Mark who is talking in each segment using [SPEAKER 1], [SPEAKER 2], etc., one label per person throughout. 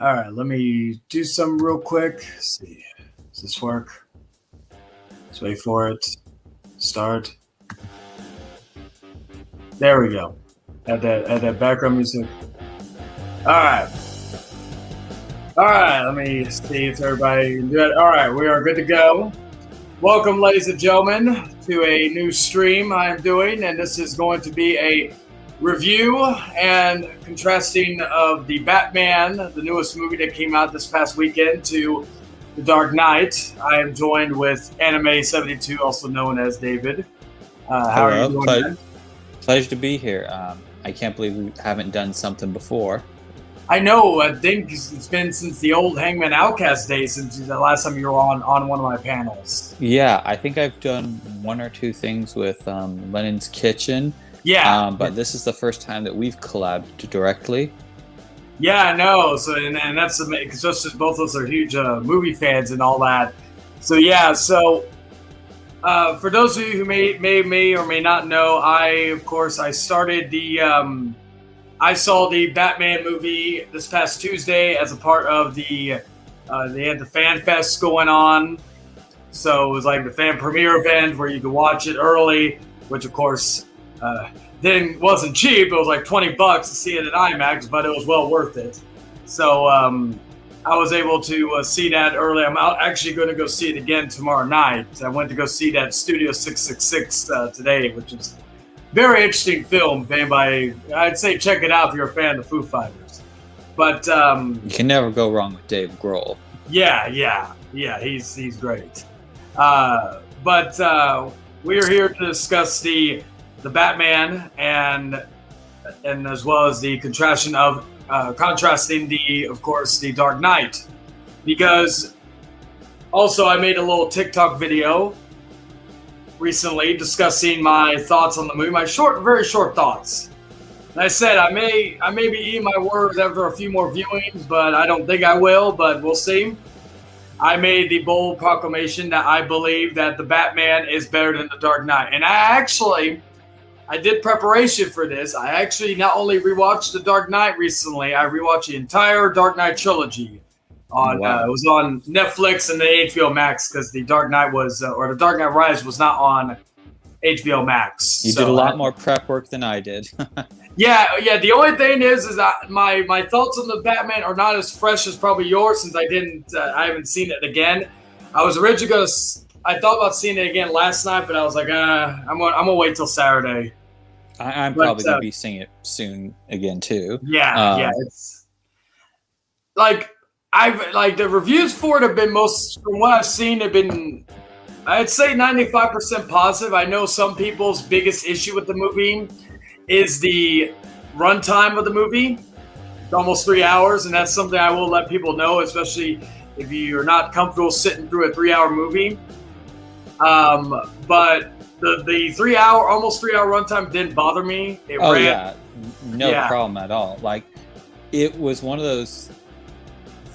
[SPEAKER 1] All right, let me do some real quick. Let's see, does this work? Let's wait for it. Start. There we go. Add that background music. All right. All right, let me see if everybody can do it. All right, we are good to go. Welcome, ladies and gentlemen, to a new stream I am doing, and this is going to be a review and contrasting of the Batman, the newest movie that came out this past weekend, to The Dark Knight. I am joined with Anime 72, also known as David. How are you doing?
[SPEAKER 2] Pleasure to be here. I can't believe we haven't done something before.
[SPEAKER 1] I know. I think it's been since the old Hangman Outcast days since the last time you were on one of my panels.
[SPEAKER 2] Yeah, I think I've done one or two things with Lennon's Kitchen.
[SPEAKER 1] Yeah.
[SPEAKER 2] But this is the first time that we've collabed directly.
[SPEAKER 1] Yeah, I know. So and that's because just both of us are huge movie fans and all that. So yeah. So for those of you who may or may not know, I started the. I saw the Batman movie this past Tuesday as a part of they had the Fan Fest going on. So it was like the fan premiere event where you could watch it early, which of course wasn't cheap. It was like $20 to see it at IMAX, but it was well worth it. So I was able to see that early. I'm actually going to go see it again tomorrow night. I went to go see that Studio 666 today, which is very interesting film. If anybody, I'd say check it out if you're a fan of the Foo Fighters. But
[SPEAKER 2] you can never go wrong with Dave Grohl.
[SPEAKER 1] Yeah, he's great. But we are here to discuss the Batman and as well as the contrasting the Dark Knight, because also I made a little TikTok video recently discussing my thoughts on the movie, my very short thoughts. And I said I may be eating my words after a few more viewings, but I don't think I will, but we'll see. I made the bold proclamation that I believe that the Batman is better than the Dark Knight. And I did preparation for this. I actually not only rewatched the Dark Knight recently, I rewatched the entire Dark Knight trilogy. It was on Netflix and the HBO Max because the Dark Knight the Dark Knight Rise was not on HBO Max.
[SPEAKER 2] You did a lot more prep work than I did.
[SPEAKER 1] Yeah. The only thing is that my thoughts on the Batman are not as fresh as probably yours, since I haven't seen it again. I was originally I thought about seeing it again last night, but I was like, I'm gonna wait till Saturday.
[SPEAKER 2] I'm probably gonna be seeing it soon again too.
[SPEAKER 1] Yeah. It's like the reviews for it have been from what I've seen, have been, I'd say 95% positive. I know some people's biggest issue with the movie is the runtime of the movie. It's almost 3 hours, and that's something I will let people know, especially if you're not comfortable sitting through a 3-hour movie. But the almost 3 hour runtime didn't bother me.
[SPEAKER 2] No problem at all. Like, it was one of those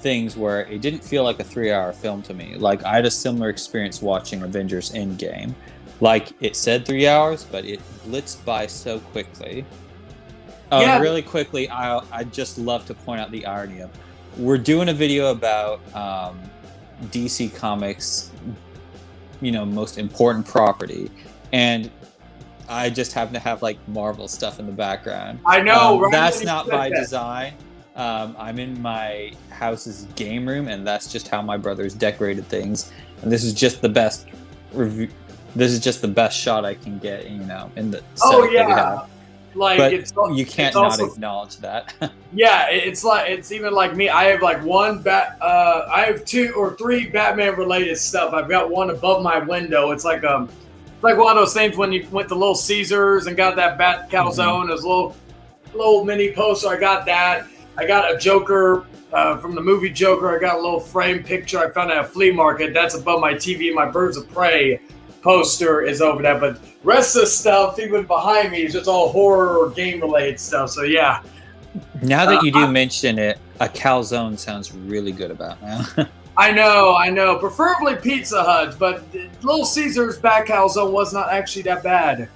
[SPEAKER 2] things where it didn't feel like a 3-hour film to me. Like, I had a similar experience watching Avengers Endgame. Like, it said 3 hours, but it blitzed by so quickly. Really quickly, I'd just love to point out the irony of, we're doing a video about DC Comics, most important property, and I just happen to have like Marvel stuff in the background.
[SPEAKER 1] I know, right?
[SPEAKER 2] That's not by design. I'm in my house's game room, and that's just how my brothers decorated things. And this is just the best review. This is just the best shot I can get, in the setup that we have.
[SPEAKER 1] Like,
[SPEAKER 2] but you can't not acknowledge that.
[SPEAKER 1] Yeah, it's even like me. I have like I have 2 or 3 Batman related stuff. I've got one above my window. It's like one of those things when you went to Little Caesars and got that Bat calzone. There's a little mini poster. I got that. I got a Joker from the movie Joker. I got a little frame picture I found at a flea market. That's above my TV. My Birds of Prey poster is over there, but rest of the stuff, even behind me, is just all horror or game related stuff. So yeah.
[SPEAKER 2] Now that you do mention it, a calzone sounds really good about now.
[SPEAKER 1] I know. Preferably Pizza Hut, but Little Caesars back calzone was not actually that bad.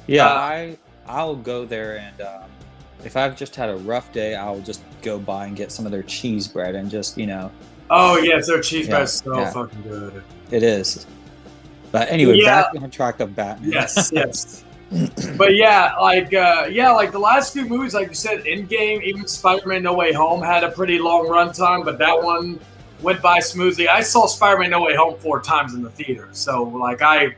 [SPEAKER 2] Yeah, I'll go there and if I've just had a rough day, I'll just go by and get some of their cheese bread and just,
[SPEAKER 1] Oh yes, their cheese bread is so fucking good.
[SPEAKER 2] It is. But anyway, back on track of Batman.
[SPEAKER 1] Yes. But yeah, like the last few movies, like you said, Endgame, even Spider-Man No Way Home had a pretty long runtime, but that one went by smoothly. I saw Spider-Man No Way Home 4 times in the theater, so like I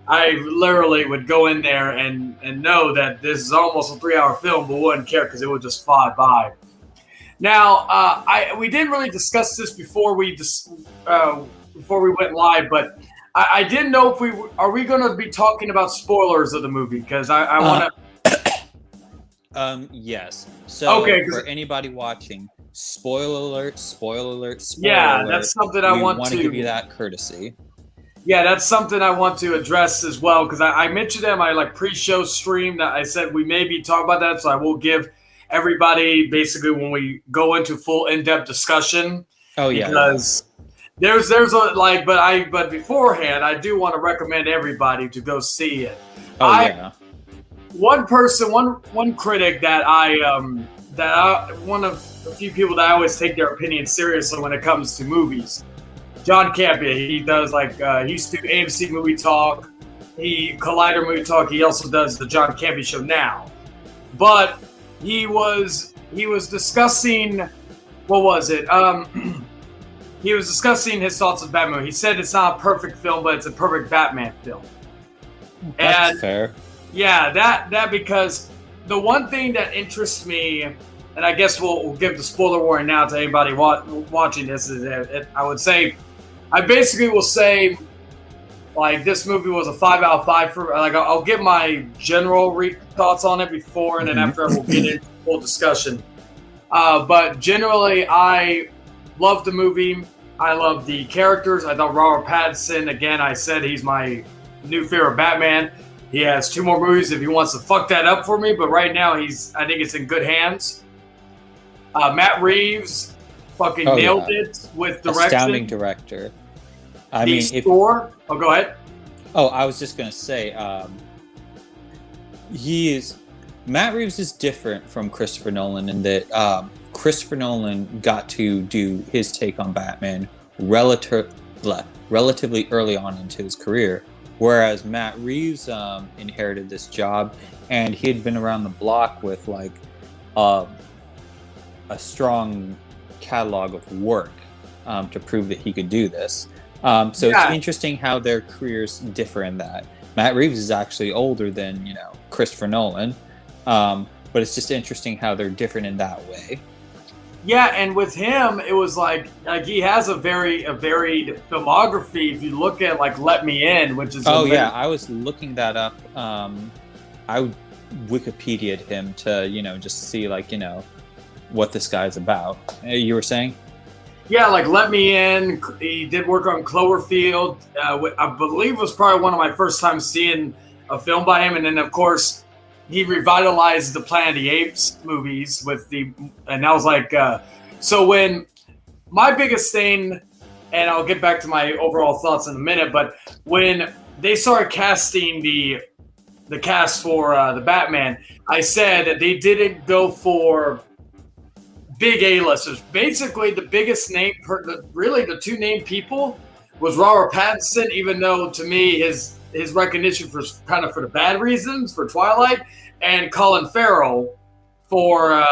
[SPEAKER 1] literally would go in there and know that this is almost a 3-hour film, but wouldn't care because it would just fly by. Now, we didn't really discuss this before we went live, but I didn't know if are we going to be talking about spoilers of the movie, because I want
[SPEAKER 2] to. Yes. So
[SPEAKER 1] okay,
[SPEAKER 2] for anybody watching, spoiler alert.
[SPEAKER 1] Yeah, that's something I want to
[SPEAKER 2] give you that courtesy.
[SPEAKER 1] Yeah, that's something I want to address as well, because I mentioned in my pre-show stream that I said we may be talking about that, so I will give everybody basically when we go into full in-depth discussion.
[SPEAKER 2] Oh yeah.
[SPEAKER 1] Because there's but beforehand I do want to recommend everybody to go see it. One critic that one of a few people that I always take their opinion seriously when it comes to movies. John Campia, he does he used to do AMC Movie Talk, Collider Movie Talk. He also does the John Campia Show now. But he was discussing, what was it? He was discussing his thoughts of Batman. He said it's not a perfect film, but it's a perfect Batman film.
[SPEAKER 2] That's fair.
[SPEAKER 1] Yeah, that because the one thing that interests me, and I guess we'll give the spoiler warning now to anybody watching this, is that I basically will say, this movie was a 5 out of 5 for. I'll give my general thoughts on it before, and then after we'll get into full discussion. But generally, I love the movie. I love the characters. I thought Robert Pattinson, again, I said he's my new favorite Batman. He has 2 more movies if he wants to fuck that up for me, but right now I think it's in good hands. Matt Reeves fucking nailed it with direction.
[SPEAKER 2] Astounding director.
[SPEAKER 1] Go ahead.
[SPEAKER 2] Oh, I was just going to say, Matt Reeves is different from Christopher Nolan in that Christopher Nolan got to do his take on Batman relatively early on into his career, whereas Matt Reeves inherited this job, and he had been around the block with a strong catalog of work to prove that he could do this. It's interesting how their careers differ in that. Matt Reeves is actually older than Christopher Nolan, but it's just interesting how they're different in that way.
[SPEAKER 1] Yeah, and with him, it was he has a varied filmography. If you look at Let Me In, which is
[SPEAKER 2] I was looking that up. I Wikipedia'd him to just see what this guy's about. You were saying?
[SPEAKER 1] Yeah, Let Me In. He did work on Cloverfield. I believe was probably one of my first times seeing a film by him, and then of course he revitalized the Planet of the Apes movies and I was so when my biggest thing, and I'll get back to my overall thoughts in a minute, but when they started casting the cast for the Batman, I said that they didn't go for big A-listers. Basically, the biggest name, the 2 named people was Robert Pattinson, even though to me his recognition for the bad reasons for Twilight, and Colin Farrell for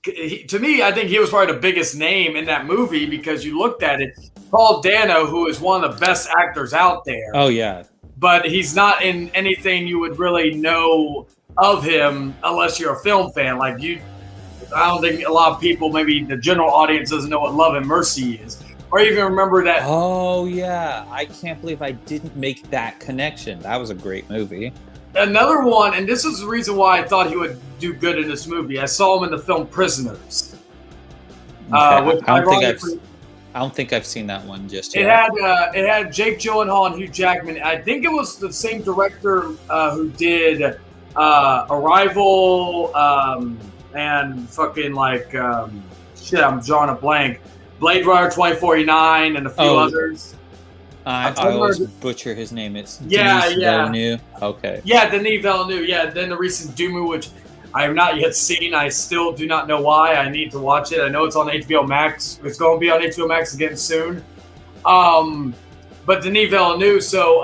[SPEAKER 1] to me, I think he was probably the biggest name in that movie because you looked at it. Paul Dano, who is one of the best actors out there.
[SPEAKER 2] Oh yeah,
[SPEAKER 1] but he's not in anything you would really know of him unless you're a film fan. I don't think a lot of people, maybe the general audience, doesn't know what Love and Mercy is. Or even remember that.
[SPEAKER 2] Oh, yeah. I can't believe I didn't make that connection. That was a great movie.
[SPEAKER 1] Another one, and this is the reason why I thought he would do good in this movie. I saw him in the film Prisoners.
[SPEAKER 2] I don't think I've seen that one just yet.
[SPEAKER 1] It had Jake Gyllenhaal and Hugh Jackman. I think it was the same director who did Arrival and fucking I'm drawing a blank. Blade Runner 2049 and a few others.
[SPEAKER 2] I always butcher his name. It's Denis Villeneuve. Okay.
[SPEAKER 1] Yeah, Denis Villeneuve. Yeah, then the recent Doomu, which I have not yet seen. I still do not know why. I need to watch it. I know it's on HBO Max. It's going to be on HBO Max again soon. But Denis Villeneuve, so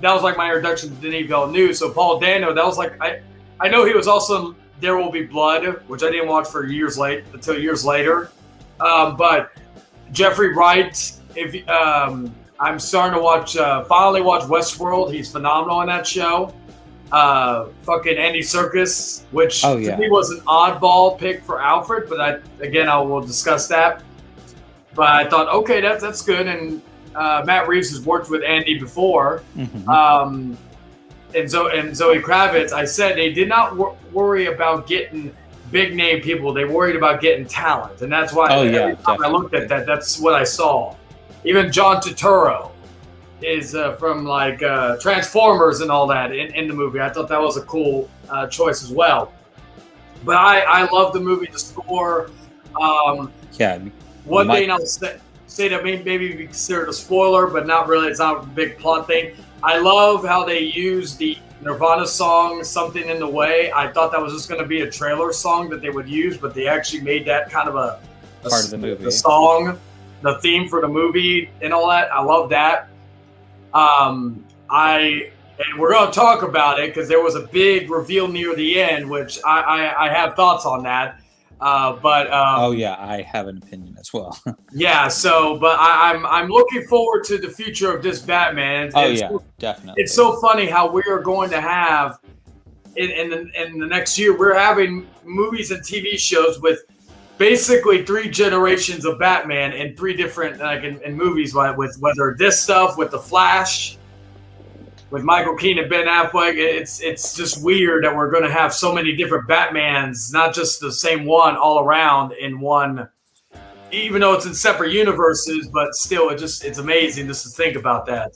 [SPEAKER 1] that was like my introduction to Denis Villeneuve. So Paul Dano, that was like I know he was also in There Will Be Blood, which I didn't watch for until years later. But Jeffrey Wright, I'm starting to finally watch Westworld. He's phenomenal in that show. Fucking Andy Serkis, which to me was an oddball pick for Alfred, but I will discuss that. But I thought, okay, that's good. And Matt Reeves has worked with Andy before. Mm-hmm. And Zoe Kravitz, I said they did not worry about getting big name people. They worried about getting talent. And that's why every time I looked at that, that's what I saw. Even John Turturro is from like Transformers and all that in the movie. I thought that was a cool choice as well. But I love the movie, the score. One thing I'll say that maybe be considered a spoiler, but not really. It's not a big plot thing. I love how they use the Nirvana song, Something in the Way. I thought that was just going to be a trailer song that they would use, but they actually made that kind of a
[SPEAKER 2] part of the movie.
[SPEAKER 1] The song, the theme for the movie and all that. I love that. And we're going to talk about it because there was a big reveal near the end, which I have thoughts on that.
[SPEAKER 2] I have an opinion as well.
[SPEAKER 1] But I'm looking forward to the future of this Batman.
[SPEAKER 2] Definitely.
[SPEAKER 1] It's so funny how we are going to have in the next year. We're having movies and TV shows with basically 3 generations of Batman in 3 different in movies, with whether this stuff with the Flash, with Michael Keaton and Ben Affleck. It's just weird that we're going to have so many different Batmans, not just the same one all around in one, even though it's in separate universes, but still it's amazing just to think about that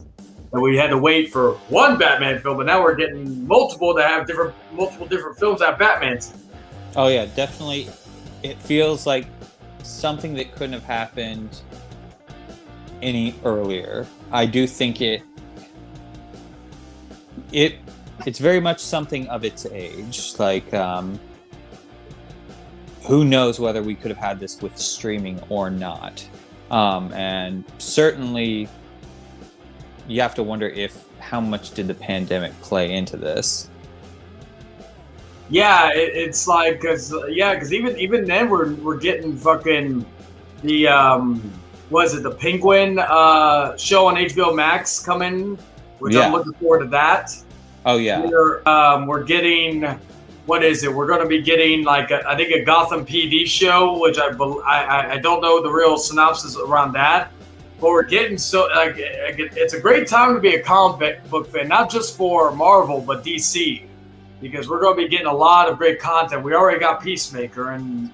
[SPEAKER 1] we had to wait for one Batman film, but now we're getting multiple to have multiple different films that have Batmans.
[SPEAKER 2] Oh yeah, definitely. It feels like something that couldn't have happened any earlier. I do think it's very much something of its age. Like, who knows whether we could have had this with streaming or not. And certainly you have to wonder how much did the pandemic play into this?
[SPEAKER 1] Yeah, it's like, because even then we're getting fucking the the Penguin show on HBO Max coming, which I'm looking forward to that.
[SPEAKER 2] Oh yeah.
[SPEAKER 1] We're getting, what is it? We're going to be getting like I think a Gotham PD show, which I don't know the real synopsis around that, but we're getting it's a great time to be a comic book fan, not just for Marvel but DC. Because we're going to be getting a lot of great content. We already got Peacemaker, and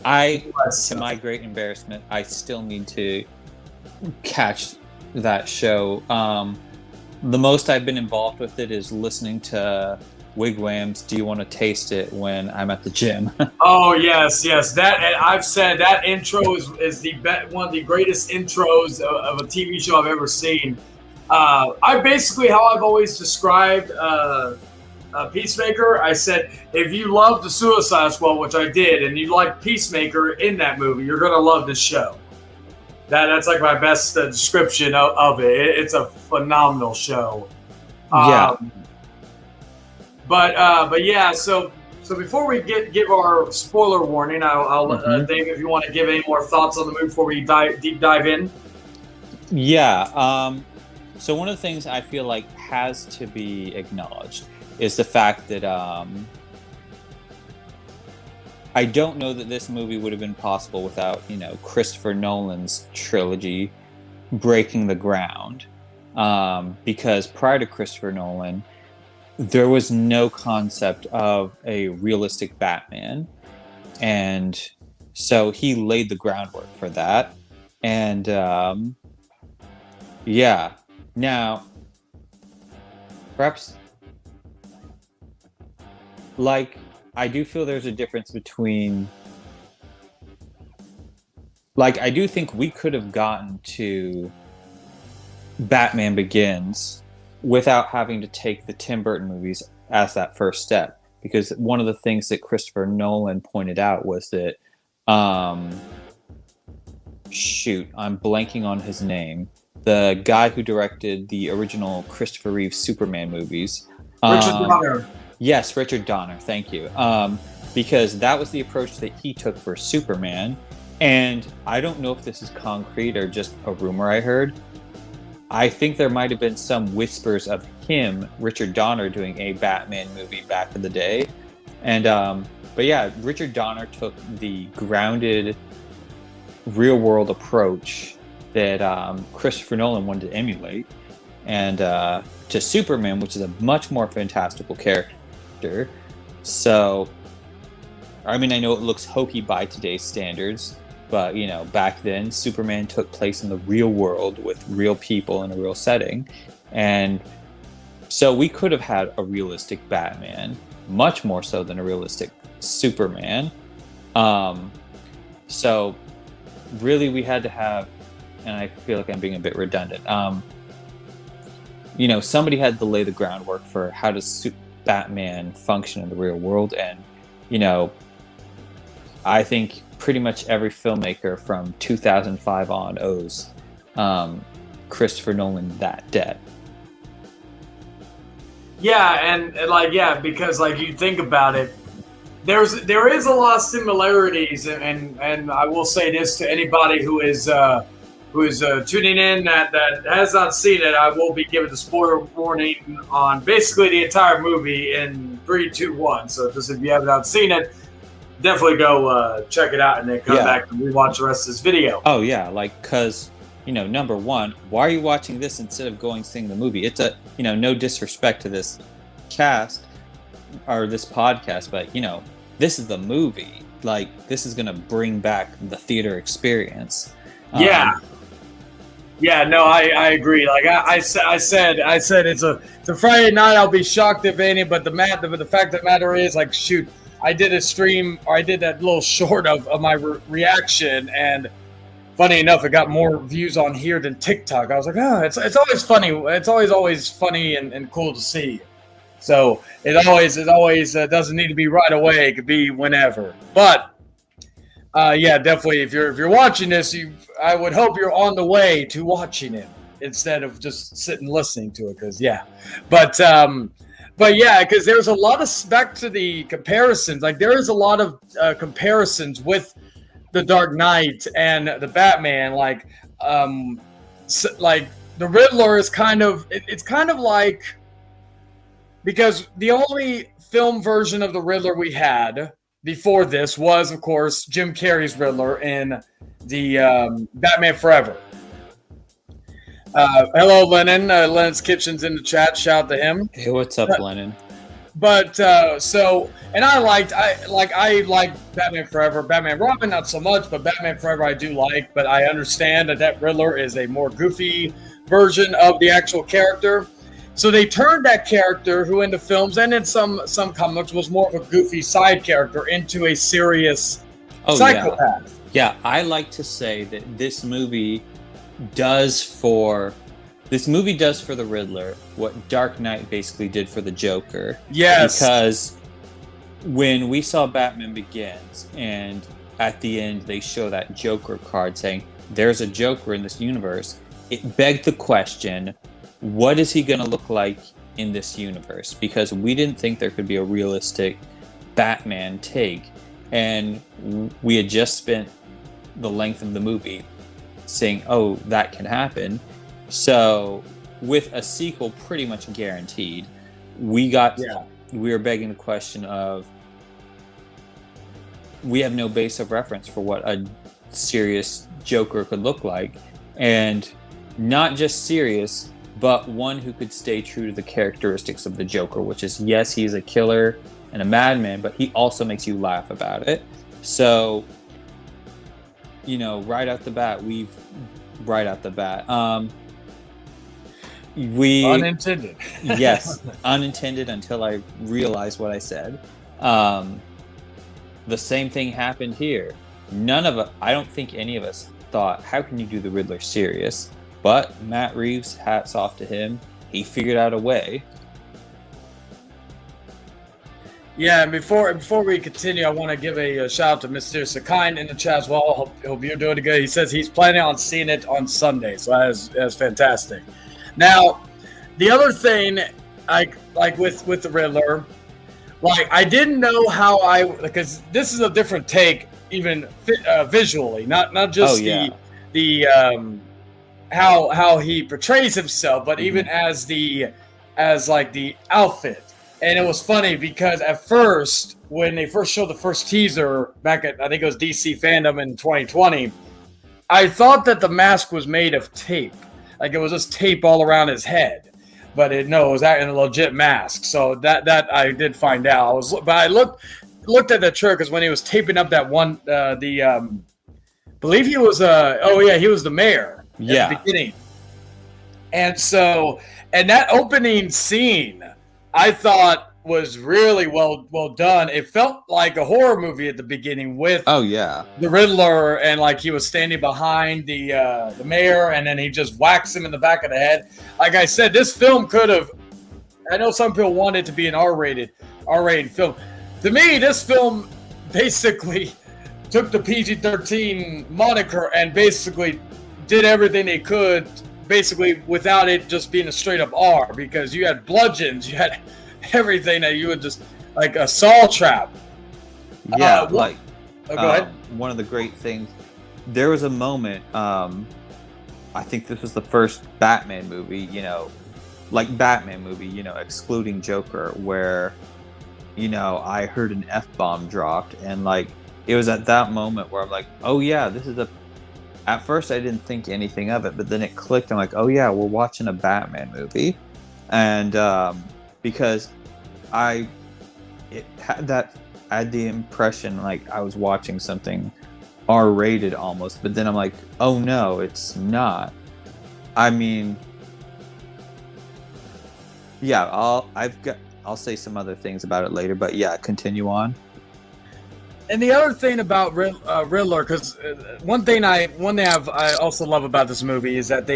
[SPEAKER 2] to my great embarrassment, I still need to catch that show. The most I've been involved with it is listening to Wigwam's "Do You Want to Taste It" when I'm at the gym.
[SPEAKER 1] Oh yes. That I've said that intro is one of the greatest intros of a TV show I've ever seen. I basically how I've always described. Peacemaker, I said, if you love the Suicide Squad, which I did, and you like Peacemaker in that movie, you're going to love this show. That's like my best description of it. It's a phenomenal show. But yeah, so before we give our spoiler warning, I'll Dave, if you want to give any more thoughts on the movie before we deep dive in.
[SPEAKER 2] Yeah. So one of the things I feel like has to be acknowledged is the fact that I don't know that this movie would have been possible without, Christopher Nolan's trilogy breaking the ground. Because prior to Christopher Nolan, there was no concept of a realistic Batman. And so he laid the groundwork for that. And now, perhaps... I do feel there's a difference between... I do think we could have gotten to Batman Begins without having to take the Tim Burton movies as that first step. because one of the things that Christopher Nolan pointed out was that, shoot, I'm blanking on his name. The guy who directed the original Christopher Reeve Superman movies.
[SPEAKER 1] Richard Donner.
[SPEAKER 2] Yes, Richard Donner. Thank you. Because that was the approach that he took for Superman. And I don't know if this is concrete or just a rumor I heard. I think there might have been some whispers of him, Richard Donner, doing a Batman movie back in the day. And, but yeah, Richard Donner took the grounded, real-world approach that Christopher Nolan wanted to emulate, and to Superman, which is a much more fantastical character. So, I mean, I know it looks hokey by today's standards, but, you know, back then, Superman took place in the real world with real people in a real setting. And so we could have had a realistic Batman, much more so than a realistic Superman. So really we had to have, and I feel like I'm being a bit redundant, you know, somebody had to lay the groundwork for how does Batman function in the real world. And, you know, I think pretty much every filmmaker from 2005 on owes Christopher Nolan that debt.
[SPEAKER 1] Yeah, and like, yeah, because like you think about it, there is a lot of similarities, and I will say this to anybody who is tuning in that has not seen it. I will be giving the spoiler warning on basically the entire movie in 3, 2, 1. So just if you have not seen it, definitely go check it out and then come back and rewatch the rest of this video.
[SPEAKER 2] Oh yeah, like, because, you know, number one, why are you watching this instead of going seeing the movie? It's a, you know, no disrespect to this cast or this podcast, but, you know, this is the movie. Like, this is gonna bring back the theater experience.
[SPEAKER 1] Yeah, no, I agree. Like I said it's a Friday night. I'll be shocked if any. But the fact of the matter is, like, shoot, I did a stream, or I did that little short of my reaction, and funny enough, it got more views on here than TikTok. I was like, oh, it's always funny. It's always funny and cool to see. So it always doesn't need to be right away. It could be whenever. But yeah, definitely. If you're watching this, I would hope you're on the way to watching it instead of just sitting listening to it. Because yeah, but yeah, because there's a lot of, back to the comparisons. Like, there is a lot of comparisons with the Dark Knight and the Batman. Like the Riddler is kind of, it's kind of like, because the only film version of the Riddler we had before this was, of course, Jim Carrey's Riddler in the Batman Forever. Hello, Lennon. Lennon's Kitchen's in the chat. Shout to him.
[SPEAKER 2] Hey, what's up, Lennon?
[SPEAKER 1] But so, and I like Batman Forever. Batman Robin, not so much, but Batman Forever I do like. But I understand that Riddler is a more goofy version of the actual character. So they turned that character, who in the films and in some comics was more of a goofy side character, into a serious psychopath.
[SPEAKER 2] Yeah, I like to say that this movie does for the Riddler what Dark Knight basically did for the Joker.
[SPEAKER 1] Yes.
[SPEAKER 2] Because when we saw Batman Begins, and at the end they show that Joker card saying there's a Joker in this universe, it begged the question, what is he going to look like in this universe? Because we didn't think there could be a realistic Batman take. And we had just spent the length of the movie saying, oh, that can happen. So with a sequel pretty much guaranteed, we were begging the question of, we have no base of reference for what a serious Joker could look like. And not just serious, but one who could stay true to the characteristics of the Joker, which is, yes, he's a killer and a madman, but he also makes you laugh about it. So, you know, right out the bat,
[SPEAKER 1] unintended.
[SPEAKER 2] Yes, unintended until I realized what I said. The same thing happened here. I don't think any of us thought, how can you do the Riddler serious? But Matt Reeves, hats off to him. He figured out a way.
[SPEAKER 1] Yeah, and before we continue, I want to give a shout out to Mr. Sakine in the chat as well. Hope you're doing good. He says he's planning on seeing it on Sunday, so that's fantastic. Now, the other thing, like with the Riddler, like I didn't know how because this is a different take, even visually, not just the how he portrays himself, but even as the outfit. And it was funny because at first, when they first showed the first teaser back at, I think it was DC Fandom in 2020, I thought that the mask was made of tape. Like it was just tape all around his head. But it was a legit mask. So that I did find out. But I looked at the trailer because when he was taping up that one, believe he was, he was the mayor at the beginning. And so, and that opening scene, I thought was really well done. It felt like a horror movie at the beginning with the Riddler, and like he was standing behind the mayor, and then he just whacks him in the back of the head. Like I said, this film could have. I know some people want it to be an R-rated film. To me, this film basically took the PG-13 moniker and basically did everything they could. Basically, without it just being a straight up R, because you had bludgeons, you had everything that you would just like a saw trap.
[SPEAKER 2] Yeah,
[SPEAKER 1] go ahead.
[SPEAKER 2] One of the great things, there was a moment. I think this was the first Batman movie, excluding Joker, where I heard an F-bomb dropped, and like it was at that moment where I'm like, oh yeah, this is a. At first, I didn't think anything of it, but then it clicked. I'm like, oh yeah, we're watching a Batman movie, and because I had the impression like I was watching something R-rated almost, but then I'm like, oh no, it's not. I mean, yeah, I'll say some other things about it later, but yeah, continue on.
[SPEAKER 1] And the other thing about Riddler, because one thing I also love about this movie is that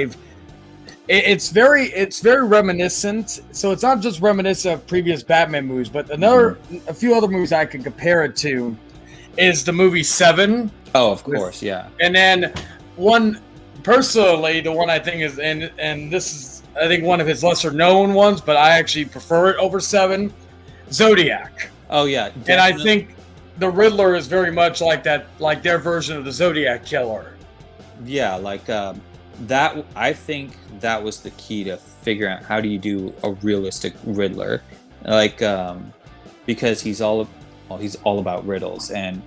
[SPEAKER 1] it's very reminiscent. So it's not just reminiscent of previous Batman movies, but a few other movies I can compare it to is the movie Seven.
[SPEAKER 2] Oh, of course, yeah.
[SPEAKER 1] And then personally, the one I think is, and this is I think one of his lesser known ones, but I actually prefer it over Seven, Zodiac.
[SPEAKER 2] Oh yeah, definitely.
[SPEAKER 1] And I think the Riddler is very much like that, like their version of the Zodiac killer.
[SPEAKER 2] Yeah, like that. I think that was the key to figuring out how do you do a realistic Riddler, like because he's all about riddles, and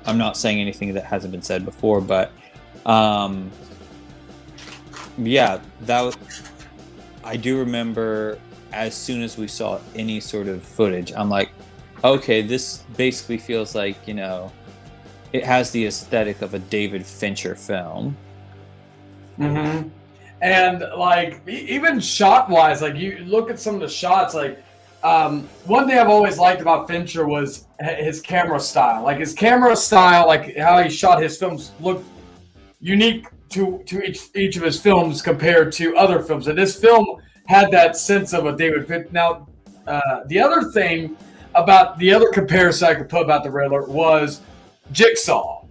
[SPEAKER 2] I'm not saying anything that hasn't been said before, but yeah, that was. I do remember as soon as we saw any sort of footage, I'm like, okay, this basically feels like, it has the aesthetic of a David Fincher film.
[SPEAKER 1] Mm-hmm. And like even shot wise, like you look at some of the shots, like one thing I've always liked about Fincher was his camera style. Like his camera style, like how he shot his films looked unique to each of his films compared to other films. And this film had that sense of a David Fincher. Now, the other thing about the other comparison I could put about the Riddler was Jigsaw.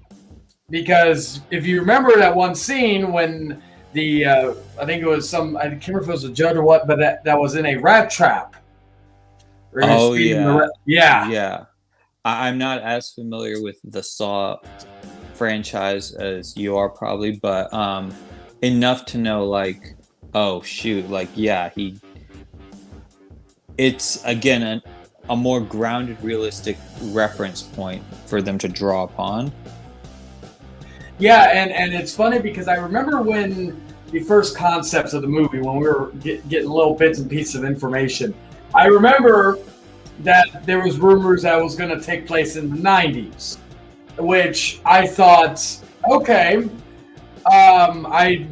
[SPEAKER 1] Because if you remember that one scene when I think it was I can't remember if it was a judge or what, but that was in a rat trap.
[SPEAKER 2] Oh, yeah.
[SPEAKER 1] Yeah.
[SPEAKER 2] I'm not as familiar with the Saw franchise as you are probably, but enough to know like, oh shoot, like yeah, it's again a more grounded, realistic reference point for them to draw upon.
[SPEAKER 1] Yeah, and it's funny because I remember when the first concepts of the movie, when we were getting little bits and pieces of information, I remember that there was rumors that it was going to take place in the 90s, which I thought, okay, I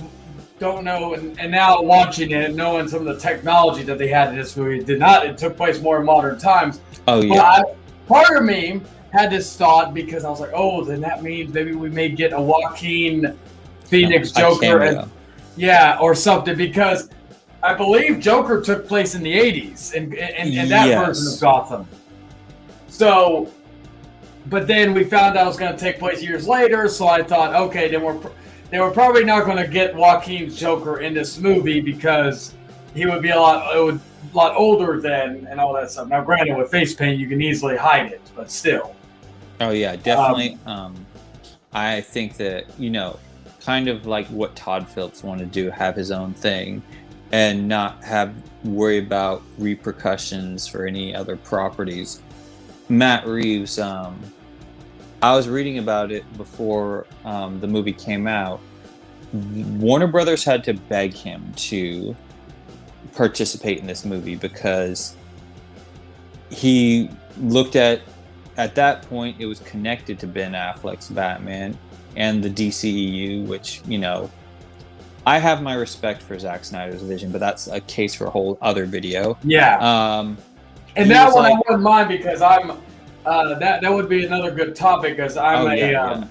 [SPEAKER 1] don't know, and now watching it, knowing some of the technology that they had in this movie, it took place more in modern times.
[SPEAKER 2] Oh yeah.
[SPEAKER 1] But part of me had this thought because I was like, oh, then that means maybe we may get a Joaquin Phoenix Joker, or something, because I believe Joker took place in the 80s in that version of Gotham. So, but then we found out it was going to take place years later. So I thought, okay, then they were probably not going to get Joaquin's Joker in this movie because he would be a lot older then and all that stuff. Now, granted, with face paint, you can easily hide it, but still.
[SPEAKER 2] Oh yeah, definitely. I think that, kind of like what Todd Phillips wanted to do, have his own thing and not worry about repercussions for any other properties. Matt Reeves, I was reading about it before the movie came out. Warner Brothers had to beg him to participate in this movie because he looked at that point, it was connected to Ben Affleck's Batman and the DCEU, which, I have my respect for Zack Snyder's vision, but that's a case for a whole other video.
[SPEAKER 1] Yeah. And that one I wouldn't mind because I'm that would be another good topic because I'm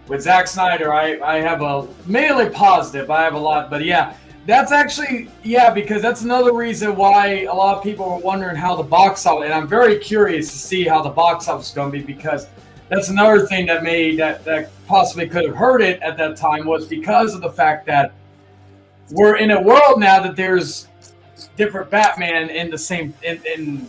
[SPEAKER 1] with Zack Snyder. I have a mainly positive. I have a lot, but yeah, that's actually because that's another reason why a lot of people were wondering how the box office. And I'm very curious to see how the box office is going to be because that's another thing that possibly could have hurt it at that time was because of the fact that we're in a world now that there's different Batman in the same in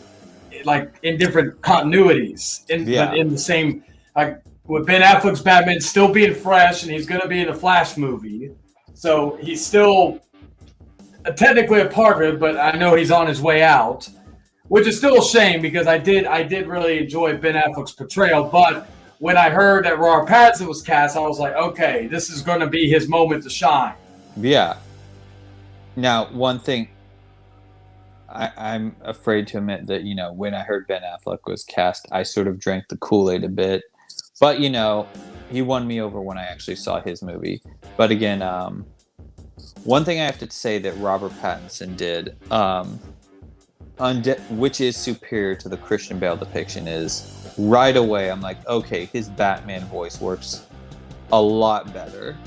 [SPEAKER 1] different continuities but in the same, like with Ben Affleck's Batman still being fresh and he's going to be in the Flash movie, so he's still technically a part of it, but I know he's on his way out, which is still a shame because I did really enjoy Ben Affleck's portrayal. But when I heard that Robert Pattinson was cast, I was like, okay, this is going to be his moment to shine.
[SPEAKER 2] Yeah. Now, one thing I'm afraid to admit that, when I heard Ben Affleck was cast, I sort of drank the Kool-Aid a bit. But, he won me over when I actually saw his movie. But again, one thing I have to say that Robert Pattinson did, which is superior to the Christian Bale depiction, is right away I'm like, okay, his Batman voice works a lot better.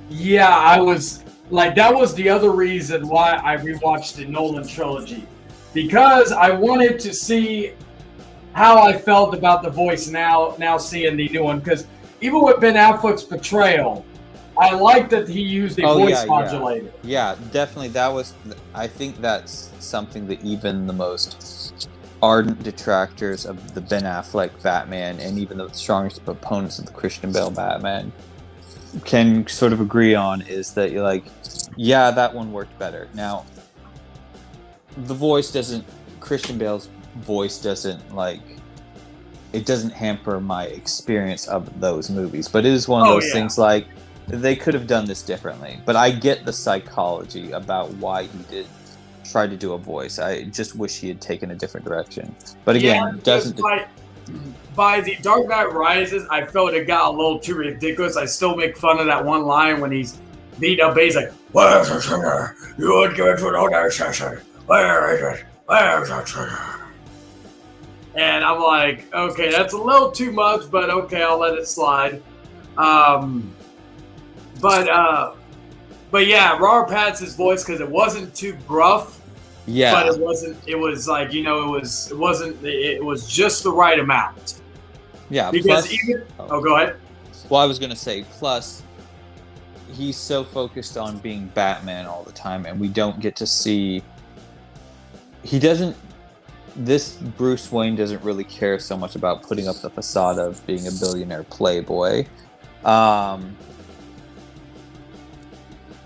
[SPEAKER 1] Yeah, I was like, that was the other reason why I rewatched the Nolan trilogy, because I wanted to see how I felt about the voice now seeing the new one, because even with Ben Affleck's portrayal, I like that he used a voice modulator.
[SPEAKER 2] Yeah, definitely. I think that's something that even the most ardent detractors of the Ben Affleck Batman and even the strongest opponents of the Christian Bale Batman can sort of agree on, is that you're like, yeah, that one worked better. Now, Christian Bale's voice doesn't hamper my experience of those movies, but it is one of those things like, they could have done this differently, but I get the psychology about why he did try to do a voice. I just wish he had taken a different direction. But again,
[SPEAKER 1] by The Dark Knight Rises, I felt it got a little too ridiculous. I still make fun of that one line when he's beating up, he's like, "Where's the trigger? You would give it to another session. Where is it? Where's the trigger?" And I'm like, okay, that's a little too much, but okay, I'll let it slide. But yeah, Robert Pattinson's voice, because it wasn't too gruff. Yeah. But it wasn't. It was like, it was just the right amount.
[SPEAKER 2] Yeah.
[SPEAKER 1] Because go ahead.
[SPEAKER 2] Well, I was gonna say, plus, he's so focused on being Batman all the time, and we don't get to see. This Bruce Wayne doesn't really care so much about putting up the facade of being a billionaire playboy.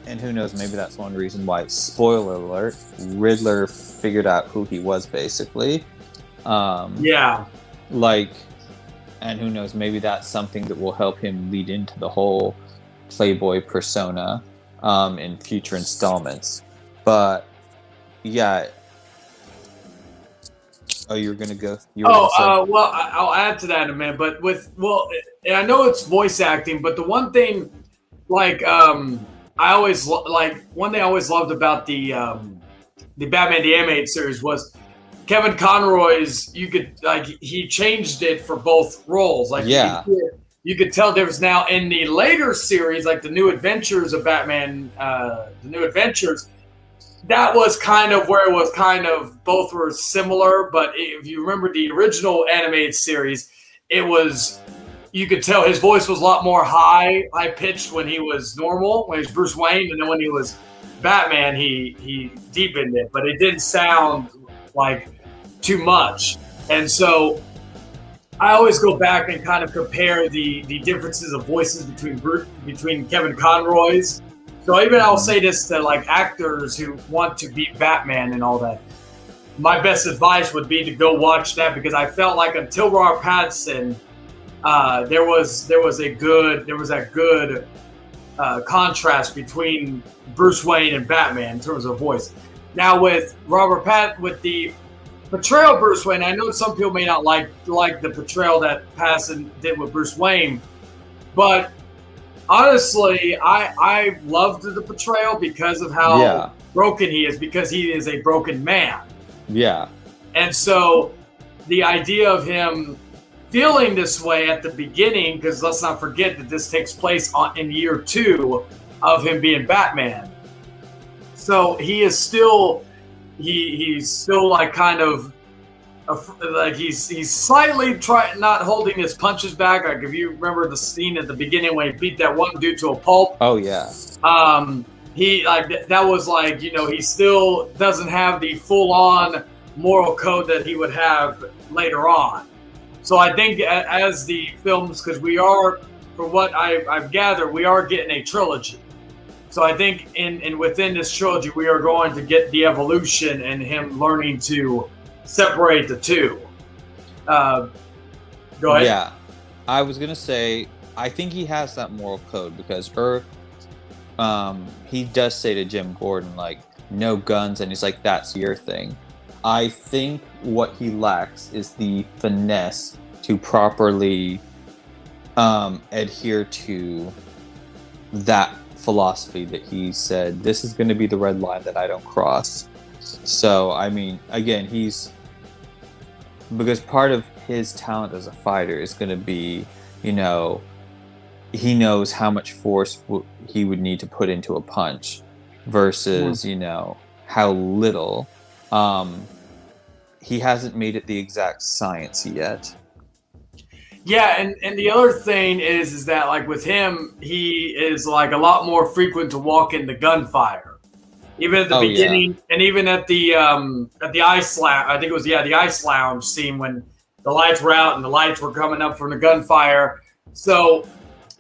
[SPEAKER 2] And who knows, maybe that's one reason why, spoiler alert, Riddler figured out who he was, basically.
[SPEAKER 1] Yeah.
[SPEAKER 2] And who knows, maybe that's something that will help him lead into the whole playboy persona in future installments. But, yeah. Oh, you were going to go?
[SPEAKER 1] Well, I'll add to that in a minute. But I know it's voice acting, but the one thing, I always one thing I always loved about the Batman the Animated Series was Kevin Conroy's. You could he changed it for both roles. You could tell there was now in the later series, like the New Adventures of Batman, the New Adventures. that was kind of where it was kind of both were similar. But if you remember the original animated series, it was you could tell his voice was a lot more high pitched when he was normal, when he was Bruce Wayne, and then when he was Batman, he deepened it, but it didn't sound like too much. And so I always go back and kind of compare the differences of voices between Kevin Conroy's. So even I'll say this to like actors who want to be Batman and all that. My best advice would be to go watch that, because I felt like until Robert Pattinson, there was that good contrast between Bruce Wayne and Batman in terms of voice. Now with with the portrayal of Bruce Wayne, I know some people may not like the portrayal that Pattinson did with Bruce Wayne, but honestly, I loved the portrayal because of how broken he is, because he is a broken man.
[SPEAKER 2] Yeah.
[SPEAKER 1] And so the idea of him feeling this way at the beginning, because let's not forget that this takes place in year 2 of him being Batman. So he is still, he's still like kind of, like he's slightly not holding his punches back. Like if you remember the scene at the beginning when he beat that one dude to a pulp.
[SPEAKER 2] Oh yeah.
[SPEAKER 1] He like that was like, you know, he still doesn't have the full-on moral code that he would have later on. So I think as the films, because we are, from what I've gathered, we are getting a trilogy. So I think in within this trilogy, we are going to get the evolution and him learning to separate the two. Go ahead.
[SPEAKER 2] Yeah, I was gonna say I think he has that moral code because he does say to Jim Gordon like no guns, and he's like that's your thing. I think what he lacks is the finesse to properly adhere to that philosophy that he said, this is going to be the red line that I don't cross. So, I mean, again, because part of his talent as a fighter is going to be, you know, he knows how much force he would need to put into a punch versus, you know, how little. He hasn't made it the exact science yet.
[SPEAKER 1] Yeah, and the other thing is that like with him, he is like a lot more frequent to walk into gunfire, even at the beginning, and even at the ice lounge. I think it was the ice lounge scene when the lights were out and the lights were coming up from the gunfire. So,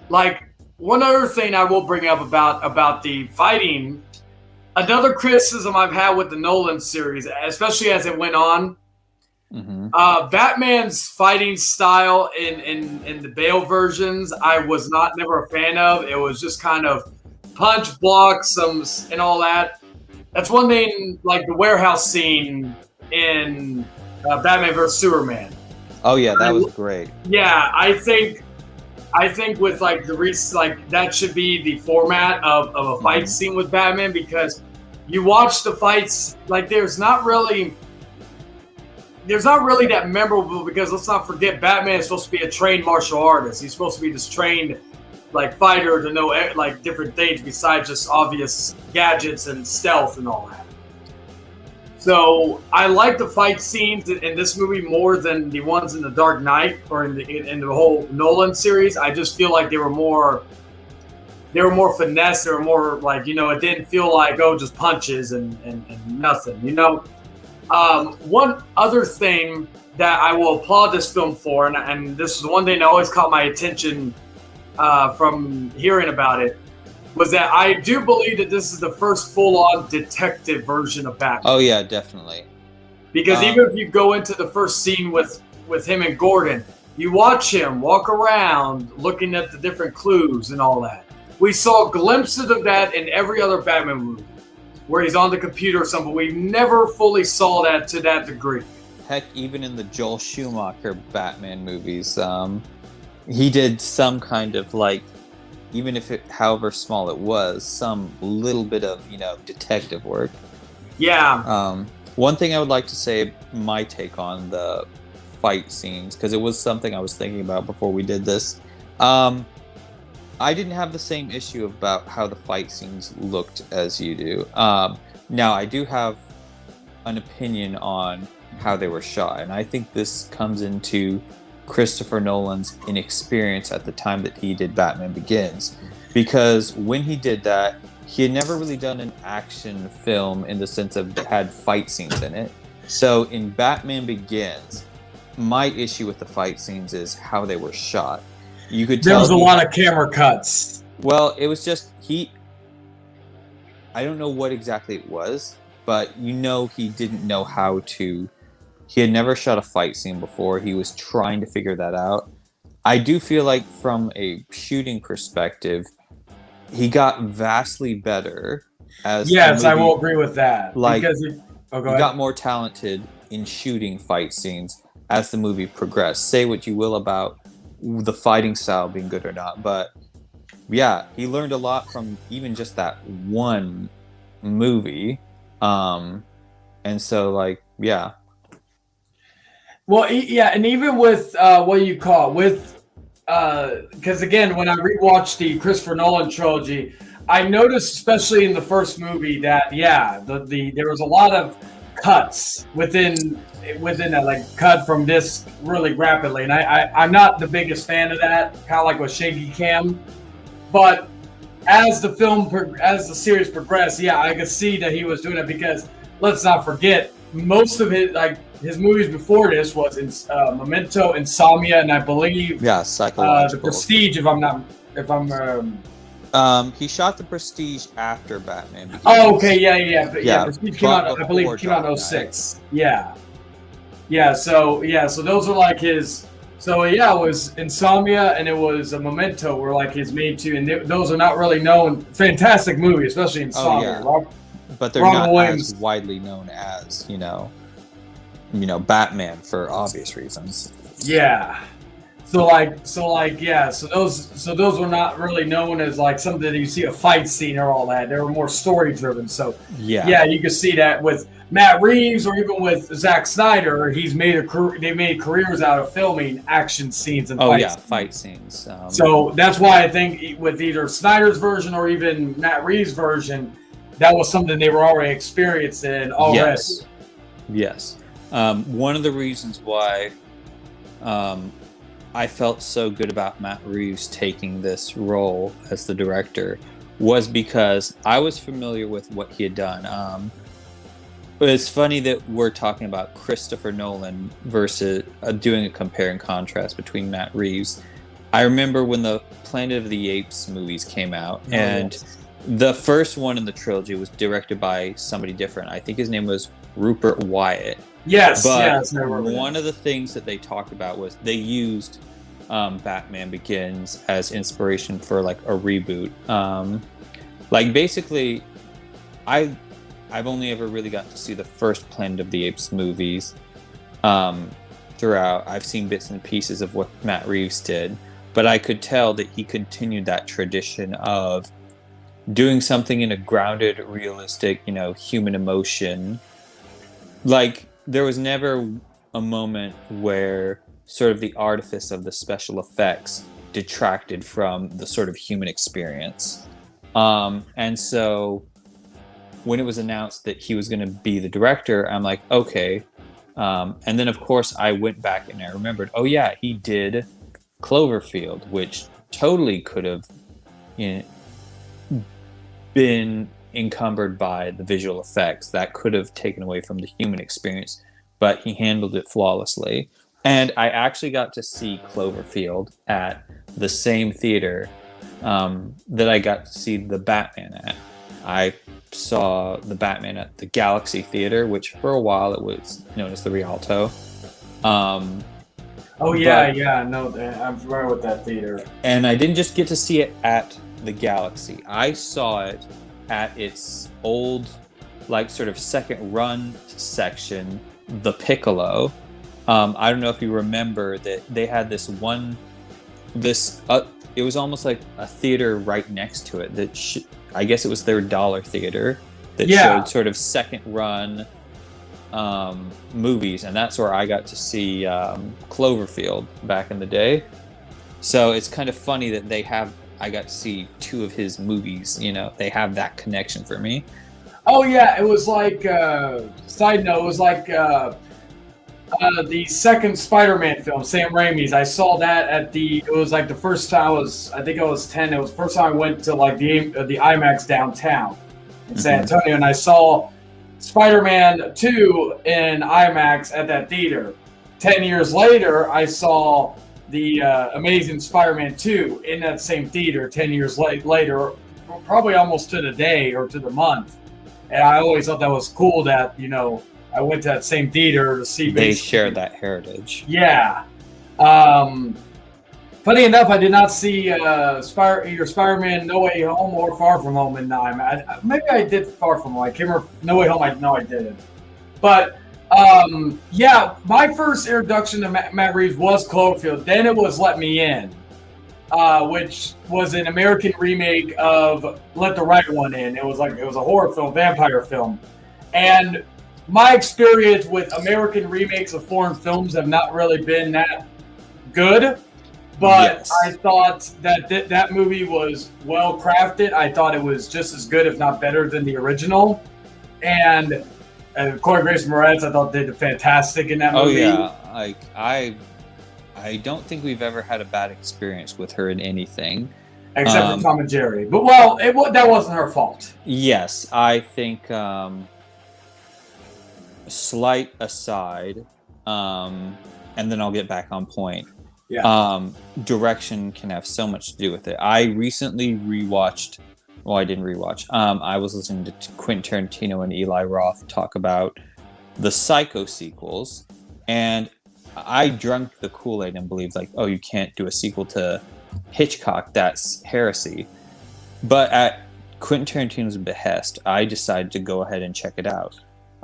[SPEAKER 1] like one other thing I will bring up about the fighting. Another criticism I've had with the Nolan series, especially as it went on, Batman's fighting style in the Bale versions, I was never a fan of. It was just kind of punch, block, and all that. That's one thing, like the warehouse scene in Batman vs Superman.
[SPEAKER 2] Oh yeah, that was great.
[SPEAKER 1] Yeah, I think with like that should be the format of a fight scene with Batman, because you watch the fights, like there's not really that memorable, because let's not forget Batman is supposed to be a trained martial artist. He's supposed to be this trained like fighter to know like different things besides just obvious gadgets and stealth and all that. So I like the fight scenes in this movie more than the ones in The Dark Knight or in the whole Nolan series. I just feel like they were more finesse. They were more like, you know, it didn't feel like just punches and nothing, you know. One other thing that I will applaud this film for, and this is the one thing that always caught my attention from hearing about it, was that I do believe that this is the first full-on detective version of Batman.
[SPEAKER 2] Oh yeah, definitely.
[SPEAKER 1] Because even if you go into the first scene with him and Gordon, you watch him walk around looking at the different clues and all that. We saw glimpses of that in every other Batman movie, where he's on the computer or something. We never fully saw that to that degree.
[SPEAKER 2] Heck, even in the Joel Schumacher Batman movies, he did some kind of like, even if however small it was, some little bit of, you know, detective work.
[SPEAKER 1] Yeah.
[SPEAKER 2] One thing I would like to say, my take on the fight scenes, because it was something I was thinking about before we did this. I didn't have the same issue about how the fight scenes looked as you do. Now, I do have an opinion on how they were shot, and I think this comes into Christopher Nolan's inexperience at the time that he did Batman Begins, because when he did that, he had never really done an action film in the sense of it had fight scenes in it. So in Batman Begins, my issue with the fight scenes is how they were shot. You could tell
[SPEAKER 1] there was a lot of camera cuts.
[SPEAKER 2] Well, it was just I don't know what exactly it was, but he didn't know how to. He had never shot a fight scene before. He was trying to figure that out. I do feel like from a shooting perspective, he got vastly better as
[SPEAKER 1] Yes, I will agree with that.
[SPEAKER 2] Because he got more talented in shooting fight scenes as the movie progressed. Say what you will about the fighting style being good or not, but yeah, he learned a lot from even just that one movie. And so, yeah.
[SPEAKER 1] Well, yeah, and even with what you call it, with because again, when I rewatched the Christopher Nolan trilogy, I noticed, especially in the first movie, that there was a lot of cuts within that, like cut from this really rapidly, and I'm not the biggest fan of that, kind of like with shaky cam, but as the series progressed, I could see that he was doing it, because let's not forget, most of his movies before this was in Memento, Insomnia, and I believe
[SPEAKER 2] psychological.
[SPEAKER 1] The Prestige.
[SPEAKER 2] He shot The Prestige after Batman Begins.
[SPEAKER 1] Oh, okay, yeah. Prestige came out, I believe, came out in 2006. Yeah. So those are like his. So it was Insomnia and it was a Memento were like his main two, and those are not really known. Fantastic movie, especially Insomnia.
[SPEAKER 2] But they're not as widely known as Batman for obvious reasons.
[SPEAKER 1] Yeah. So those were not really known as like something that you see a fight scene or all that. They were more story driven. So you can see that with Matt Reeves or even with Zack Snyder. They made careers out of filming action scenes and
[SPEAKER 2] fight scenes.
[SPEAKER 1] So that's why I think with either Snyder's version or even Matt Reeves' version, that was something they were already experienced in already.
[SPEAKER 2] Yes. One of the reasons why I felt so good about Matt Reeves taking this role as the director was because I was familiar with what he had done. But it's funny that we're talking about Christopher Nolan versus doing a compare and contrast between Matt Reeves. I remember when the Planet of the Apes movies came out, the first one in the trilogy was directed by somebody different. I think his name was Rupert Wyatt. One of the things that they talked about was they used Batman Begins as inspiration for like a reboot. Basically, I've only ever really got to see the first Planet of the Apes movies throughout. I've seen bits and pieces of what Matt Reeves did, but I could tell that he continued that tradition of doing something in a grounded, realistic, human emotion. Like, there was never a moment where sort of the artifice of the special effects detracted from the sort of human experience. And so when it was announced that he was going to be the director, I'm like, okay. And then, of course, I went back and I remembered, he did Cloverfield, which totally could have been encumbered by the visual effects. That could have taken away from the human experience, but he handled it flawlessly. And I actually got to see Cloverfield at the same theater that I got to see the Batman at. I saw the Batman at the Galaxy Theater, which for a while it was known as the Rialto. I'm familiar with that theater. And I didn't just get to see it at the Galaxy. I saw it at its old, sort of second run section, the Piccolo. I don't know if you remember that they had it was almost like a theater right next to it that I guess it was their dollar theater that showed sort of second run movies, and that's where I got to see Cloverfield back in the day. So it's kind of funny that I got to see two of his movies. They have that connection for me.
[SPEAKER 1] Oh yeah, it was like side note. It was like the second Spider-Man film, Sam Raimi's. I saw that at the. It was like the first time I think I was 10. It was the first time I went to like the IMAX downtown in San Antonio, and I saw Spider-Man 2 in IMAX at that theater. 10 years later, I saw the Amazing Spider-Man 2 in that same theater. 10 years later, probably almost to the day or to the month. And I always thought that was cool that, I went to that same theater to see.
[SPEAKER 2] They shared that heritage.
[SPEAKER 1] Yeah. Funny enough, I did not see either Spider-Man No Way Home or Far From Home in IMAX. Maybe I did Far From Home. I can't remember. No Way Home, I didn't. But, yeah, my first introduction to Matt Reeves was Cloverfield. Then it was Let Me In. Which was an American remake of Let the Right One In. It was a horror film, vampire film. And my experience with American remakes of foreign films have not really been that good. But yes. I thought that movie was well crafted. I thought it was just as good, if not better, than the original. And Chloe Grace Moretz, I thought did fantastic in that movie.
[SPEAKER 2] Oh yeah, I don't think we've ever had a bad experience with her in anything.
[SPEAKER 1] Except for Tom and Jerry. But, that wasn't her fault.
[SPEAKER 2] Yes, I think, slight aside, and then I'll get back on point.
[SPEAKER 1] Yeah.
[SPEAKER 2] Direction can have so much to do with it. I recently rewatched... Well, I didn't rewatch. I was listening to Quentin Tarantino and Eli Roth talk about the Psycho sequels, and I drank the Kool-Aid and believed you can't do a sequel to Hitchcock. That's heresy. But at Quentin Tarantino's behest, I decided to go ahead and check it out.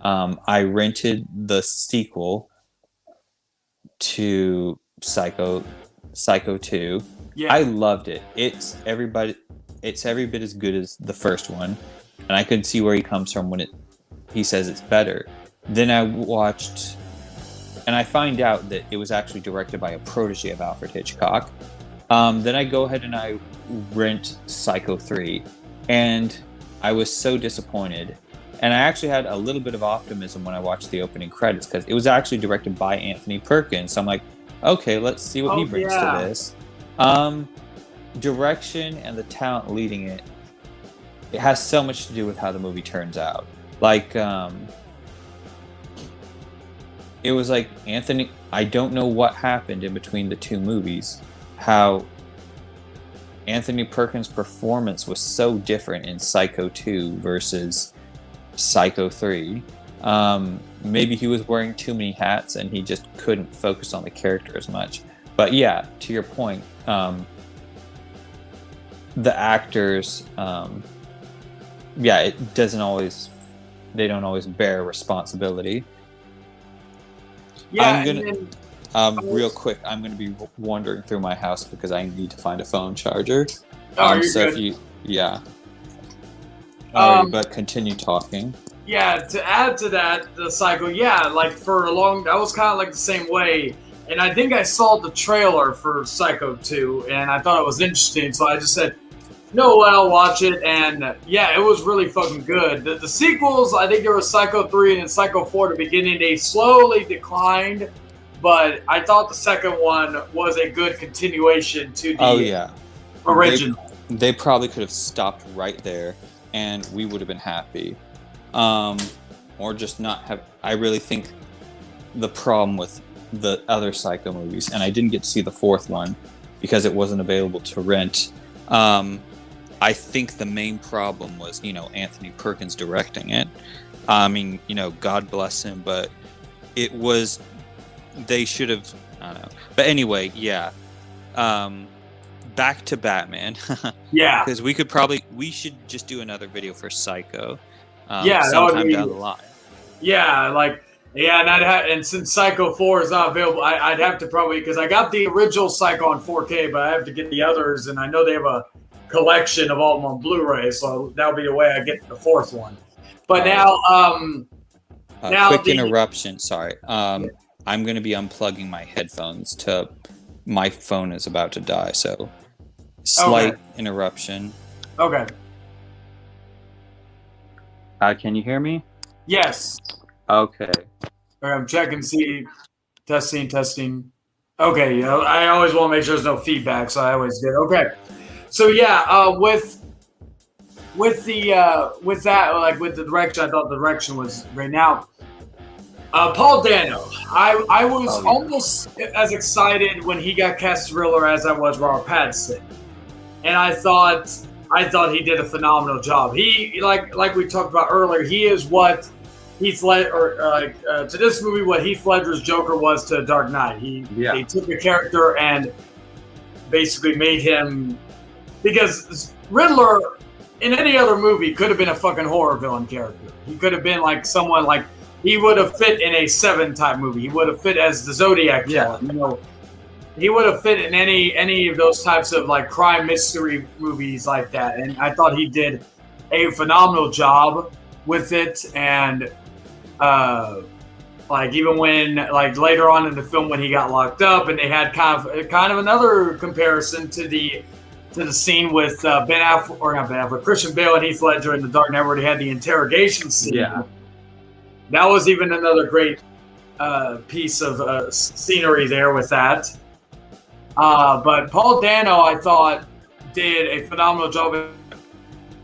[SPEAKER 2] I rented the sequel to Psycho 2. Yeah. I loved it. It's every bit as good as the first one, and I could see where he comes from when he says it's better. Then I watched... And I find out that it was actually directed by a protege of Alfred Hitchcock. Then I go ahead and I rent Psycho 3. And I was so disappointed. And I actually had a little bit of optimism when I watched the opening credits, because it was actually directed by Anthony Perkins. So I'm like, okay, let's see what he brings to this. Direction and the talent leading it has so much to do with how the movie turns out. It was like Anthony... I don't know what happened in between the two movies. How Anthony Perkins' performance was so different in Psycho 2 versus Psycho 3. Maybe he was wearing too many hats and he just couldn't focus on the character as much. But yeah, to your point, the actors... it doesn't always... They don't always bear responsibility.
[SPEAKER 1] Yeah,
[SPEAKER 2] real quick, I'm going to be wandering through my house because I need to find a phone charger.
[SPEAKER 1] You're
[SPEAKER 2] so
[SPEAKER 1] good.
[SPEAKER 2] But continue talking.
[SPEAKER 1] Yeah, to add to that, the Psycho, for a long... I was kind of like the same way. And I think I saw the trailer for Psycho 2, and I thought it was interesting, so I just said, no, I'll watch it, and it was really fucking good. The sequels, I think there was Psycho 3 and Psycho 4 at the beginning. They slowly declined, but I thought the second one was a good continuation to the original.
[SPEAKER 2] They probably could have stopped right there, and we would have been happy. Or just not have... I really think the problem with the other Psycho movies, and I didn't get to see the fourth one because it wasn't available to rent... I think the main problem was, Anthony Perkins directing it. I mean, God bless him, but it was... They should have... I don't know. But anyway, back to Batman.
[SPEAKER 1] Yeah.
[SPEAKER 2] Because we should just do another video for Psycho.
[SPEAKER 1] Sometime
[SPEAKER 2] down the line.
[SPEAKER 1] Yeah, and since Psycho 4 is not available, I'd have to probably... Because I got the original Psycho on 4K, but I have to get the others, and I know they have a collection of all of them on Blu-ray, so that'll be the way I get the fourth one. But
[SPEAKER 2] quick interruption, sorry. I'm going to be unplugging my headphones my phone is about to die, so slight interruption.
[SPEAKER 1] Okay.
[SPEAKER 3] Can you hear me?
[SPEAKER 1] Yes.
[SPEAKER 3] Okay.
[SPEAKER 1] All right, I'm checking. See, testing. Okay. I always want to make sure there's no feedback, so I always did. Okay. So yeah, with that, like with the direction, I thought the direction was right now. Paul Dano. I was almost as excited when he got cast as Riddler as I was Robert Pattinson, and I thought he did a phenomenal job. He like we talked about earlier. He is what Heath Ledger, to this movie, what Heath Ledger's Joker was to Dark Knight. He took a character and basically made him, because Riddler in any other movie could have been a fucking horror villain character. He could have been like someone like. He would have fit in a Seven type movie. He would have fit as the Zodiac killer. You know, he would have fit in any of those types of like crime mystery movies like that. And I thought he did a phenomenal job with it. And like even when like later on in the film when he got locked up, and they had kind of another comparison to the scene with Christian Bale and Heath Ledger in The Dark Knight, where they had the interrogation scene.
[SPEAKER 3] Yeah.
[SPEAKER 1] That was even another great piece of scenery there with that. But Paul Dano, I thought, did a phenomenal job.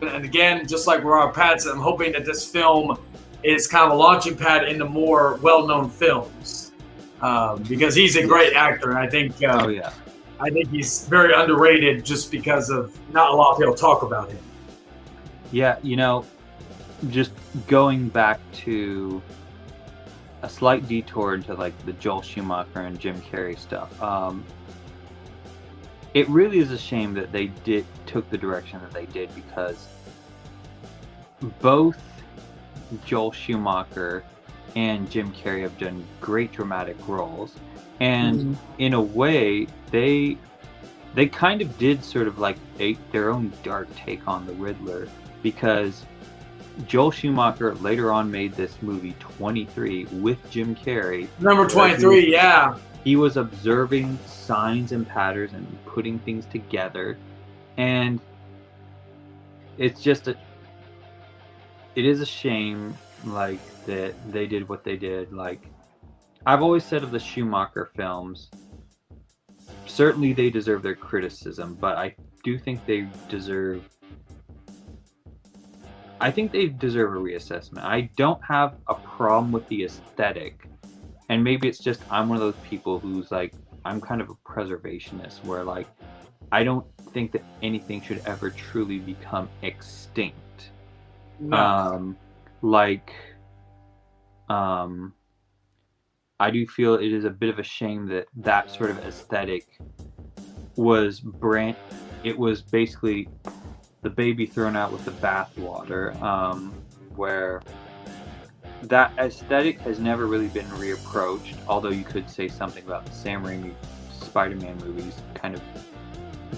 [SPEAKER 1] And again, just like Robert Pattinson, I'm hoping that this film is kind of a launching pad into more well-known films. Because he's a great actor, and I think I think he's very underrated just because of not a lot of people talk about him.
[SPEAKER 3] Yeah, you know, just going back to a slight detour into like the Joel Schumacher and Jim Carrey stuff. It really is a shame that they took the direction that they did, because both Joel Schumacher and Jim Carrey have done great dramatic roles, and in a way they kind of did sort of like their own dark take on the Riddler, because Joel Schumacher later on made this movie 23 with Jim Carrey.
[SPEAKER 1] Number 23, yeah.
[SPEAKER 3] He was observing signs and patterns and putting things together, and it's just it is a shame like that they did what they did. Like I've always said of the Schumacher films, certainly they deserve their criticism, but I do think they deserve a reassessment. I don't have a problem with the aesthetic, and maybe it's just I'm one of those people who's like, I'm kind of a preservationist, where like I don't think that anything should ever truly become extinct.
[SPEAKER 1] No.
[SPEAKER 3] I do feel it is a bit of a shame that sort of aesthetic was it was basically the baby thrown out with the bathwater, where that aesthetic has never really been reapproached, although you could say something about the Sam Raimi Spider-Man movies kind of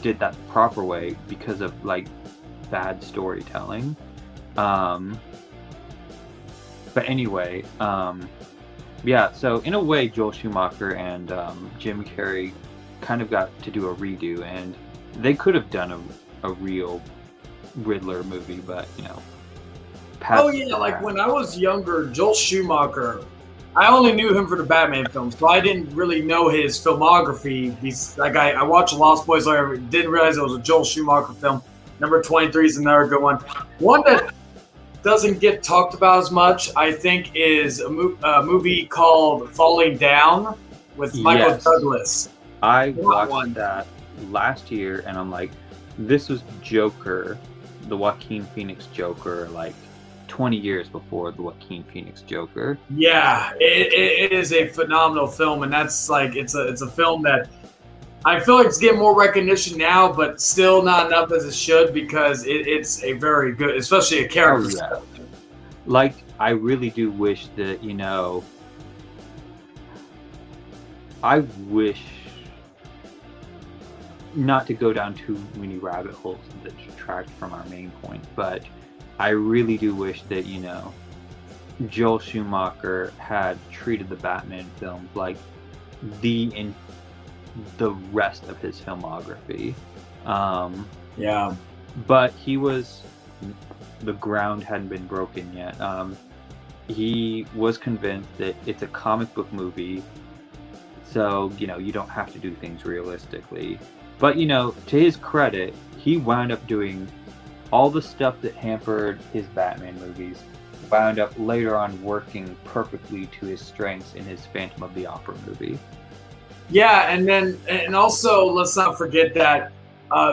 [SPEAKER 3] did that the proper way because of like bad storytelling. But anyway, yeah, so in a way Joel Schumacher and Jim Carrey kind of got to do a redo, and they could have done a real Riddler movie, but you know.
[SPEAKER 1] Like when I was younger, Joel Schumacher, I only knew him for the Batman films, so I didn't really know his filmography. I watched Lost Boys, I didn't realize it was a Joel Schumacher film. Number 23 is another good one. One that doesn't get talked about as much, I think, is a movie called Falling Down with Michael Douglas.
[SPEAKER 3] I watched that last year, and I'm like, this was Joker, the Joaquin Phoenix Joker, like 20 years before the Joaquin Phoenix Joker.
[SPEAKER 1] Yeah, it is a phenomenal film, and that's like it's a film that I feel like it's getting more recognition now, but still not enough as it should, because it's a very good, especially a character.
[SPEAKER 3] Oh, yeah. Like I really do wish that, you know, I wish, not to go down too many rabbit holes that detract from our main point, but I really do wish that, you know, Joel Schumacher had treated the Batman films like the rest of his filmography.
[SPEAKER 1] Yeah.
[SPEAKER 3] But he was the ground hadn't been broken yet. He was convinced that it's a comic book movie, so you don't have to do things realistically. But to his credit, he wound up doing all the stuff that hampered his Batman movies, wound up later on working perfectly to his strengths in his Phantom of the Opera movie.
[SPEAKER 1] Yeah, and also let's not forget that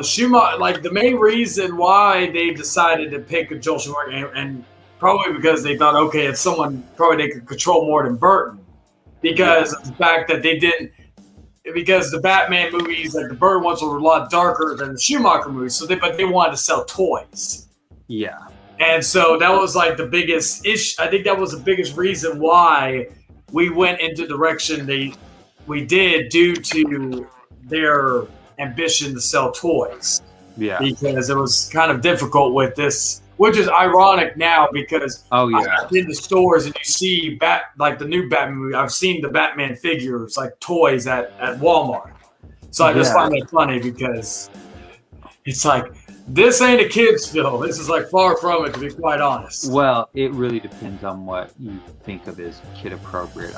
[SPEAKER 1] Schumacher, like the main reason why they decided to pick Joel Schumacher, and probably because they thought, okay, it's someone probably they could control more than Burton, because of the fact that they didn't, because the Batman movies, like the Burton ones, were a lot darker than the Schumacher movies, but they wanted to sell toys.
[SPEAKER 3] Yeah.
[SPEAKER 1] And so that was like the biggest issue. I think that was the biggest reason why we went into the direction we did, due to their ambition to sell toys.
[SPEAKER 3] Yeah.
[SPEAKER 1] Because it was kind of difficult with this, which is ironic now because
[SPEAKER 3] I
[SPEAKER 1] in the stores and you see like the new Batman movie. I've seen the Batman figures, like toys at Walmart. So I just find that funny because it's like, this ain't a kid's film. This is like far from it, to be quite honest.
[SPEAKER 3] Well, it really depends on what you think of as kid appropriate.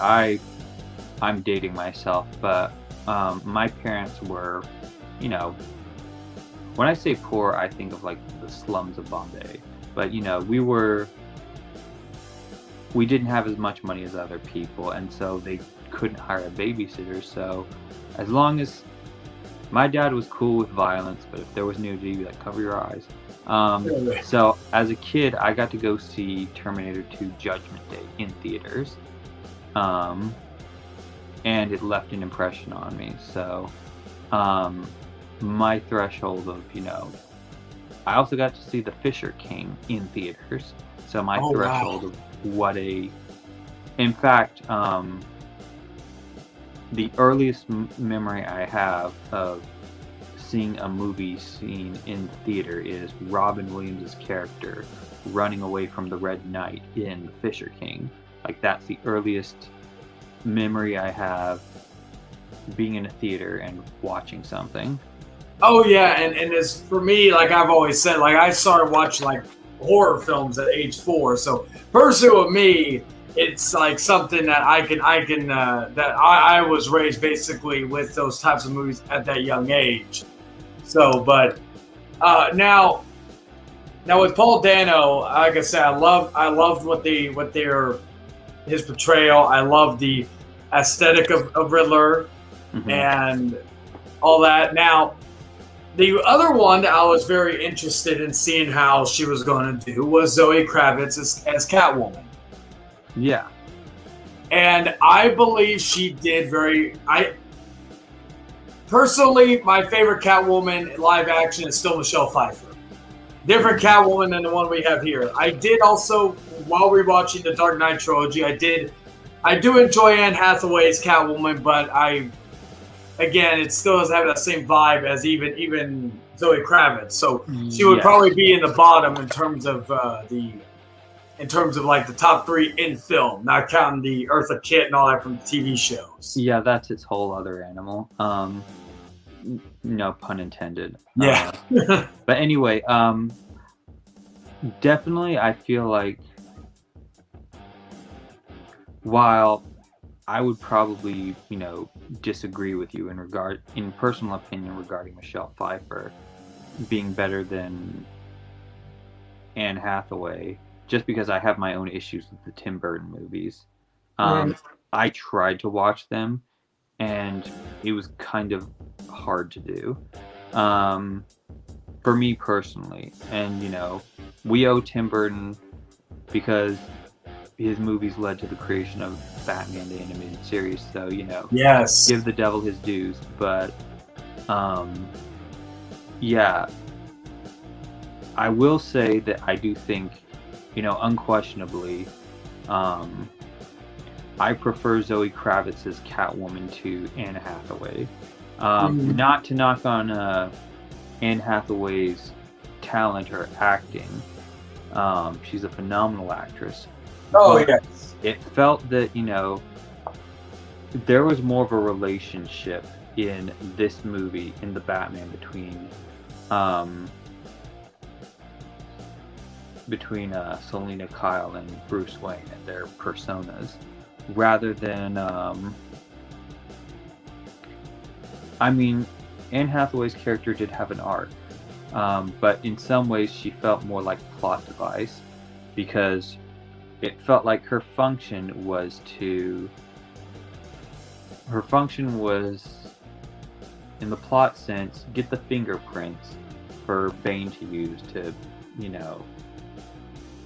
[SPEAKER 3] I'm dating myself, but my parents were, when I say poor, I think of like the slums of Bombay. But we didn't have as much money as other people, and so they couldn't hire a babysitter. So as long as my dad was cool with violence, but if there was nudity, he'd be like, cover your eyes. So as a kid, I got to go see Terminator 2 Judgment Day in theaters. And it left an impression on me. So my threshold of, I also got to see The Fisher King in theaters. So my threshold of what in fact, the earliest memory I have of seeing a movie scene in theater is Robin Williams' character running away from the Red Knight in The Fisher King. Like, that's the earliest memory I have being in a theater and watching something.
[SPEAKER 1] Oh yeah, and as for me, like I've always said, like I started watching like horror films at age 4. So personally with me, it's like something that I was raised basically with those types of movies at that young age. So, but now with Paul Dano, like I said, I loved his portrayal. I love the aesthetic of Riddler and all that. Now, the other one that I was very interested in seeing how she was going to do was Zoe Kravitz as Catwoman.
[SPEAKER 3] Yeah.
[SPEAKER 1] And I believe she did personally, my favorite Catwoman live action is still Michelle Pfeiffer. Different Catwoman than the one we have here. I did also, while rewatching the Dark Knight trilogy, I do enjoy Anne Hathaway's Catwoman, but it still doesn't have that same vibe as even Zoe Kravitz. So she would probably be in the bottom in terms of like the top 3 in film, not counting the Eartha Kitt and all that from the TV shows.
[SPEAKER 3] Yeah, that's its whole other animal. No pun intended.
[SPEAKER 1] Yeah.
[SPEAKER 3] But anyway, definitely I feel like while I would probably, disagree with you in personal opinion regarding Michelle Pfeiffer being better than Anne Hathaway, just because I have my own issues with the Tim Burton movies. I tried to watch them, and it was kind of hard to do. For me personally. And, we owe Tim Burton, because his movies led to the creation of Batman the Animated Series, so,
[SPEAKER 1] yes,
[SPEAKER 3] give the devil his dues. But, yeah, I will say that I do think, unquestionably, I prefer Zoe Kravitz as Catwoman to Anne Hathaway. Not to knock on Anne Hathaway's talent or acting. She's a phenomenal actress.
[SPEAKER 1] Oh, yes.
[SPEAKER 3] It felt that, there was more of a relationship in this movie, in the Batman, between between Selena Kyle and Bruce Wayne and their personas, rather than I mean, Anne Hathaway's character did have an arc, but in some ways she felt more like a plot device, because it felt like her function was, in the plot sense, get the fingerprints for Bane to use to, you know,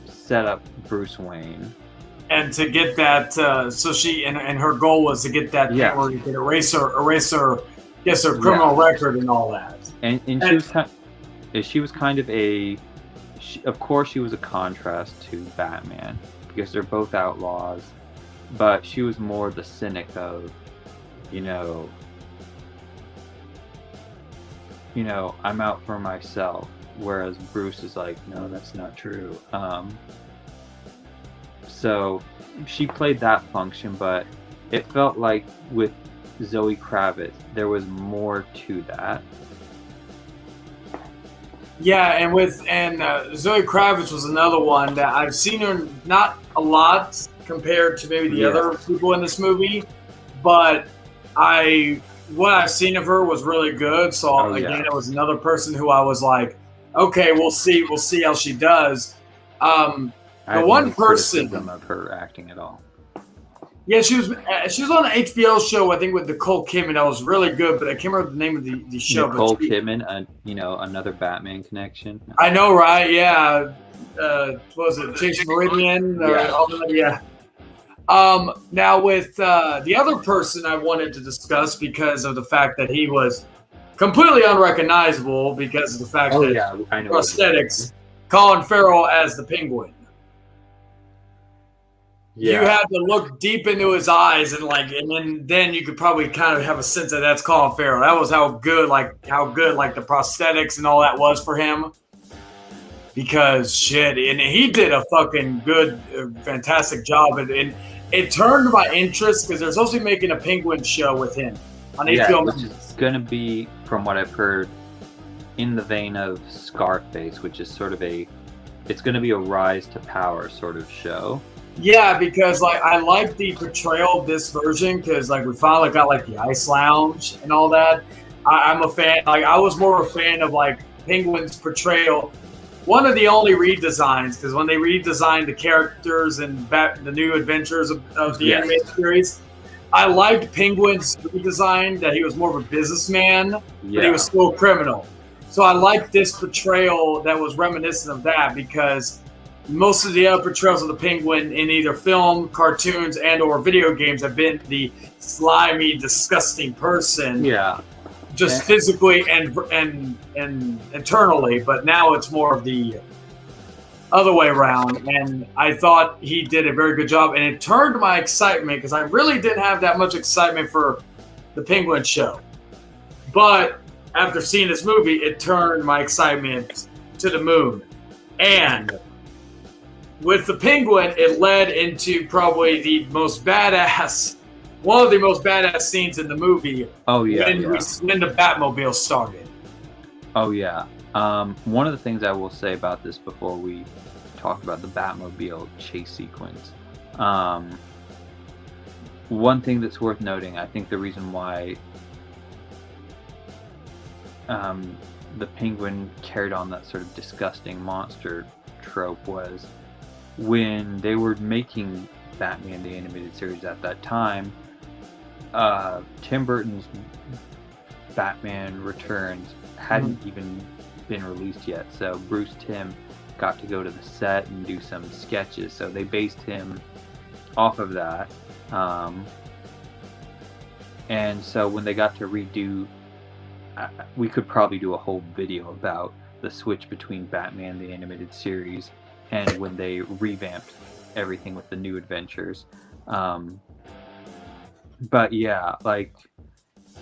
[SPEAKER 3] set up Bruce Wayne.
[SPEAKER 1] And to get that, so she, and her goal was to get that thing where you could erase her criminal record and all that.
[SPEAKER 3] And she was kind of of course she was a contrast to Batman, because they're both outlaws, but she was more the cynic of, you know, I'm out for myself, whereas Bruce is like, no, that's not true. So she played that function, but it felt like with Zoe Kravitz, there was more to that.
[SPEAKER 1] Yeah, and Zoe Kravitz was another one that I've seen her not a lot compared to maybe the other people in this movie, but what I've seen of her was really good. So it was another person who I was like, okay, we'll see how she does. The one person
[SPEAKER 3] of her acting at all.
[SPEAKER 1] Yeah, she was on an HBO show, I think, with Nicole Kidman. That was really good, but I can't remember the name of the show.
[SPEAKER 3] Nicole Kidman, another Batman connection.
[SPEAKER 1] I know, right? Yeah. What was it? Chase Meridian? Yeah. Now with the other person I wanted to discuss, because of the fact that he was completely unrecognizable because of the fact that
[SPEAKER 3] I know
[SPEAKER 1] prosthetics, Colin Farrell as the Penguin. Yeah. You had to look deep into his eyes, and then you could probably kind of have a sense that that's Colin Farrell. That was how good the prosthetics and all that was for him. Because shit, and he did a fucking good, fantastic job, and it turned my interest because they're supposed to be making a Penguin show with him on HBO.
[SPEAKER 3] Which is going to be, from what I've heard, in the vein of Scarface, which is sort of it's going to be a rise to power sort of show.
[SPEAKER 1] Yeah, because I like the portrayal of this version, because we finally got the Ice Lounge and all that. I'm a fan. I was more of a fan of Penguin's portrayal. One of the only redesigns, because when they redesigned the characters and the new adventures of the animated series, I liked Penguin's redesign, that he was more of a businessman, but he was still a criminal. So I liked this portrayal that was reminiscent of that, because most of the other portrayals of the Penguin in either film, cartoons, and or video games have been the slimy, disgusting person.
[SPEAKER 3] Yeah.
[SPEAKER 1] Just physically and internally, but now it's more of the other way around. And I thought he did a very good job, and it turned my excitement, because I really didn't have that much excitement for the Penguin show. But after seeing this movie, it turned my excitement to the moon. And with the Penguin, it led into probably one of the most badass scenes in the movie.
[SPEAKER 3] Oh yeah,
[SPEAKER 1] when the Batmobile started.
[SPEAKER 3] Oh yeah. One of the things I will say about this before we talk about the Batmobile chase sequence, one thing that's worth noting, I think the reason why the Penguin carried on that sort of disgusting monster trope was when they were making Batman the Animated Series at that time. Tim Burton's Batman Returns hadn't even been released yet, so Bruce Timm got to go to the set and do some sketches, so they based him off of that. And so when they got to redo, we could probably do a whole video about the switch between Batman the Animated Series and when they revamped everything with the new adventures. But yeah,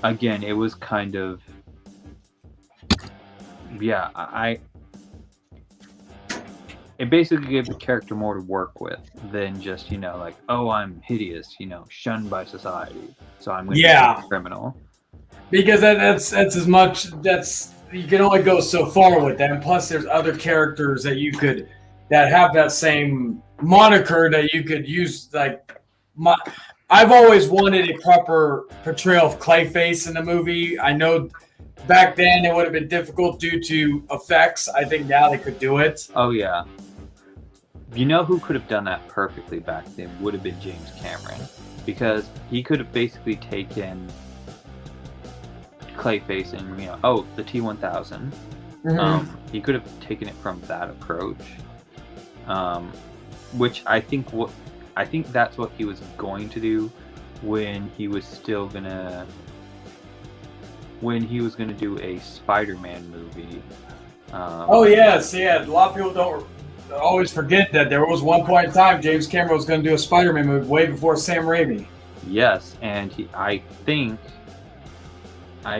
[SPEAKER 3] again, it was kind of, it basically gave the character more to work with than just, oh, I'm hideous, shunned by society, so I'm going to be a criminal.
[SPEAKER 1] Because that's as much, you can only go so far with that. And plus, there's other characters that you could that have that same moniker that you could use. Like, I've always wanted a proper portrayal of Clayface in the movie. I know back then it would have been difficult due to effects. I think now they could do it.
[SPEAKER 3] Oh yeah. You know who could have done that perfectly back then would have been James Cameron, because he could have basically taken Clayface and the T-1000. He could have taken it from that approach, which I think that's what he was going to do when he was gonna do a Spider-Man movie.
[SPEAKER 1] Yes, yeah. A lot of people don't always forget that there was one point in time James Cameron was going to do a Spider-Man movie way before Sam Raimi.
[SPEAKER 3] Yes, and I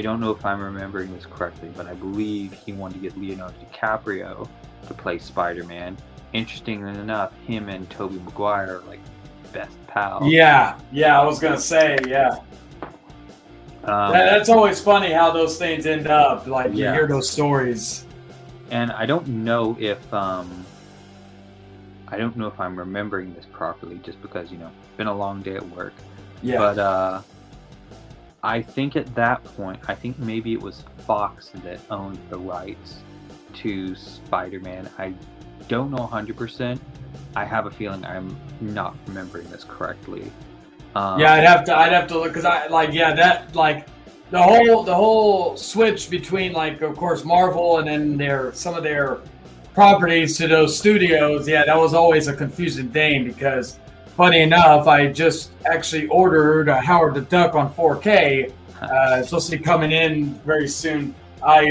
[SPEAKER 3] don't know if I'm remembering this correctly, but I believe he wanted to get Leonardo DiCaprio to play Spider-Man. Interestingly enough, him and Tobey Maguire are like best pals.
[SPEAKER 1] Yeah, I was going to say, yeah. That's always funny how those things end up. Like, you hear those stories.
[SPEAKER 3] And I don't know if I'm remembering this properly, just because it's been a long day at work.
[SPEAKER 1] Yeah.
[SPEAKER 3] But I think at that point, maybe it was Fox that owned the rights to Spider-Man. I don't know 100%. I have a feeling I'm not remembering this correctly.
[SPEAKER 1] I'd have to look, because the whole switch between, like, of course, Marvel and then some of their properties to those studios. Yeah, that was always a confusing thing, because funny enough, I just actually ordered Howard the Duck on 4K. It's supposed to be coming in very soon. I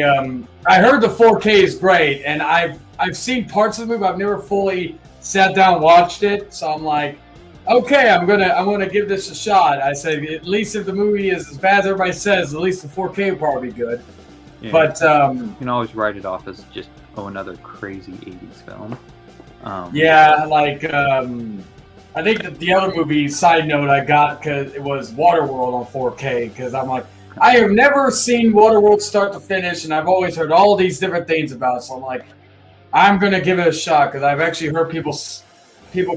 [SPEAKER 1] heard the 4K is great, and I've seen parts of the movie. I've never fully sat down and watched it, so I'm like, okay, I'm gonna give this a shot. I said, at least if the movie is as bad as everybody says, at least the 4K will probably be good.
[SPEAKER 3] Yeah.
[SPEAKER 1] But
[SPEAKER 3] you can always write it off as just another crazy 80s film.
[SPEAKER 1] I think that the other movie, side note, I got because it was Waterworld on 4K, because I'm like, I have never seen Waterworld start to finish, and I've always heard all these different things about it. So I'm like, I'm going to give it a shot, because I've actually heard people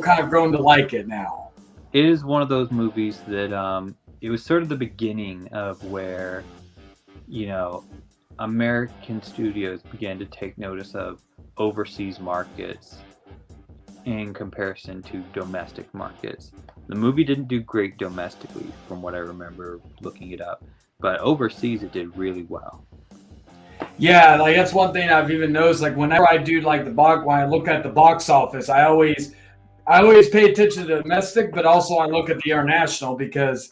[SPEAKER 1] kind of grown to like it now.
[SPEAKER 3] It is one of those movies that it was sort of the beginning of where, American studios began to take notice of overseas markets in comparison to domestic markets. The movie didn't do great domestically, from what I remember looking it up, but overseas it did really well.
[SPEAKER 1] Yeah, like that's one thing I've even noticed. Like whenever I do when I look at the box office, I always pay attention to the domestic, but also I look at the international, because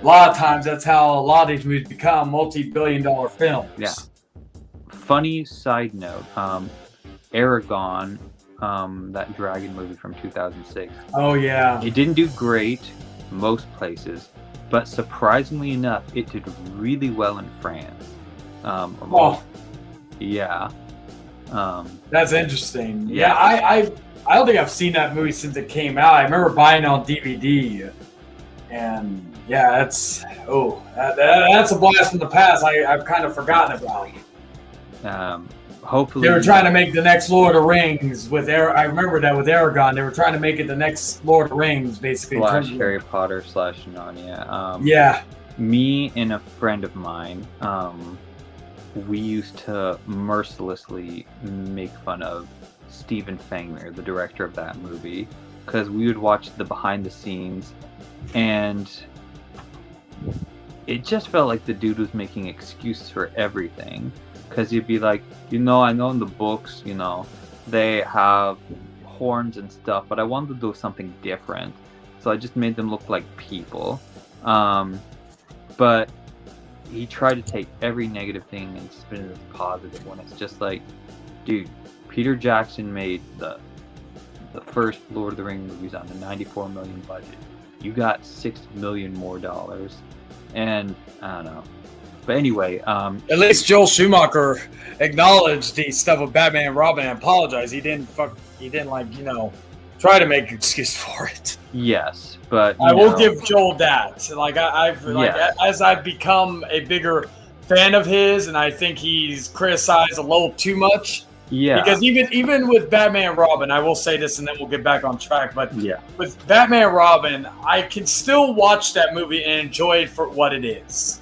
[SPEAKER 1] a lot of times that's how a lot of these movies become multi-billion-dollar films.
[SPEAKER 3] Yeah. Funny side note, Aragon, that dragon movie from 2006.
[SPEAKER 1] Oh yeah.
[SPEAKER 3] It didn't do great most places, but surprisingly enough, it did really well in France. Yeah.
[SPEAKER 1] That's interesting.
[SPEAKER 3] Yeah.
[SPEAKER 1] I don't think I've seen that movie since it came out. I remember buying it on DVD, and yeah, that's a blast from the past. I've kind of forgotten about it.
[SPEAKER 3] Hopefully,
[SPEAKER 1] they were trying to make the next Lord of the Rings with I remember that with Aragon. They were trying to make it the next Lord of the Rings, basically.
[SPEAKER 3] / Harry Potter / Narnia.
[SPEAKER 1] Yeah.
[SPEAKER 3] Me and a friend of mine, we used to mercilessly make fun of Stephen Fangler, the director of that movie, because we would watch the behind the scenes, and it just felt like the dude was making excuses for everything. Because he'd be like, I know in the books, they have horns and stuff, but I wanted to do something different, so I just made them look like people. But he tried to take every negative thing and spin it as positive, when it's just like, dude, Peter Jackson made the first Lord of the Rings movies on the $94 million budget. You got $6 million more dollars, and I don't know. But anyway,
[SPEAKER 1] at least Joel Schumacher acknowledged the stuff with Batman and Robin and apologized. He didn't try to make an excuse for it.
[SPEAKER 3] Yes, but
[SPEAKER 1] I will give Joel that. As I've become a bigger fan of his, and I think he's criticized a little too much
[SPEAKER 3] Yeah.
[SPEAKER 1] Because even with Batman and Robin, I will say this, and then we'll get back on track. But
[SPEAKER 3] Yeah.
[SPEAKER 1] with Batman and Robin, I can still watch that movie and enjoy it for what it is.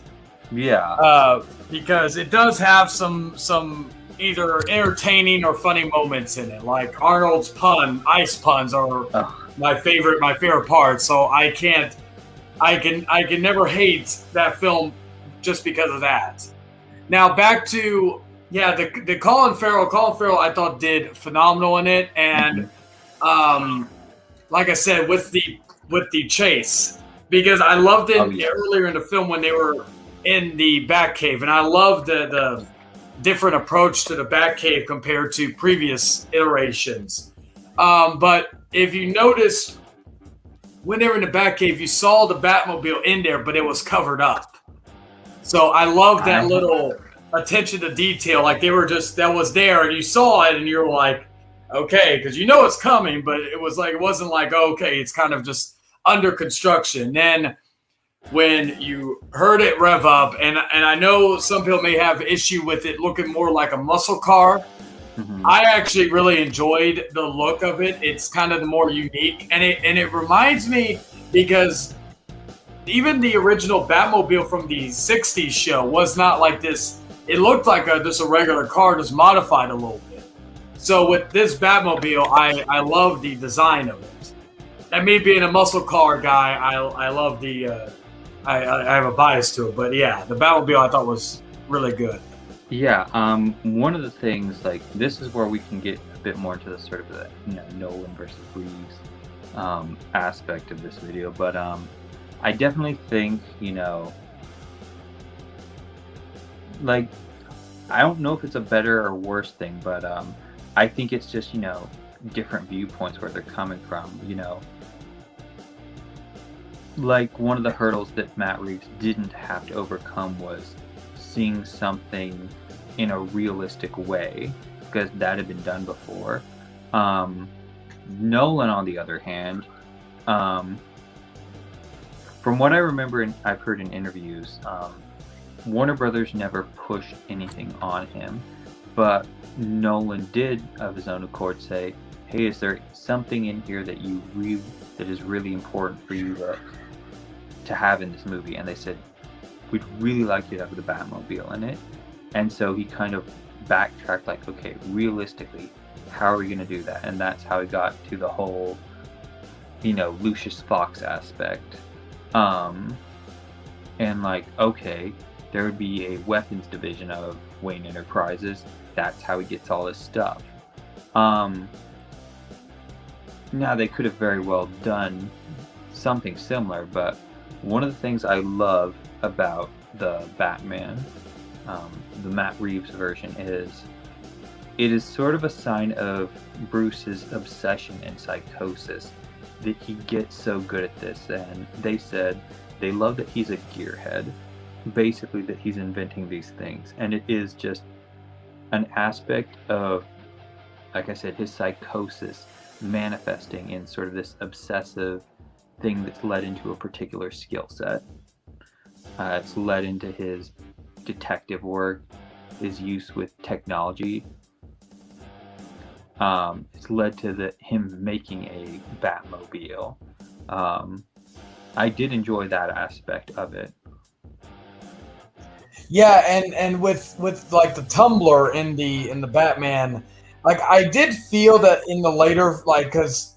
[SPEAKER 3] Yeah.
[SPEAKER 1] Because it does have some either entertaining or funny moments in it. Like Arnold's ice puns are my favorite part. So I can never hate that film just because of that. Now back to the Colin Farrell I thought did phenomenal in it, and like I said with the chase, because I loved it earlier in the film when they were in the Batcave, and I loved the different approach to the Batcave compared to previous iterations. But if you noticed, when they were in the Batcave, you saw the Batmobile in there, but it was covered up. So I love that little attention to detail. Like they were that was there, and you saw it, and you're like, okay, because you know it's coming, but it wasn't like, okay, it's kind of just under construction. Then when you heard it rev up, and I know some people may have issue with it looking more like a muscle car. Mm-hmm. I actually really enjoyed the look of it. It's kind of the more unique, and it reminds me, because even the original Batmobile from the 60s show was not like this. It looked like just a regular car, just modified a little bit. So with this Batmobile, I love the design of it. And me being a muscle car guy, I love the I have a bias to it, but yeah, the Batmobile I thought was really good.
[SPEAKER 3] Yeah, one of the things, like, this is where we can get a bit more into the sort of the Nolan versus Reeves aspect of this video, but I definitely think, like, I don't know if it's a better or worse thing, but I think it's just, different viewpoints where they're coming from, Like, one of the hurdles that Matt Reeves didn't have to overcome was seeing something in a realistic way, because that had been done before. Nolan, on the other hand, from what I remember and I've heard in interviews, Warner Brothers never pushed anything on him, but Nolan did, of his own accord, say, hey, is there something in here that that is really important for you to have in this movie? And they said, we'd really like you to have the Batmobile in it. And so he kind of backtracked, like, okay, realistically, how are we going to do that? And that's how he got to the whole, Lucius Fox aspect. And like, okay, there would be a weapons division of Wayne Enterprises. That's how he gets all his stuff. Now, they could have very well done something similar, but one of the things I love about the Batman, the Matt Reeves version, is it is sort of a sign of Bruce's obsession and psychosis that he gets so good at this. And they said they love that he's a gearhead, basically, that he's inventing these things. And it is just an aspect of, like I said, his psychosis manifesting in sort of this obsessive thing that's led into a particular skill set. It's led into his detective work, his use with technology. It's led to him making a Batmobile. I did enjoy that aspect of it.
[SPEAKER 1] Yeah, and with like the tumbler in the Batman, like I did feel that in the later, like, because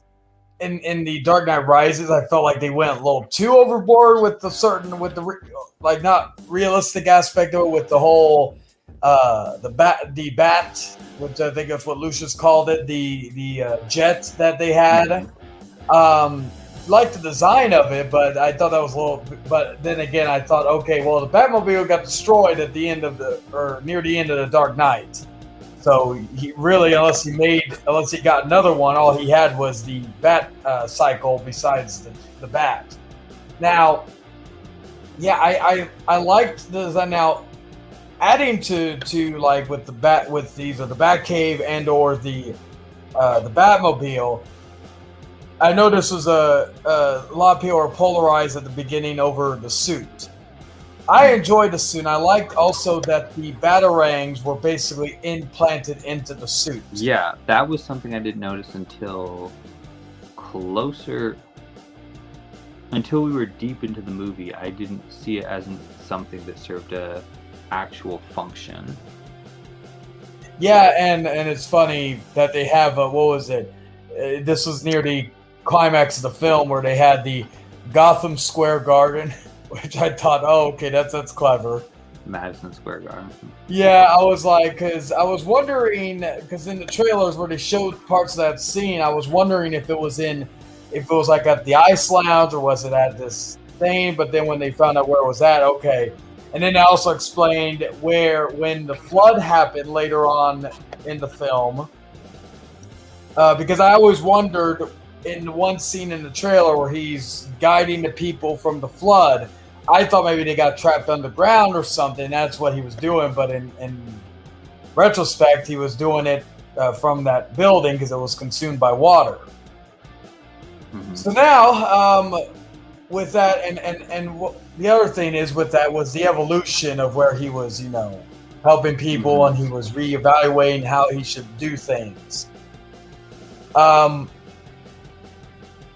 [SPEAKER 1] in the Dark Knight Rises, I felt like they went a little too overboard with the like not realistic aspect of it, with the whole the bat, which I think that's what Lucius called it, the jet that they had. Liked the design of it, but I thought that was a little. But then again, I thought, okay, well, the Batmobile got destroyed at the end of near the end of the Dark Knight. So he really, unless he got another one, all he had was the bat cycle besides the bat. Now, yeah, I liked the design. Now, adding to like with the Batcave and or the Batmobile. I know this was a lot of people are polarized at the beginning over the suit. I enjoyed the suit. I liked also that the batarangs were basically implanted into the suit.
[SPEAKER 3] Yeah, that was something I didn't notice until until we were deep into the movie. I didn't see it as something that served a actual function.
[SPEAKER 1] Yeah, and it's funny that they have what was it? This was near the climax of the film where they had the Gotham Square Garden, which I thought, oh, okay, that's clever.
[SPEAKER 3] Madison Square Garden.
[SPEAKER 1] Yeah, I was like, because I was wondering, because in the trailers where they showed parts of that scene, I was wondering if it was like at the Ice Lounge or was it at this thing. But then when they found out where it was at, okay. And then they also explained when the flood happened later on in the film, because I always wondered in one scene in the trailer where he's guiding the people from the flood, I thought maybe they got trapped underground or something. That's what he was doing. But in retrospect, he was doing it from that building because it was consumed by water. Mm-hmm. So now, with that, and the other thing is with that was the evolution of where he was, helping people, mm-hmm. and he was reevaluating how he should do things.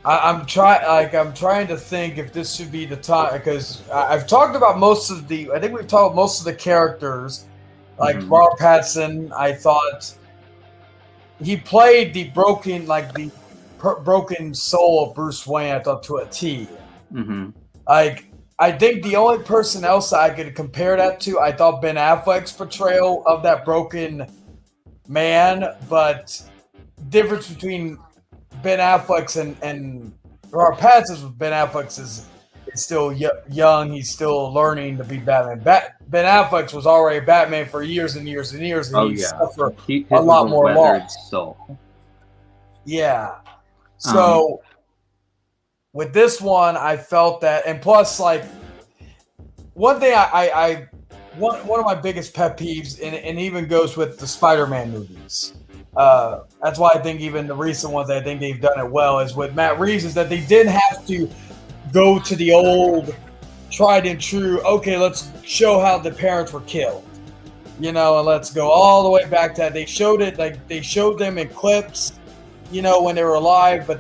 [SPEAKER 1] I'm trying to think if this should be the time, because I've talked about I think we've talked about most of the characters, like mm-hmm. Robert Pattinson. I thought he played the broken soul of Bruce Wayne, I thought, to a T. Mm-hmm. I think the only person else I could compare that to, I thought Ben Affleck's portrayal of that broken man, but difference between Ben Affleck's and Robert Pattinson's with Ben Affleck's is still young. He's still learning to be Batman. Ben Affleck's was already Batman for years and years and years, and he suffered a lot more loss. Yeah. So with this one, I felt that, and plus, like, one thing one of my biggest pet peeves, and it even goes with the Spider-Man movies. That's why I think even the recent ones, I think they've done it well, is with Matt Reeves, is that they didn't have to go to the old tried and true, okay, let's show how the parents were killed, and let's go all the way back to that. They showed it, like, they showed them in clips, when they were alive, but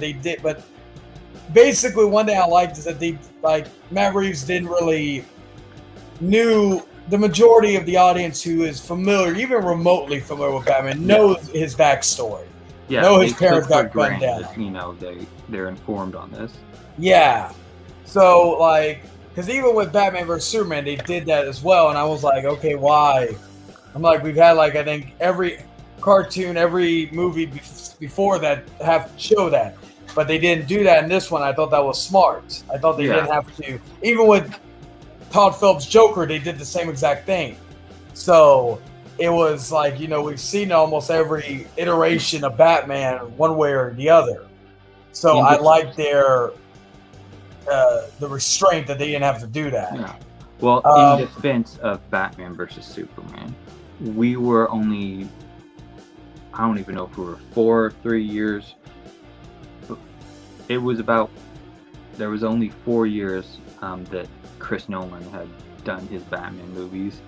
[SPEAKER 1] basically one thing I liked is that Matt Reeves didn't really knew the majority of the audience who is familiar, even remotely familiar with Batman, knows his backstory. Yeah, know his parents got gunned down.
[SPEAKER 3] They're informed on this.
[SPEAKER 1] Yeah. So, because even with Batman vs. Superman, they did that as well, and I was like, okay, why? I'm like, we've had, I think every cartoon, every movie before that have to show that. But they didn't do that in this one. I thought that was smart. I thought they didn't have to. Even with Todd Phillips' Joker, they did the same exact thing. So it was like, we've seen almost every iteration of Batman one way or the other. So I like the restraint that they didn't have to do that.
[SPEAKER 3] Yeah. Well, in defense of Batman versus Superman, we were only, I don't even know if we were 4 or 3 years. It was there was only 4 years that Chris Nolan had done his Batman movies.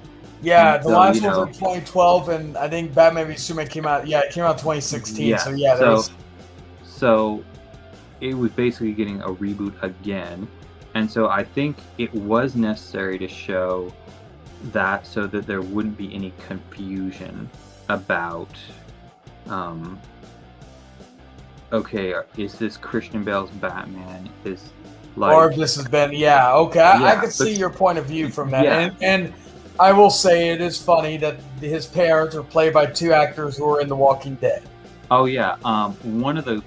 [SPEAKER 1] Yeah, the last one was in 2012, and I think Batman v Superman came out. Yeah, it came out in 2016. Yeah,
[SPEAKER 3] so it was basically getting a reboot again, and so I think it was necessary to show that so that there wouldn't be any confusion about. Okay, is this Christian Bale's Batman?
[SPEAKER 1] Or if this has been, I can see your point of view from that. Yeah. And I will say it is funny that his parents are played by 2 actors who are in The Walking Dead.
[SPEAKER 3] Oh yeah, one of the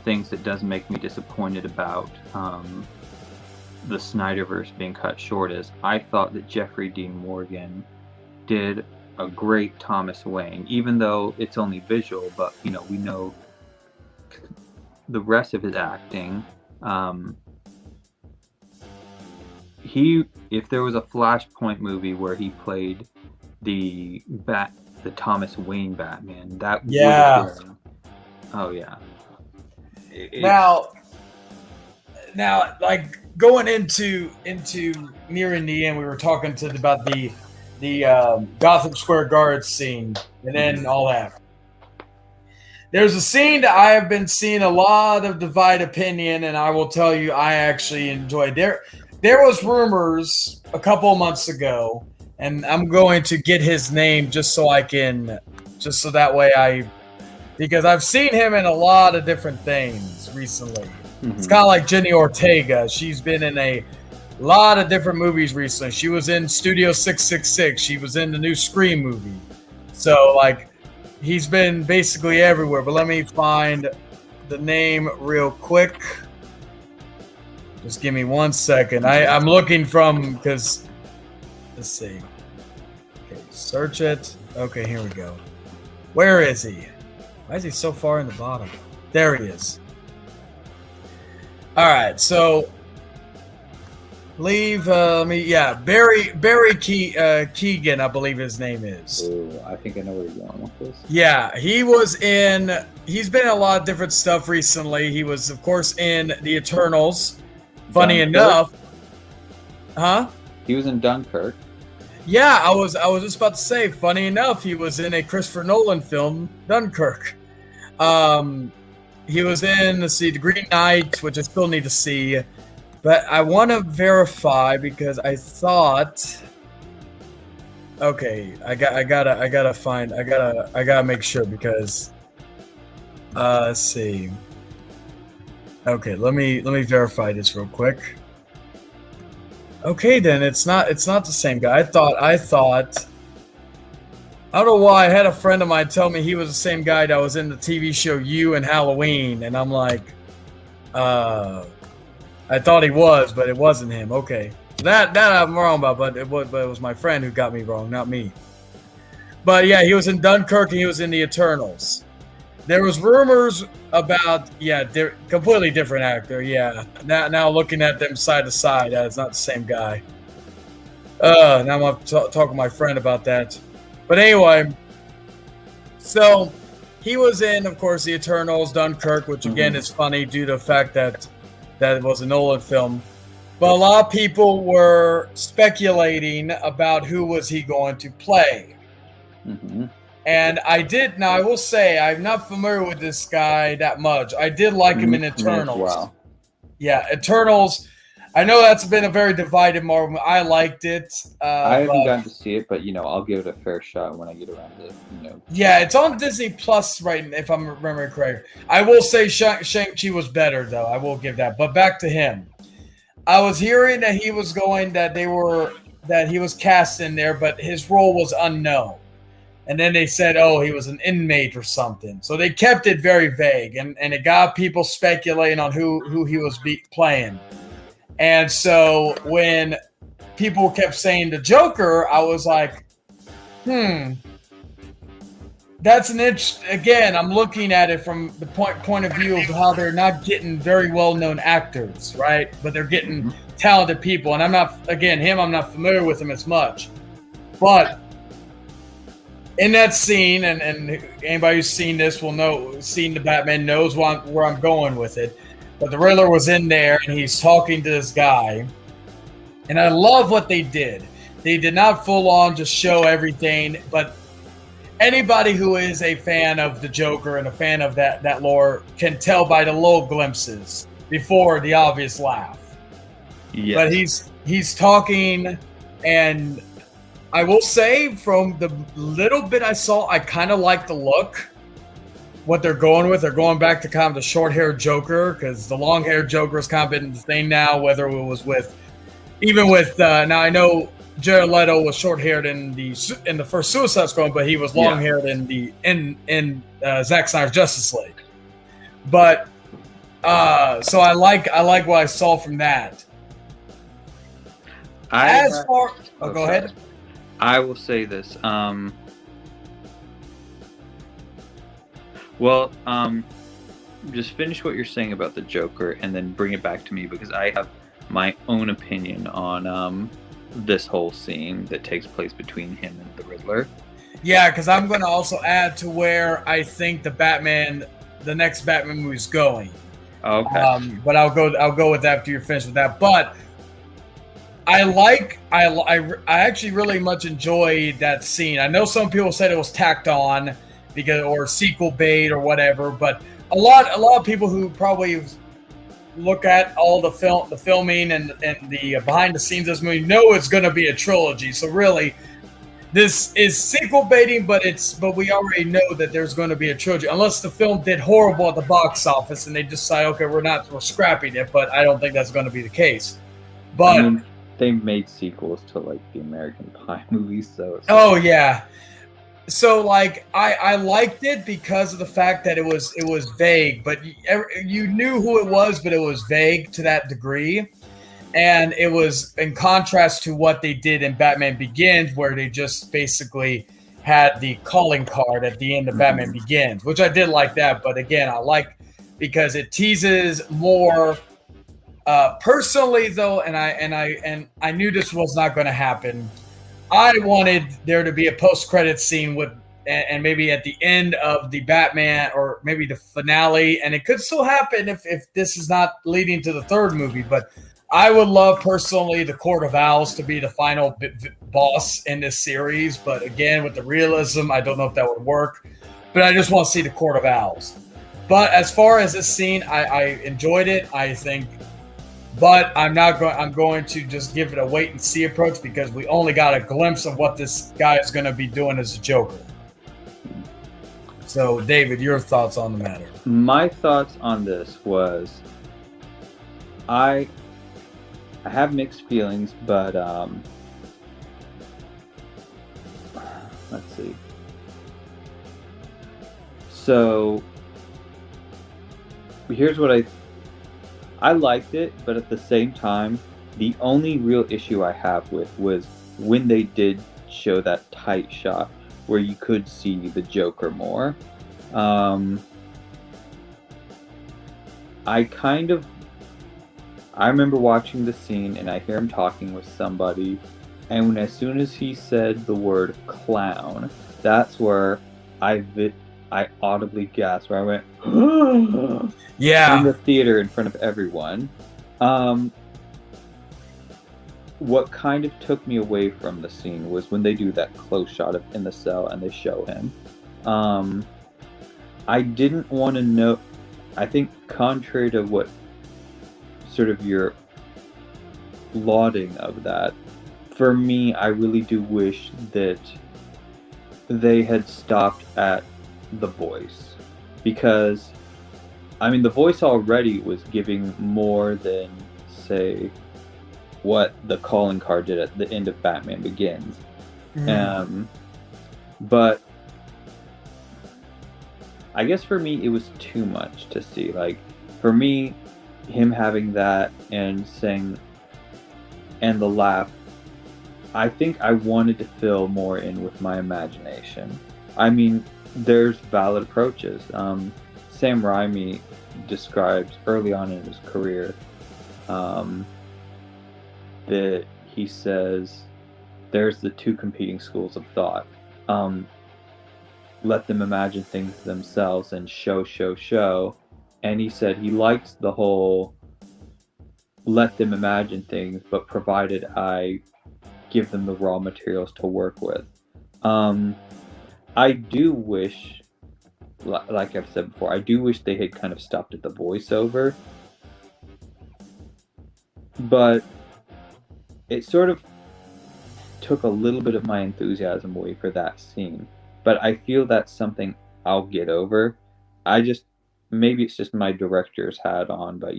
[SPEAKER 3] things that does make me disappointed about the Snyderverse being cut short is I thought that Jeffrey Dean Morgan did a great Thomas Wayne, even though it's only visual, but we know the rest of his acting. If there was a Flashpoint movie where he played the Thomas Wayne Batman, that would have been, now,
[SPEAKER 1] going into nearing the end, we were talking about the Gotham Square Garden scene, and then all that. There's a scene that I have been seeing a lot of divided opinion, and I will tell you, I actually enjoyed. There was rumors a couple of months ago, and I'm going to get his name just so that way because I've seen him in a lot of different things recently. Mm-hmm. It's kind of like Jenny Ortega. She's been in a lot of different movies recently. She was in Studio 666. She was in the new Scream movie. So, like, he's been basically everywhere. But let me find the name real quick. Just give me 1 second. I'm looking because, let's see. Okay, search it. Okay, here we go. Where is he? Why is he so far in the bottom? There he is. All right, so Barry Keegan, I believe his name is.
[SPEAKER 2] Ooh, I think I know where you're going with this.
[SPEAKER 1] Yeah, he's been in a lot of different stuff recently. He was, of course, in The Eternals. Funny enough. Huh?
[SPEAKER 2] He was in Dunkirk.
[SPEAKER 1] Yeah, I was just about to say, funny enough, he was in a Christopher Nolan film, Dunkirk. He was in, The Green Knight, which I still need to see. But I want to verify because I thought. Okay, I gotta make sure because. Let's see. Okay, let me verify this real quick. Okay, then it's not the same guy. I thought. I don't know why I had a friend of mine tell me he was the same guy that was in the TV show You and Halloween, and I'm like, I thought he was, but it wasn't him. Okay, that I'm wrong about, but it was my friend who got me wrong, not me. But yeah, he was in Dunkirk and he was in The Eternals. There was rumors about they're completely different actor. Yeah, now looking at them side to side, it's not the same guy. Now I'm gonna talk with my friend about that. But anyway, so he was in, of course, The Eternals, Dunkirk, which again is funny due to the fact that it was a Nolan film. But a lot of people were speculating about who was he going to play. Mm-hmm. And I will say, I'm not familiar with this guy that much. I did like him in Eternals. Wow. Yeah, Eternals. I know that's been a very divided Marvel. I liked it.
[SPEAKER 2] I haven't gotten to see it, but I'll give it a fair shot when I get around to
[SPEAKER 1] Yeah, it's on Disney Plus, right? If I'm remembering correct. I will say Shang-Chi was better, though. I will give that. But back to him. I was hearing that he was that he was cast in there, but his role was unknown. And then they said, he was an inmate or something. So they kept it very vague, and it got people speculating on who he was playing. And so when people kept saying the Joker, I was like, that's an again, I'm looking at it from the point of view of how they're not getting very well-known actors, right? But they're getting talented people. And I'm not familiar with him as much. But in that scene, and anybody who's seen this seen the Batman knows where I'm going with it. But the Riddler was in there, and he's talking to this guy. And I love what they did. They did not full on just show everything, but anybody who is a fan of the Joker and a fan of that lore can tell by the little glimpses before the obvious laugh. Yes. But he's talking, and I will say from the little bit I saw, I kind of like the look. What they're going with. They're going back to kind of the short-haired Joker, because the long-haired Joker has kind of been the thing now, whether it was now I know Jared Leto was short-haired in the first Suicide Squad, but he was long-haired in Zack Snyder's Justice League. But so I like what I saw from that. Go ahead.
[SPEAKER 3] I will say this. Just finish what you're saying about the Joker and then bring it back to me, because I have my own opinion on this whole scene that takes place between him and the Riddler.
[SPEAKER 1] Yeah, because I'm going to also add to where I think the next Batman movie is going.
[SPEAKER 3] Okay.
[SPEAKER 1] But I'll go with that after you're finished with that. But I actually really much enjoyed that scene. I know some people said it was tacked on or sequel bait or whatever, but a lot of people who probably look at all the filming and the behind the scenes of this movie know it's going to be a trilogy. So really, this is sequel baiting, but we already know that there's going to be a trilogy, unless the film did horrible at the box office and they decide, okay, we're scrapping it. But I don't think that's going to be the case. But
[SPEAKER 3] I mean, they made sequels to like the American Pie movies, so.
[SPEAKER 1] Oh yeah. So like I liked it because of the fact that it was vague, but you knew who it was, but it was vague to that degree. And it was in contrast to what they did in Batman Begins, where they just basically had the calling card at the end of Batman Begins, which I did like that. But again, I like because it teases more. Personally, though, and I knew this was not going to happen. I wanted there to be a post-credit scene with, and maybe at the end of the Batman, or maybe the finale, and it could still happen if this is not leading to the third movie. But I would love personally the Court of Owls to be the final boss in this series. But again, with the realism, I don't know if that would work. But I just want to see the Court of Owls. But as far as this scene, I enjoyed it. I think. But I'm going to just give it a wait and see approach because we only got a glimpse of what this guy is going to be doing as a Joker. So, David, your thoughts on the matter?
[SPEAKER 3] My thoughts on this was, I have mixed feelings, but let's see. So, here's what I liked it, but at the same time, the only real issue I have with was when they did show that tight shot where you could see the Joker more. I remember watching the scene and I hear him talking with somebody, and as soon as he said the word clown, that's where I audibly gasped, where I went,
[SPEAKER 1] yeah,
[SPEAKER 3] in the theater in front of everyone. What kind of took me away from the scene was when they do that close shot in the cell and they show him. I didn't want to know. I think contrary to what sort of your lauding of that, for me, I really do wish that they had stopped at the voice, because I mean the voice already was giving more than, say, what the calling card did at the end of Batman Begins. But I guess for me it was too much to see. Like, for me, him having that and saying, and the laugh, I think I wanted to fill more in with my imagination. I mean, there's valid approaches. Sam Raimi described early on in his career that he says there's the two competing schools of thought. Let them imagine things themselves and show. And he said he likes the whole let them imagine things, but provided I give them the raw materials to work with. I do wish, like I've said before, I do wish they had kind of stopped at the voiceover. But it sort of took a little bit of my enthusiasm away for that scene. But I feel that's something I'll get over. Maybe it's just my director's hat on, but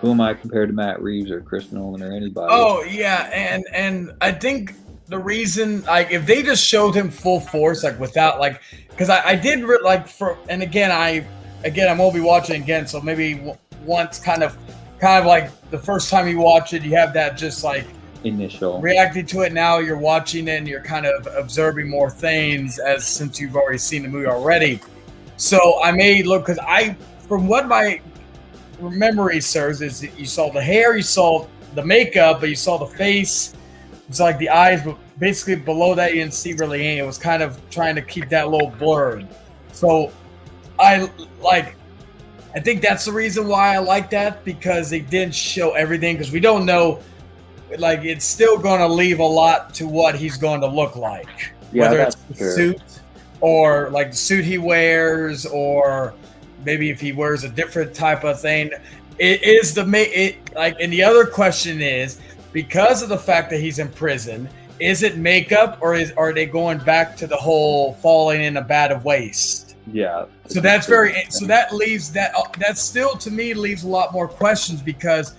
[SPEAKER 3] who am I compared to Matt Reeves or Chris Nolan or anybody?
[SPEAKER 1] Oh yeah, and I think the reason, like, if they just showed him full force, like without, like, because I did like and again I won't be watching again, so maybe once kind of like the first time you watch it, you have that just like
[SPEAKER 3] initial
[SPEAKER 1] reacting to it. Now you're watching it and you're kind of observing more things since you've already seen the movie already. So I may look, because from what my memory serves, is that you saw the hair, you saw the makeup, but you saw the face. It's like the eyes, but basically below that you didn't see really any. It was kind of trying to keep that a little blurred. So I I think that's the reason why I like that, because they didn't show everything, because we don't know. Like, it's still going to leave a lot to what he's going to look like.
[SPEAKER 3] Yeah,
[SPEAKER 1] whether
[SPEAKER 3] that's
[SPEAKER 1] it's the
[SPEAKER 3] true.
[SPEAKER 1] suit or like the suit he wears, or maybe if he wears a different type of thing. It is and the other question is, because of the fact that he's in prison, is it makeup, or are they going back to the whole falling in a vat of waste?
[SPEAKER 3] Yeah.
[SPEAKER 1] So that still to me leaves a lot more questions, because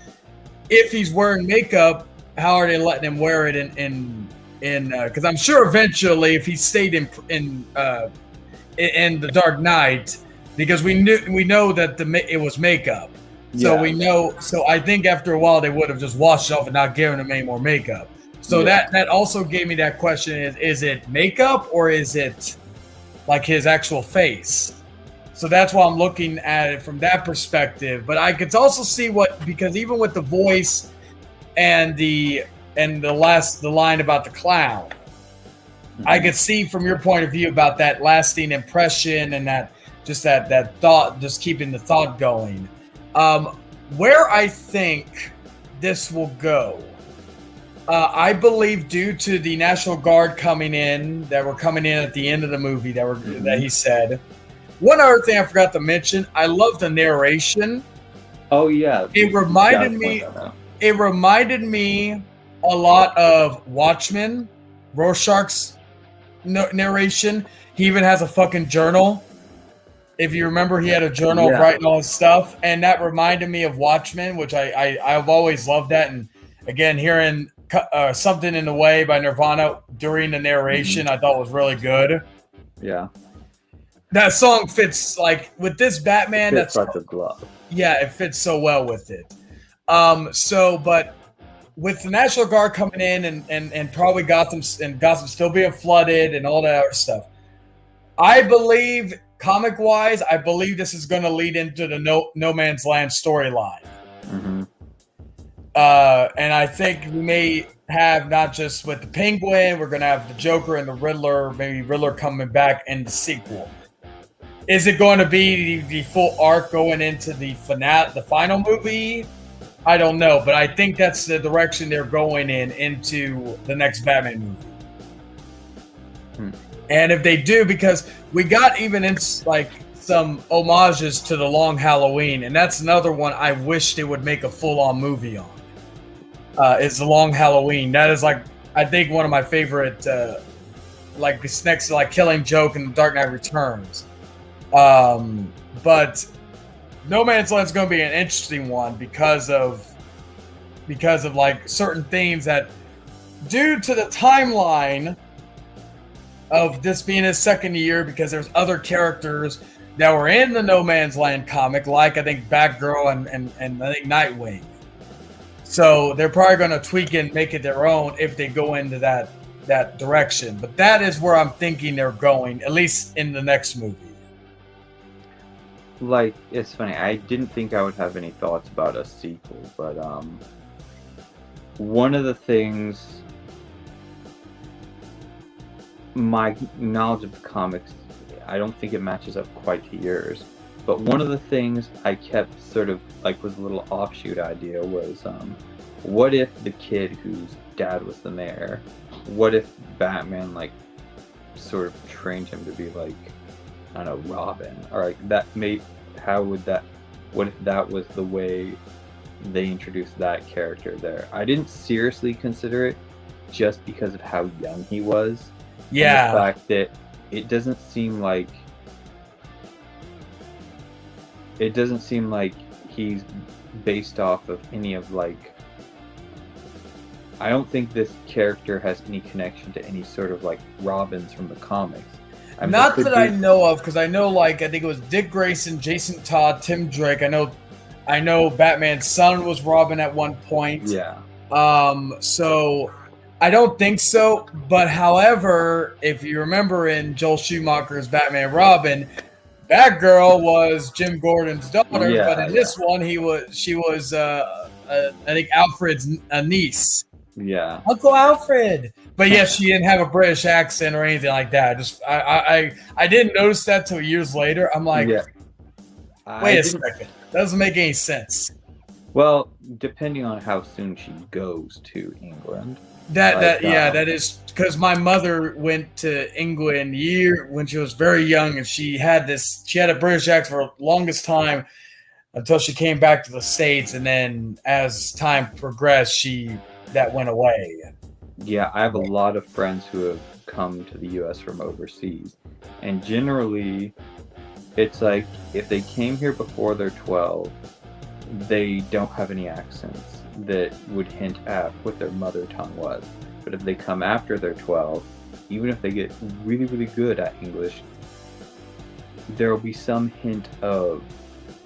[SPEAKER 1] if he's wearing makeup, how are they letting him wear it in because I'm sure eventually, if he stayed in the Dark Knight, because we know that it was makeup, so we know. So I think after a while they would have just washed off and not given him any more makeup. So that also gave me that question: is it makeup, or is it like his actual face? So that's why I'm looking at it from that perspective. But I could also see because even with the voice and the line about the clown, I could see from your point of view about that lasting impression and that thought, just keeping the thought going. Where I think this will go, I believe, due to the National Guard coming in at the end of the movie that he said. One other thing I forgot to mention, I love the narration.
[SPEAKER 3] Oh yeah.
[SPEAKER 1] It reminded me a lot of Watchmen, Rorschach's narration. He even has a fucking journal. If you remember, he had a journal of writing all his stuff, and that reminded me of Watchmen, which I've always loved that. And again, hearing Something in the Way by Nirvana during the narration, I thought was really good.
[SPEAKER 3] Yeah.
[SPEAKER 1] That song fits, like, with this Batman.
[SPEAKER 3] That's like a glove.
[SPEAKER 1] Yeah, it fits so well with it. But with the National Guard coming in and probably Gotham still being flooded and all that other stuff, I believe, comic-wise, this is going to lead into the No Man's Land storyline.
[SPEAKER 3] Mm-hmm.
[SPEAKER 1] And I think we may have, not just with the Penguin, we're going to have the Joker and the Riddler, maybe Riddler coming back in the sequel. Is it going to be the full arc going into the final movie? I don't know, but I think that's the direction they're going into the next Batman movie. And if they do, because we got even some homages to the Long Halloween, and that's another one I wish they would make a full-on movie on. Is the Long Halloween. That is, like, I think one of my favorite, this next to, like, Killing Joke and The Dark Knight Returns. But No Man's Land is going to be an interesting one because of like certain things that, due to the timeline of this being his second year, because there's other characters that were in the No Man's Land comic, like I think Batgirl and I think Nightwing. So they're probably going to tweak it and make it their own if they go into that direction. But that is where I'm thinking they're going, at least in the next movie.
[SPEAKER 3] Like, it's funny, I didn't think I would have any thoughts about a sequel, but one of the things, my knowledge of the comics, I don't think it matches up quite to yours, but one of the things I kept sort of, like, was a little offshoot idea was, what if the kid whose dad was the mayor, what if Batman, like, sort of trained him to be, like, I don't know, Robin, or like that what if that was the way they introduced that character there? I didn't seriously consider it just because of how young he was.
[SPEAKER 1] Yeah.
[SPEAKER 3] And the fact that it doesn't seem like he's based off of any of, like, I don't think this character has any connection to any sort of, like, Robins from the comics.
[SPEAKER 1] Not that I know of, because I know, like, I think it was Dick Grayson, Jason Todd, Tim Drake. I know Batman's son was Robin at one point.
[SPEAKER 3] Yeah.
[SPEAKER 1] So I don't think so. But however, if you remember in Joel Schumacher's Batman Robin, Batgirl was Jim Gordon's daughter, but in this one, she was I think Alfred's niece.
[SPEAKER 3] Yeah.
[SPEAKER 1] Uncle Alfred. But yes, she didn't have a British accent or anything like that. I didn't notice that till years later. I'm like, Wait a second. That doesn't make any sense.
[SPEAKER 3] Well, depending on how soon she goes to England.
[SPEAKER 1] That is because my mother went to England when she was very young, and she had a British accent for the longest time until she came back to the States, and then as time progressed, that went away.
[SPEAKER 3] Yeah, I have a lot of friends who have come to the U.S. from overseas, and generally, it's like if they came here before they're 12, they don't have any accents that would hint at what their mother tongue was. But if they come after they're 12, even if they get really, really good at English, there will be some hint of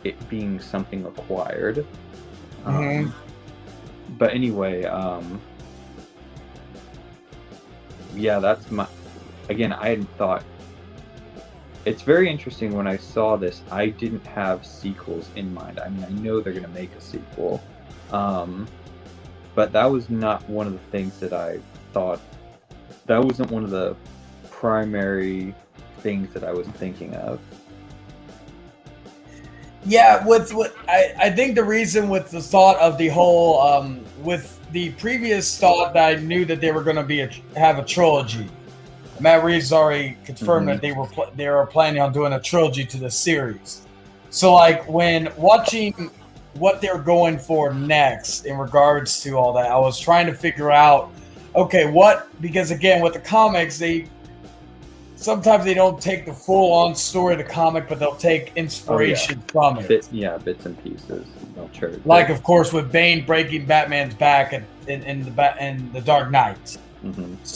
[SPEAKER 3] it being something acquired. But anyway, yeah, that's again, I hadn't thought. It's very interesting. When I saw this, I didn't have sequels in mind. I mean, I know they're going to make a sequel. But that was not one of the things that I thought. That wasn't one of the primary things that I was thinking of.
[SPEAKER 1] Yeah, I think the reason with the thought of the whole, with the previous thought that I knew that they were going to have a trilogy. Matt Reeves already confirmed that they were planning on doing a trilogy to the series. So, like, when watching what they're going for next in regards to all that, I was trying to figure out, okay, because again, with the comics, sometimes they don't take the full-on story of the comic, but they'll take inspiration from it.
[SPEAKER 3] Bits and pieces.
[SPEAKER 1] Like, of course, with Bane breaking Batman's back in the Dark Knight.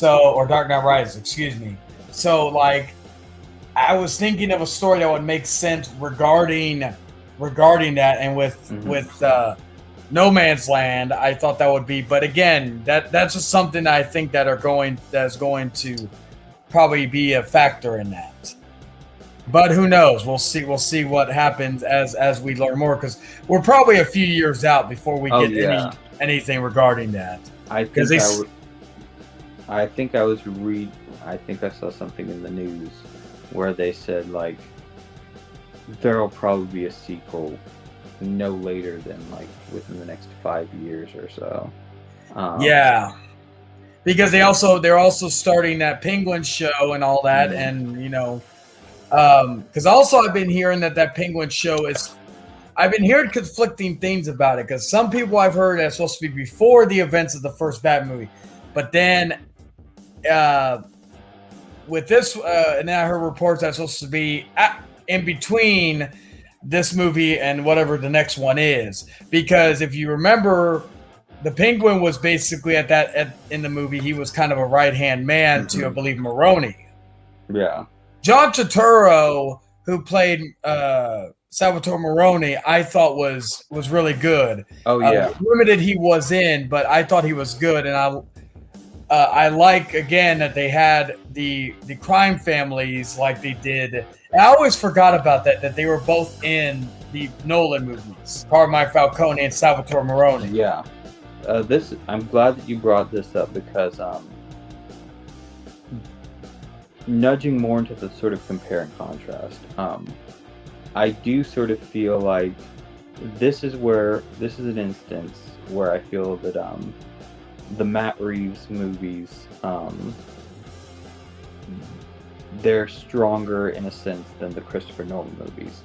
[SPEAKER 1] Or Dark Knight Rises, excuse me. So, like, I was thinking of a story that would make sense regarding that, and with No Man's Land, I thought that would be. But again, that's just something I think that's going to probably be a factor in that. But who knows? We'll see what happens as we learn more, because we're probably a few years out before we get anything regarding that.
[SPEAKER 3] I think I saw something in the news where they said, like, there'll probably be a sequel no later than, like, within the next 5 years or so.
[SPEAKER 1] Yeah, because they're also starting that Penguin show and all that, and because also I've been hearing that Penguin show I've been hearing conflicting things about it, because some people I've heard it's supposed to be before the events of the first Bat movie, but then with this, and then I heard reports that's supposed to be in between this movie and whatever the next one is. Because if you remember, the Penguin was basically in the movie, he was kind of a right-hand man to, I believe, Moroni.
[SPEAKER 3] Yeah.
[SPEAKER 1] John Turturro, who played Salvatore Moroni, I thought was really good.
[SPEAKER 3] Oh, yeah.
[SPEAKER 1] Limited he was in, but I thought he was good, and I like, again, that they had the crime families like they did. And I always forgot about that they were both in the Nolan movies, Carmine, Falcone, and Salvatore Moroni.
[SPEAKER 3] Yeah. I'm glad that you brought this up, because nudging more into the sort of compare and contrast, I do sort of feel like this is an instance where I feel that the Matt Reeves movies, they're stronger in a sense than the Christopher Nolan movies.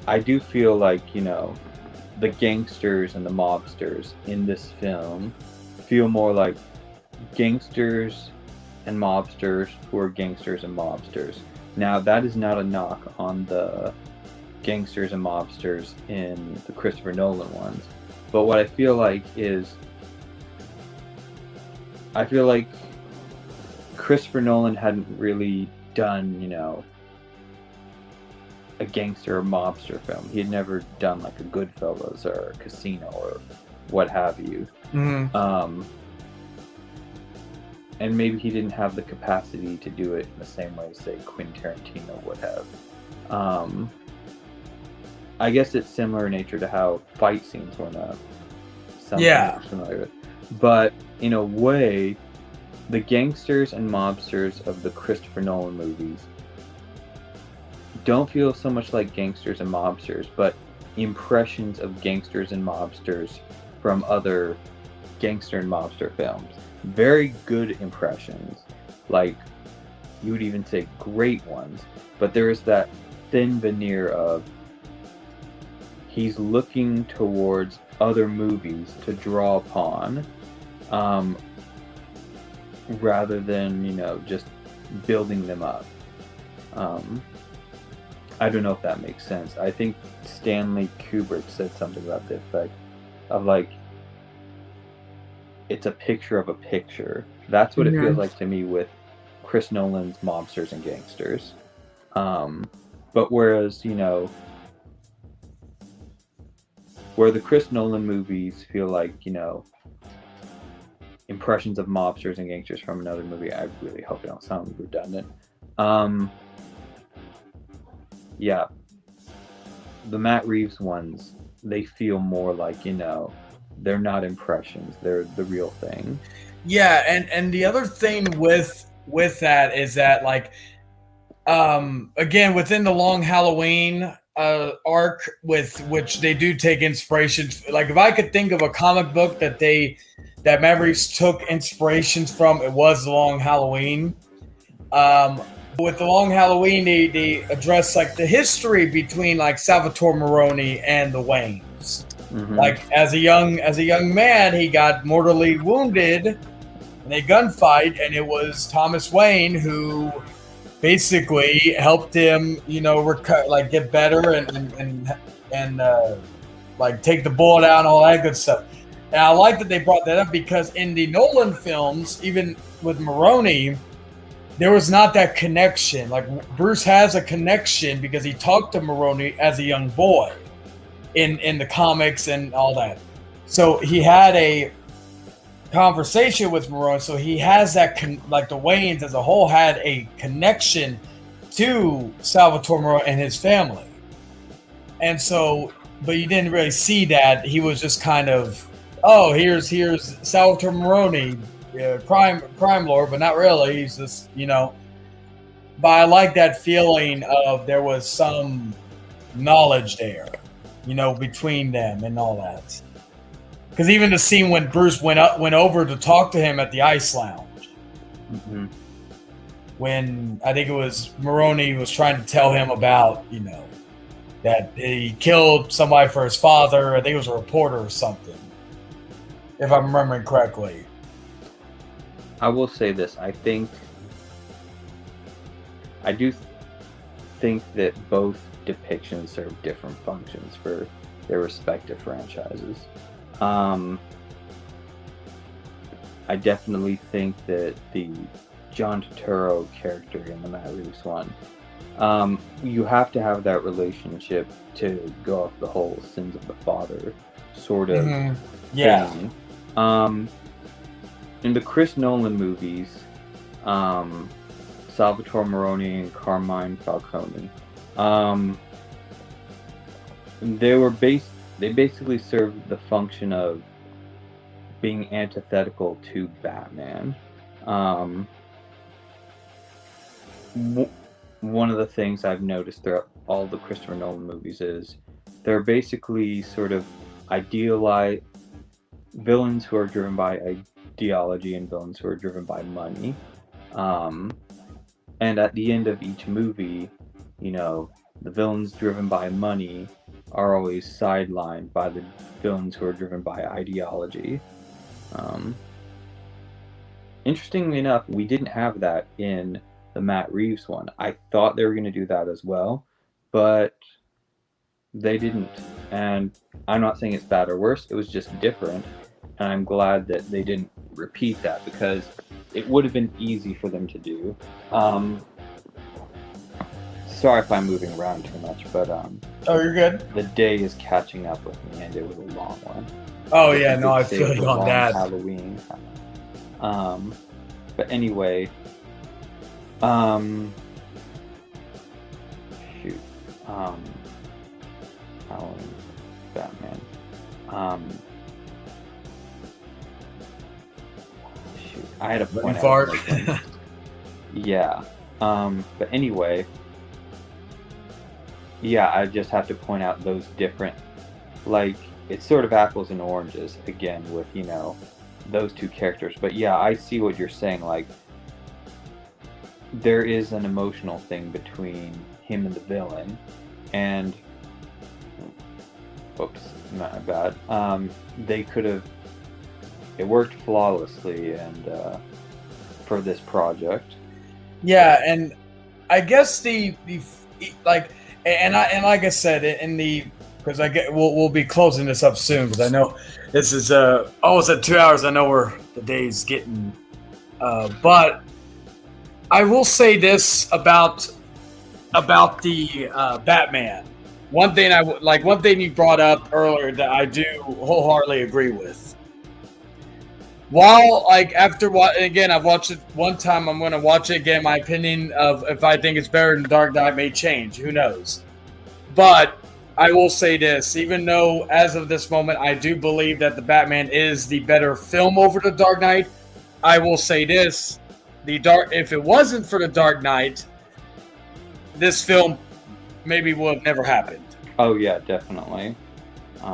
[SPEAKER 3] I do feel like, the gangsters and the mobsters in this film feel more like gangsters and mobsters who are gangsters and mobsters. Now, that is not a knock on the gangsters and mobsters in the Christopher Nolan ones, but what I feel like is, Christopher Nolan hadn't really done, a gangster or mobster film. He had never done like a Goodfellas or a Casino or what have you. And maybe he didn't have the capacity to do it in the same way, say, Quentin Tarantino would have. I guess it's similar in nature to how fight scenes were not something I'm familiar with. But in a way, the gangsters and mobsters of the Christopher Nolan movies don't feel so much like gangsters and mobsters, but impressions of gangsters and mobsters from other gangster and mobster films. Very good impressions, like you would even say great ones, but there is that thin veneer of he's looking towards other movies to draw upon, rather than, you know, just building them up. I don't know if that makes sense. I think Stanley Kubrick said something about the effect of, like, it's a picture of a picture. That's what it feels like to me with Chris Nolan's mobsters and gangsters. But whereas, you know, where the Chris Nolan movies feel like, you know, impressions of mobsters and gangsters from another movie, I really hope it don't sound redundant. Yeah, the Matt Reeves ones, they feel more like, you know, they're not impressions, they're the real thing.
[SPEAKER 1] Yeah, and the other thing with that is that, like, again, within the Long Halloween arc, with which they do take inspiration. Like, if I could think of a comic book that Matt Reeves took inspirations from, it was the Long Halloween. With the Long Halloween, they address, like, the history between, like, Salvatore Moroni and the Waynes. Mm-hmm. Like, as a young man, he got mortally wounded in a gunfight, and it was Thomas Wayne who basically helped him, you know, like, get better and like, take the bullet out and all that good stuff. And I like that they brought that up, because in the Nolan films, even with Moroni, there was not that connection. Like, Bruce has a connection because he talked to Moroni as a young boy in the comics and all that. So he had a conversation with Moroni. So he has that, like, the Waynes as a whole had a connection to Salvatore Moroni and his family. And so, but you didn't really see that. He was just kind of, oh, here's Salvatore Moroni, crime lord, but not really. He's just, you know. But I like that feeling of there was some knowledge there, you know, between them and all that. Because even the scene when Bruce went over to talk to him at the Ice Lounge, mm-hmm. when I think it was Moroni was trying to tell him about, you know, that he killed somebody for his father. I think it was a reporter or something, if I'm remembering correctly.
[SPEAKER 3] I will say this. I do think that both depictions serve different functions for their respective franchises. I definitely think that the John Turturro character in the Matt Reeves one, you have to have that relationship to go off the whole sins of the father sort of thing. In the Chris Nolan movies, Salvatore Moroni and Carmine Falcone, they basically served the function of being antithetical to Batman. One of the things I've noticed throughout all the Christopher Nolan movies is they're basically sort of idealized villains who are driven by ideology and villains who are driven by money. And at the end of each movie, you know, the villains driven by money are always sidelined by the villains who are driven by ideology. Interestingly enough, we didn't have that in the Matt Reeves one. I thought they were going to do that as well, but they didn't. And I'm not saying it's bad or worse, it was just different. And I'm glad that they didn't repeat that, because it would have been easy for them to do. Sorry if I'm moving around too much, but
[SPEAKER 1] oh, you're good.
[SPEAKER 3] The day is catching up with me, and it was a long one.
[SPEAKER 1] Oh yeah, no, I feel you on that.
[SPEAKER 3] Halloween. But anyway, Halloween, Batman. I had a point.
[SPEAKER 1] Fart.
[SPEAKER 3] Yeah. But anyway, yeah, I just have to point out those different, like, it's sort of apples and oranges again with, you know, those two characters. But yeah, I see what you're saying. Like, there is an emotional thing between him and the villain, and oops, not bad. They could have. It worked flawlessly, and for this project.
[SPEAKER 1] Yeah, and I guess the like, and like I said in the, because we'll be closing this up soon, because I know this is almost at 2 hours. I know the day's getting, but I will say this about the Batman. One thing you brought up earlier that I do wholeheartedly agree with. While, like, again, I've watched it one time, I'm going to watch it again. My opinion of if I think it's better than Dark Knight may change. Who knows? But I will say this, even though as of this moment I do believe that the Batman is the better film over the Dark Knight, I will say this, if it wasn't for the Dark Knight, this film maybe would have never happened. Oh yeah,
[SPEAKER 3] definitely.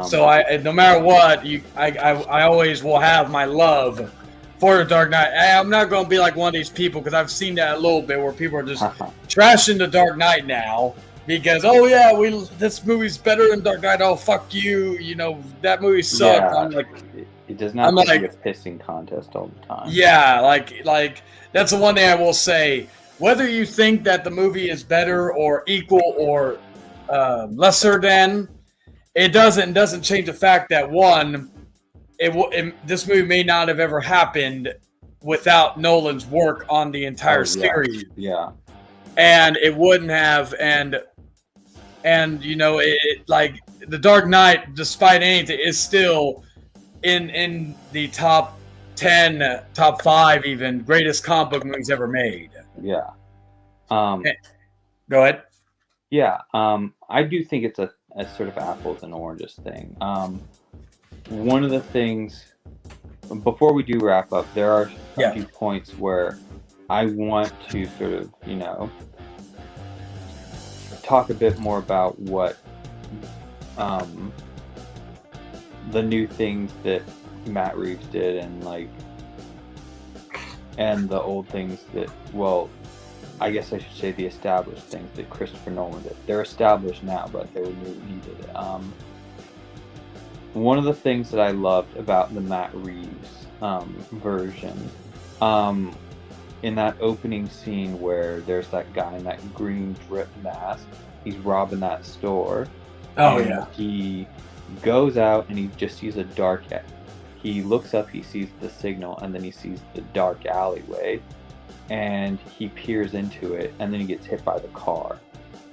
[SPEAKER 1] So no matter what, I always will have my love for the Dark Knight. I'm not going to be like one of these people, because I've seen that a little bit where people are just trashing the Dark Knight now because this movie's better than Dark Knight. Oh, fuck you! You know that movie sucked.
[SPEAKER 3] Yeah, I'm like, it does not be a pissing contest all the time.
[SPEAKER 1] Yeah, like that's the one thing I will say. Whether you think that the movie is better or equal or lesser than, it doesn't change the fact that one, this movie may not have ever happened without Nolan's work on the entire series.
[SPEAKER 3] Yeah,
[SPEAKER 1] and it wouldn't have, and you know, it like the Dark Knight, despite anything, is still in the top 10, top 5, even greatest comic book movies ever made.
[SPEAKER 3] Yeah.
[SPEAKER 1] Go ahead.
[SPEAKER 3] Yeah. I do think it's a sort of apples and oranges thing. One of the things, before we do wrap up, there are a few points where I want to sort of, you know, talk a bit more about what the new things that Matt Reeves did, and the old things that, well, I guess I should say the established things that Christopher Nolan did. They're established now, but they were new when he did it. One of the things that I loved about the Matt Reeves version, in that opening scene where there's that guy in that green drip mask, he's robbing that store.
[SPEAKER 1] Oh, yeah.
[SPEAKER 3] He goes out and he just sees a dark. He looks up, he sees the signal, and then he sees the dark alleyway. And he peers into it, and then he gets hit by the car.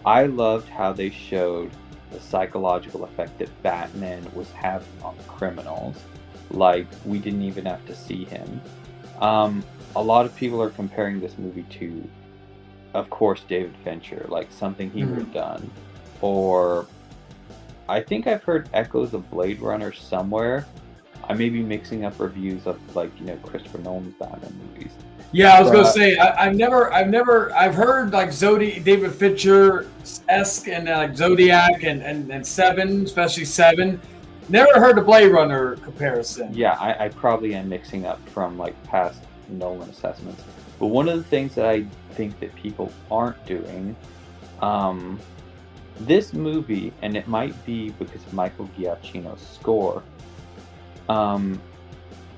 [SPEAKER 3] I loved how they showed the psychological effect that Batman was having on the criminals. Like, we didn't even have to see him. A lot of people are comparing this movie to, of course, David Fincher, like something he would have done. Or, I think I've heard echoes of Blade Runner somewhere. I may be mixing up reviews of, like, you know, Christopher Nolan's Batman movies.
[SPEAKER 1] Yeah, I was gonna say I've heard like David Fincher-esque and like Zodiac and Seven, especially Seven. Never heard the Blade Runner comparison.
[SPEAKER 3] Yeah, I probably am mixing up from like past Nolan assessments. But one of the things that I think that people aren't doing, this movie, and it might be because of Michael Giacchino's score,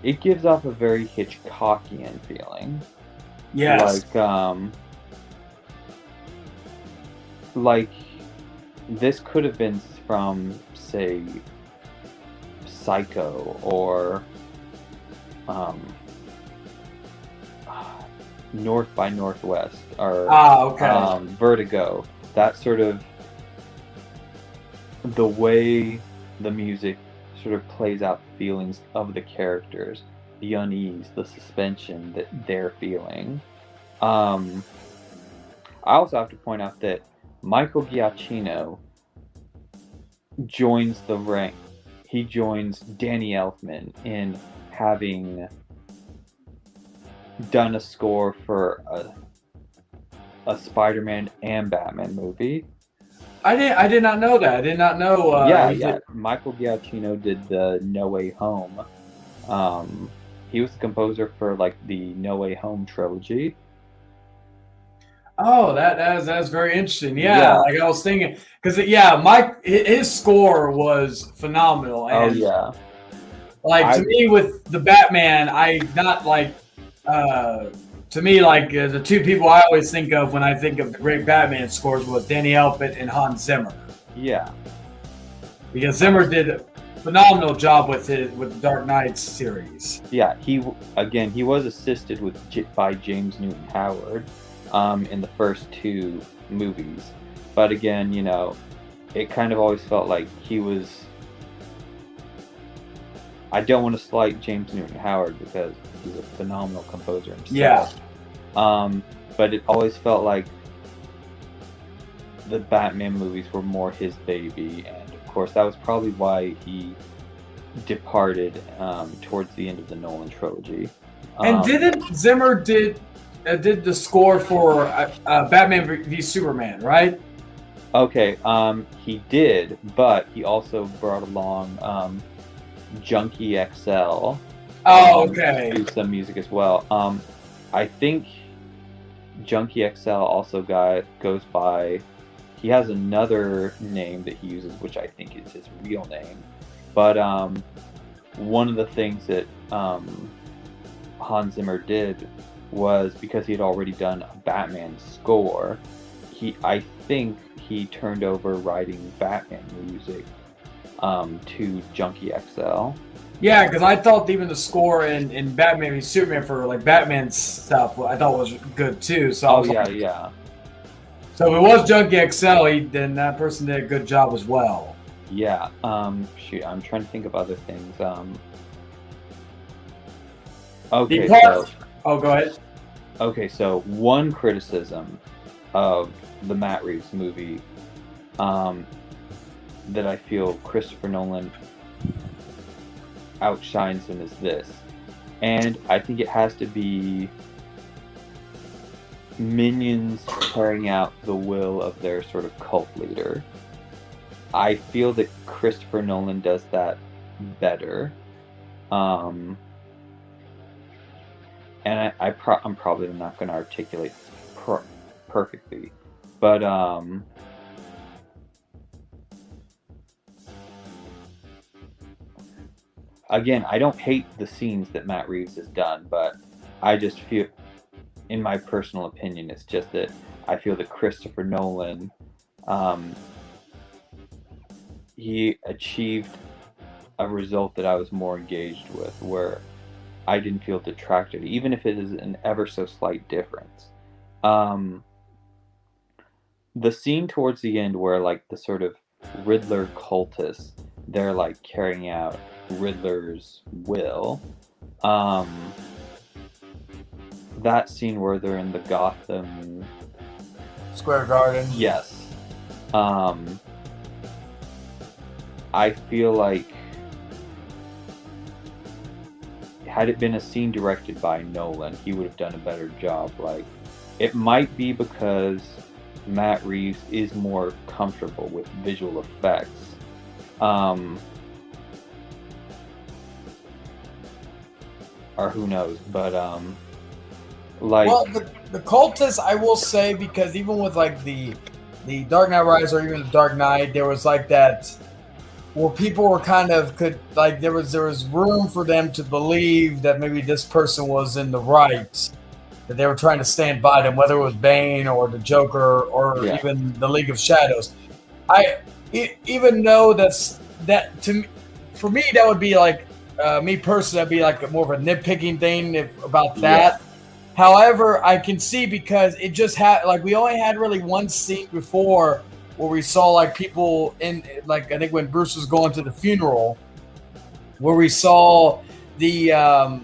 [SPEAKER 3] it gives off a very Hitchcockian feeling.
[SPEAKER 1] Yes.
[SPEAKER 3] Like this could have been from, say, Psycho or North by Northwest or Vertigo. That sort of, the way the music sort of plays out the feelings of the characters, the unease, the suspension that they're feeling. I also have to point out that Michael Giacchino joins the rank. He joins Danny Elfman in having done a score for a Spider-Man and Batman movie.
[SPEAKER 1] I did not know that. I did not know.
[SPEAKER 3] Yeah. Michael Giacchino did the No Way Home. He was the composer for like the No Way Home trilogy.
[SPEAKER 1] Oh, that's very interesting. Yeah, like I was thinking, because his score was phenomenal. And,
[SPEAKER 3] oh yeah.
[SPEAKER 1] Like to me, with the Batman, to me, like the two people I always think of when I think of the great Batman scores was Danny Elfman and Hans Zimmer.
[SPEAKER 3] Yeah.
[SPEAKER 1] Because Zimmer did a phenomenal job with the Dark Knight series.
[SPEAKER 3] Yeah, he was assisted by James Newton Howard in the first two movies, but again, it kind of always felt like he was. I don't want to slight James Newton Howard because he's a phenomenal composer himself. Yeah. But it always felt like the Batman movies were more his baby, and of course that was probably why he departed towards the end of the Nolan trilogy.
[SPEAKER 1] And didn't Zimmer did the score for Batman v Superman, right?
[SPEAKER 3] Okay, he did, but he also brought along Junkie XL.
[SPEAKER 1] Oh, okay.
[SPEAKER 3] Do some music as well. I think Junkie XL also goes by. He has another name that he uses, which I think is his real name. But one of the things that Hans Zimmer did was, because he had already done a Batman score, I think he turned over writing Batman music to Junkie XL.
[SPEAKER 1] Yeah, because I thought even the score in Batman v Superman for like Batman stuff, I thought was good too. So
[SPEAKER 3] yeah.
[SPEAKER 1] So if it was Junkie XL, then that person did a good job as well.
[SPEAKER 3] Yeah. Shoot, I'm trying to think of other things. Okay.
[SPEAKER 1] Oh, go ahead.
[SPEAKER 3] Okay, so one criticism of the Matt Reeves movie that I feel Christopher Nolan outshines him is this, and I think it has to be minions carrying out the will of their sort of cult leader. I feel that Christopher Nolan does that better, and I'm probably not going to articulate perfectly, but again, I don't hate the scenes that Matt Reeves has done, but I just feel, in my personal opinion, it's just that I feel that Christopher Nolan, he achieved a result that I was more engaged with, where I didn't feel detracted, even if it is an ever so slight difference. The scene towards the end where like the sort of Riddler cultists, they're like carrying out Riddler's will. That scene where they're in the Gotham
[SPEAKER 1] Square Garden.
[SPEAKER 3] Yes. I feel like had it been a scene directed by Nolan, he would have done a better job. Like, it might be because Matt Reeves is more comfortable with visual effects. Or who knows, but
[SPEAKER 1] well, the cultists, I will say, because even with like the Dark Knight Rises or even the Dark Knight, there was like that where people were there was room for them to believe that maybe this person was in the right, that they were trying to stand by them, whether it was Bane or the Joker or even the League of Shadows. Even though that to me, for me, that would be like me personally, that'd be like more of a nitpicking thing about that. Yeah. However, I can see, because it just had, like, we only had really one scene before where we saw like people in, like, I think when Bruce was going to the funeral, where we saw the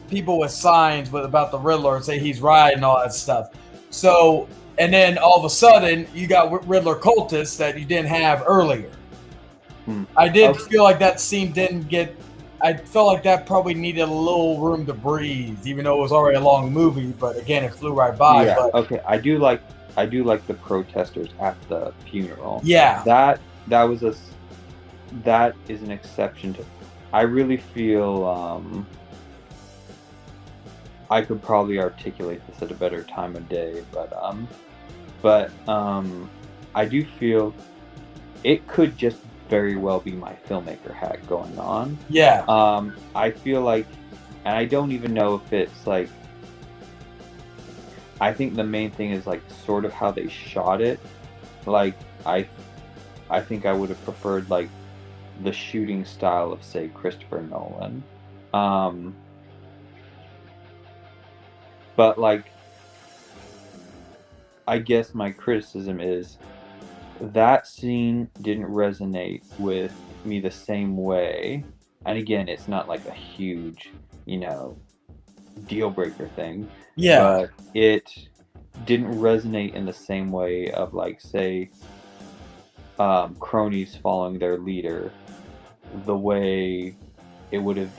[SPEAKER 1] people with signs about the Riddler and say he's right and all that stuff. So, and then all of a sudden you got Riddler cultists that you didn't have earlier. I did feel like that scene didn't get. I felt like that probably needed a little room to breathe, even though it was already a long movie. But again, it flew right by.
[SPEAKER 3] Yeah.
[SPEAKER 1] But,
[SPEAKER 3] okay, I do like I do like the protesters at the funeral.
[SPEAKER 1] Yeah.
[SPEAKER 3] That is an exception to. I really feel I could probably articulate this at a better time of day, but I do feel it could just very well be my filmmaker hat going on.
[SPEAKER 1] Yeah.
[SPEAKER 3] I feel like, and I don't even know if it's like, I think the main thing is like sort of how they shot it. Like I think I would have preferred like the shooting style of, say, Christopher Nolan. But like, I guess my criticism is that scene didn't resonate with me the same way. And again, it's not like a huge, deal breaker thing.
[SPEAKER 1] Yeah.
[SPEAKER 3] But it didn't resonate in the same way of like, say, cronies following their leader, the way it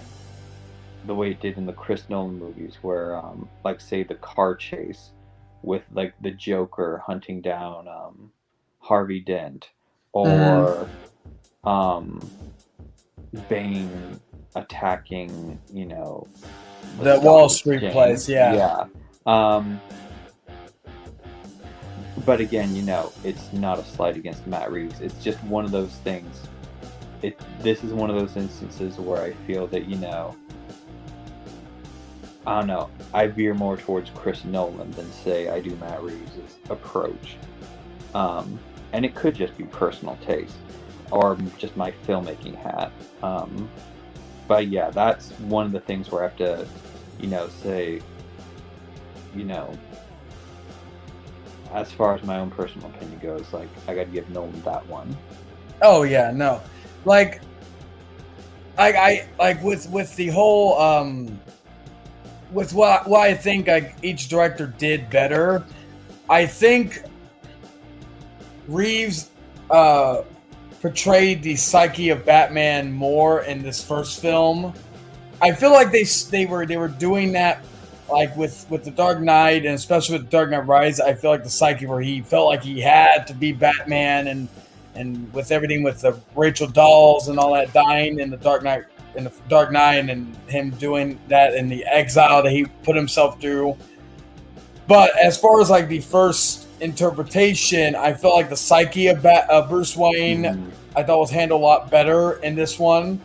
[SPEAKER 3] did in the Chris Nolan movies, where like, say, the car chase with like the Joker hunting down Harvey Dent, or Bane attacking,
[SPEAKER 1] the Wall Street place.
[SPEAKER 3] Yeah. But again, it's not a slight against Matt Reeves. It's just one of those things. This is one of those instances where I feel that, I don't know, I veer more towards Chris Nolan than, say, I do Matt Reeves' approach. And it could just be personal taste, or just my filmmaking hat. But yeah, that's one of the things where I have to, say, as far as my own personal opinion goes, like, I gotta give Nolan that one.
[SPEAKER 1] Oh yeah, no. Like, I like with the whole with what I think like each director did better. I think Reeves portrayed the psyche of Batman more in this first film. I feel like they were doing that like with the Dark Knight, and especially with Dark Knight Rises. I feel like the psyche where he felt like he had to be Batman, and with everything with the Rachel dolls and all that dying in the Dark Knight, and him doing that in the exile that he put himself through. But as far as like the first interpretation, I felt like the psyche of Bruce Wayne, I thought was handled a lot better in this one.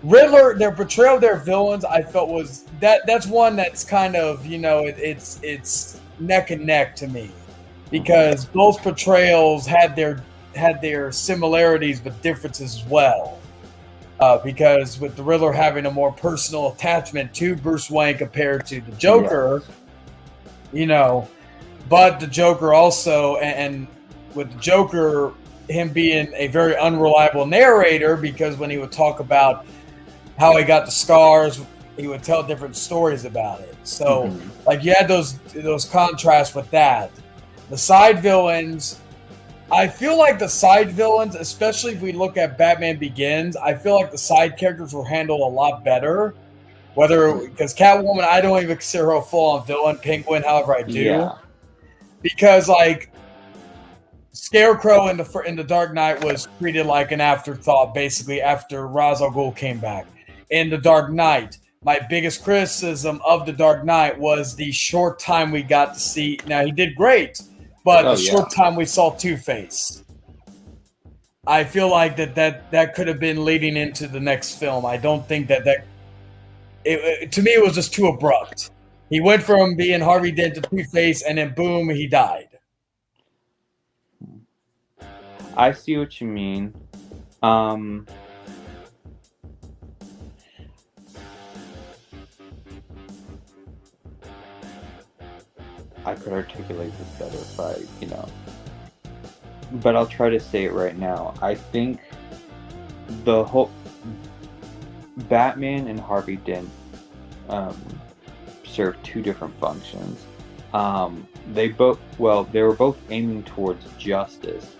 [SPEAKER 1] Riddler, their portrayal of their villains, I felt was that's one that's kind of, it's neck and neck to me, because both portrayals had their similarities but differences as well. Because with the Riddler having a more personal attachment to Bruce Wayne compared to the Joker, but the Joker also, and with the Joker, him being a very unreliable narrator, because when he would talk about how he got the scars, he would tell different stories about it. So, like, you had those contrasts with that. The side villains, I feel like the side villains, especially if we look at Batman Begins, I feel like the side characters were handled a lot better. Because Catwoman, I don't even consider her a full-on villain. Penguin, however, I do. Yeah. Because, like, Scarecrow in the Dark Knight was treated like an afterthought, basically, after Ra's al Ghul came back. In the Dark Knight, my biggest criticism of the Dark Knight was the short time we got to see. Now, he did great, but short time we saw Two-Face. I feel like that could have been leading into the next film. I don't think that to me, it was just too abrupt. He went from being Harvey Dent to Two-Face, and then boom, he died.
[SPEAKER 3] I see what you mean. I could articulate this better if I, but I'll try to say it right now. I think the whole Batman and Harvey Dent serve two different functions. They were both aiming towards justice.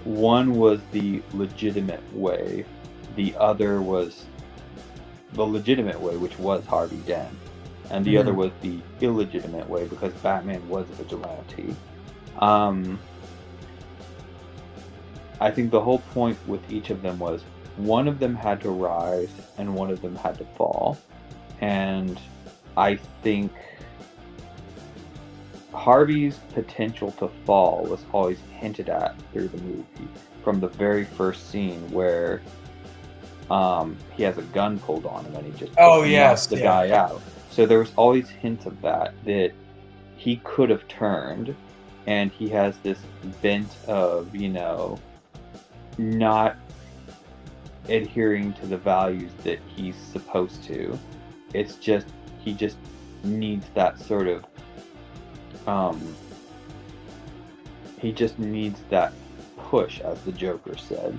[SPEAKER 3] One was the legitimate way. The other was the legitimate way, which was Harvey Dent. and the other was the illegitimate way because Batman was a vigilante. I think the whole point with each of them was one of them had to rise and one of them had to fall. And I think Harvey's potential to fall was always hinted at through the movie from the very first scene where he has a gun pulled on him and he just knocks the guy out. So there was always hints of that he could have turned, and he has this bent of, not adhering to the values that he's supposed to. It's just, he just needs that sort of, he just needs that push, as the Joker said.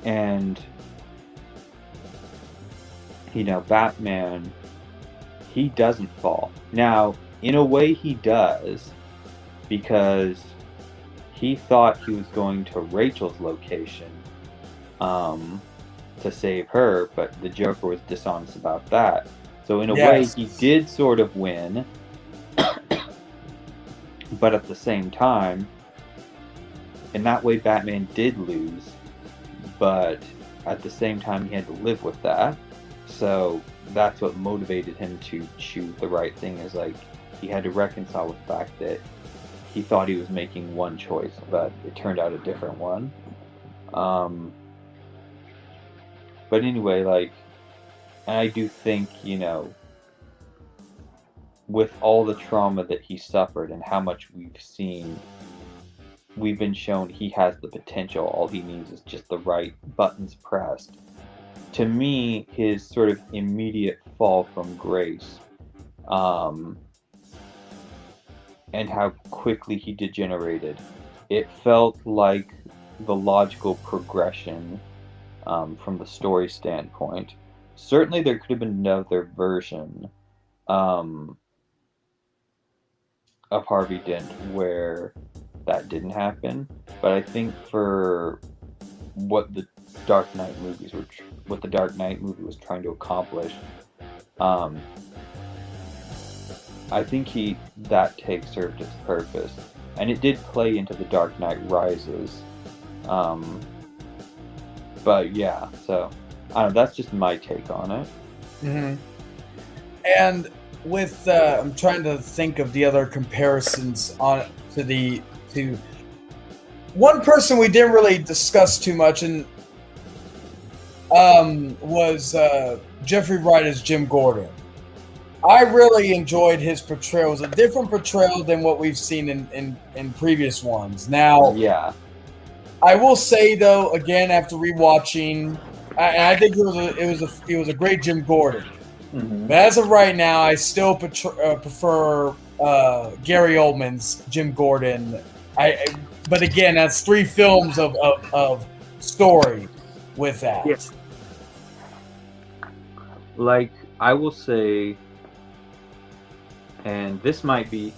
[SPEAKER 3] And Batman, he doesn't fall. Now, in a way he does, because he thought he was going to Rachel's location to save her, but the Joker was dishonest about that. So in a way he did sort of win, but at the same time, in that way Batman did lose, but at the same time he had to live with that. So that's what motivated him to choose the right thing, is he had to reconcile with the fact that he thought he was making one choice, but it turned out a different one. But anyway, and I do think, with all the trauma that he suffered and how much we've been shown he has the potential. All he needs is just the right buttons pressed. To me, his sort of immediate fall from grace, and how quickly he degenerated, it felt like the logical progression from the story standpoint. Certainly there could have been another version of Harvey Dent where that didn't happen, but I think for what the Dark Knight movie was trying to accomplish, I think that take served its purpose, and it did play into the Dark Knight Rises. But yeah, so I don't know, that's just my take on it.
[SPEAKER 1] Mm-hmm. And with I'm trying to think of the other comparisons to one person we didn't really discuss too much, and was Jeffrey Wright as Jim Gordon. I really enjoyed his portrayal. It was a different portrayal than what we've seen in previous ones. Now,
[SPEAKER 3] yeah,
[SPEAKER 1] I will say though, again after rewatching, I think it was a great Jim Gordon.
[SPEAKER 3] Mm-hmm.
[SPEAKER 1] But as of right now, I still prefer Gary Oldman's Jim Gordon. But again, that's 3 films of story with that.
[SPEAKER 3] Yes. I will say, and this might be,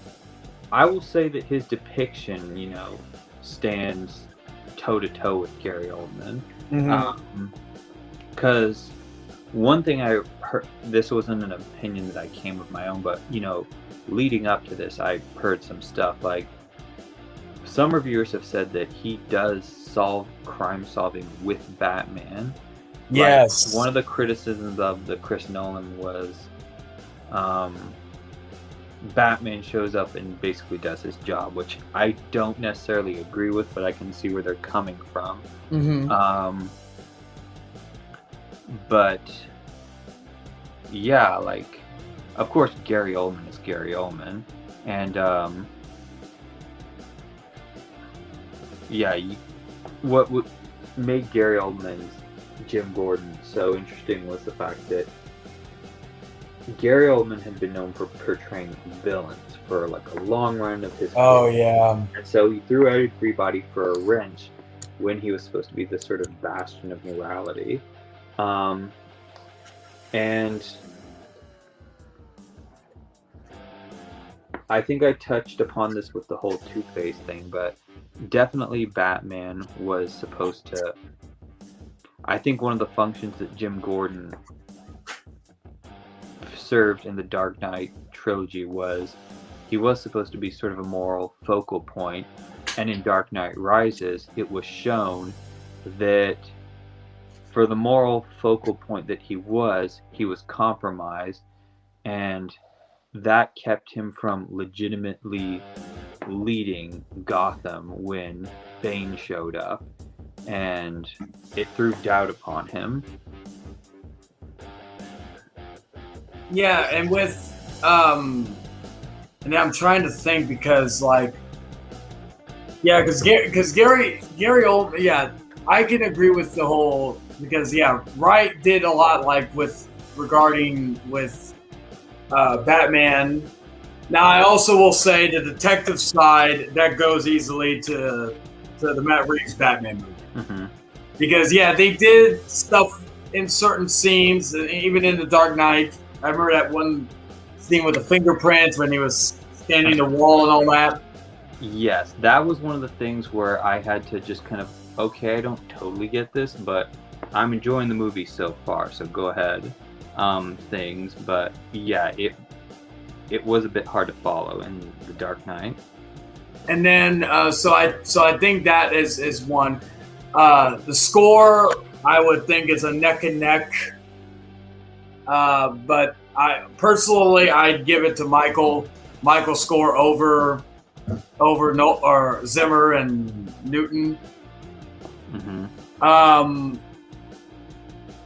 [SPEAKER 3] I will say that his depiction, stands toe-to-toe with Gary Oldman. Because one thing I heard, this wasn't an opinion that I came with my own, but, leading up to this, I heard some stuff some reviewers have said that he does solve crime solving with Batman.
[SPEAKER 1] Yes.
[SPEAKER 3] One of the criticisms of the Chris Nolan was Batman shows up and basically does his job, which I don't necessarily agree with, but I can see where they're coming from.
[SPEAKER 1] Mm-hmm.
[SPEAKER 3] But yeah, of course Gary Oldman is Gary Oldman, and what made Gary Oldman's Jim Gordon so interesting was the fact that Gary Oldman had been known for portraying villains for a long run of his career.
[SPEAKER 1] Oh yeah.
[SPEAKER 3] And so he threw everybody for a wrench when he was supposed to be this sort of bastion of morality. And I think I touched upon this with the whole Two-Face thing, but definitely Batman was supposed to I think one of the functions that Jim Gordon served in the Dark Knight trilogy was he was supposed to be sort of a moral focal point, and in Dark Knight Rises, it was shown that for the moral focal point that he was compromised, and that kept him from legitimately leading Gotham when Bane showed up, and it threw doubt upon him.
[SPEAKER 1] Yeah, and with and I'm trying to think because like, yeah, because Gary Oldman, yeah, I can agree with the whole, because yeah, Wright did a lot like with regarding with Batman. Now I also will say the detective side that goes easily to the Matt Reeves Batman movie,
[SPEAKER 3] Mm-hmm.
[SPEAKER 1] because yeah, they did stuff in certain scenes, even in the Dark Knight. I remember that one scene with the fingerprints when he was standing the wall and all that.
[SPEAKER 3] Yes, that was one of the things where I had to just kind of, okay, I don't totally get this, but I'm enjoying the movie so far, so go ahead. Things, but yeah, it was a bit hard to follow in The Dark Knight.
[SPEAKER 1] And then so I think that is one. The score I would think is a neck and neck. But I personally I'd give it to Michael's score over Zimmer and Newton.
[SPEAKER 3] Mm-hmm.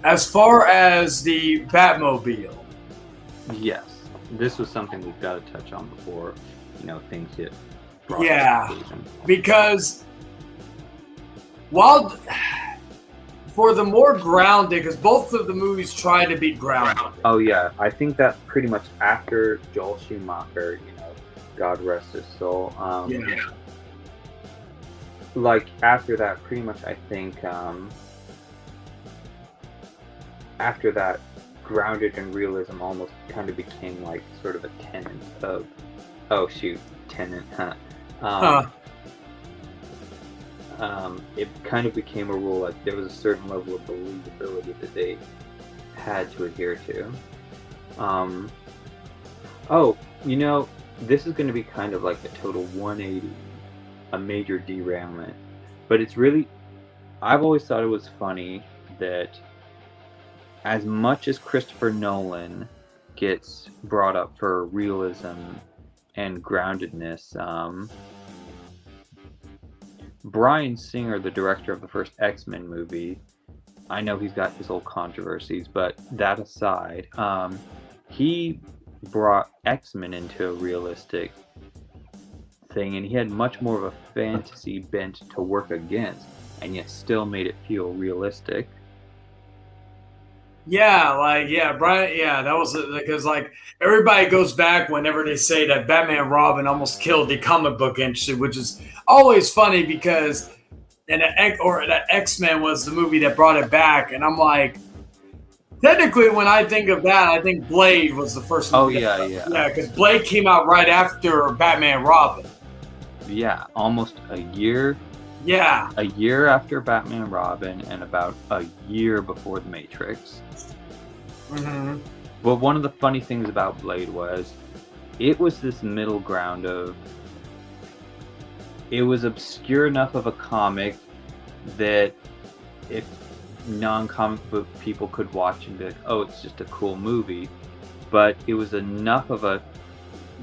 [SPEAKER 1] As far as the Batmobile,
[SPEAKER 3] Yes, this was something we've got to touch on before, things get brought
[SPEAKER 1] yeah,
[SPEAKER 3] to conclusion.
[SPEAKER 1] because while for the more grounded, because both of the movies try to be grounded.
[SPEAKER 3] Oh yeah, I think that's pretty much after Joel Schumacher, God rest his soul.
[SPEAKER 1] Yeah.
[SPEAKER 3] Like after that, pretty much I think after that, grounded and realism almost kind of became like sort of a tenet of, it kind of became a rule, like there was a certain level of believability that they had to adhere to. This is going to be kind of like a total 180, a major derailment, but it's really, I've always thought it was funny that as much as Christopher Nolan gets brought up for realism and groundedness, Bryan Singer, the director of the first X-Men movie, I know he's got his old controversies, but that aside, he brought X-Men into a realistic thing, and he had much more of a fantasy bent to work against, and yet still made it feel realistic.
[SPEAKER 1] Brian, that was because like everybody goes back whenever they say that Batman Robin almost killed the comic book industry, which is always funny because that X-Men was the movie that brought it back, and I'm like, technically when I think of that, I think Blade was the first movie. Yeah, because Blade came out right after Batman Robin.
[SPEAKER 3] Yeah, almost a year.
[SPEAKER 1] Yeah.
[SPEAKER 3] A year after Batman Robin and about a year before The Matrix.
[SPEAKER 1] Mm-hmm.
[SPEAKER 3] But one of the funny things about Blade was it was this middle ground of, it was obscure enough of a comic that if non-comic book people could watch and be like, oh, it's just a cool movie, but it was enough of a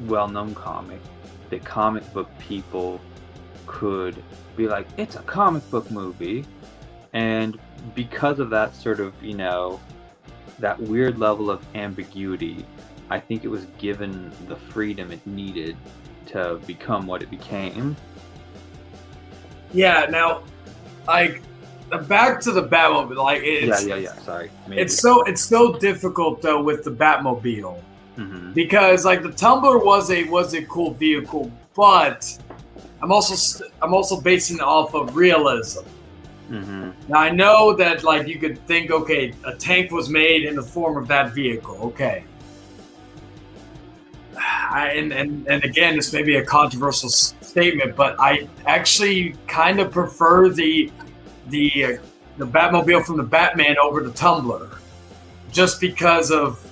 [SPEAKER 3] well-known comic that comic book people could be like, it's a comic book movie. And because of that sort of, that weird level of ambiguity, I think it was given the freedom it needed to become what it became.
[SPEAKER 1] Yeah, now, like, back to the Batmobile, like, it's...
[SPEAKER 3] sorry. Maybe.
[SPEAKER 1] It's so difficult, though, with the Batmobile.
[SPEAKER 3] Mm-hmm.
[SPEAKER 1] Because, like, the Tumbler was a cool vehicle, but I'm also basing it off of realism.
[SPEAKER 3] Mm-hmm.
[SPEAKER 1] Now I know that like you could think, okay, a tank was made in the form of that vehicle, okay. And again, this may be a controversial statement, but I actually kind of prefer the the Batmobile from the Batman over to Tumbler, just because of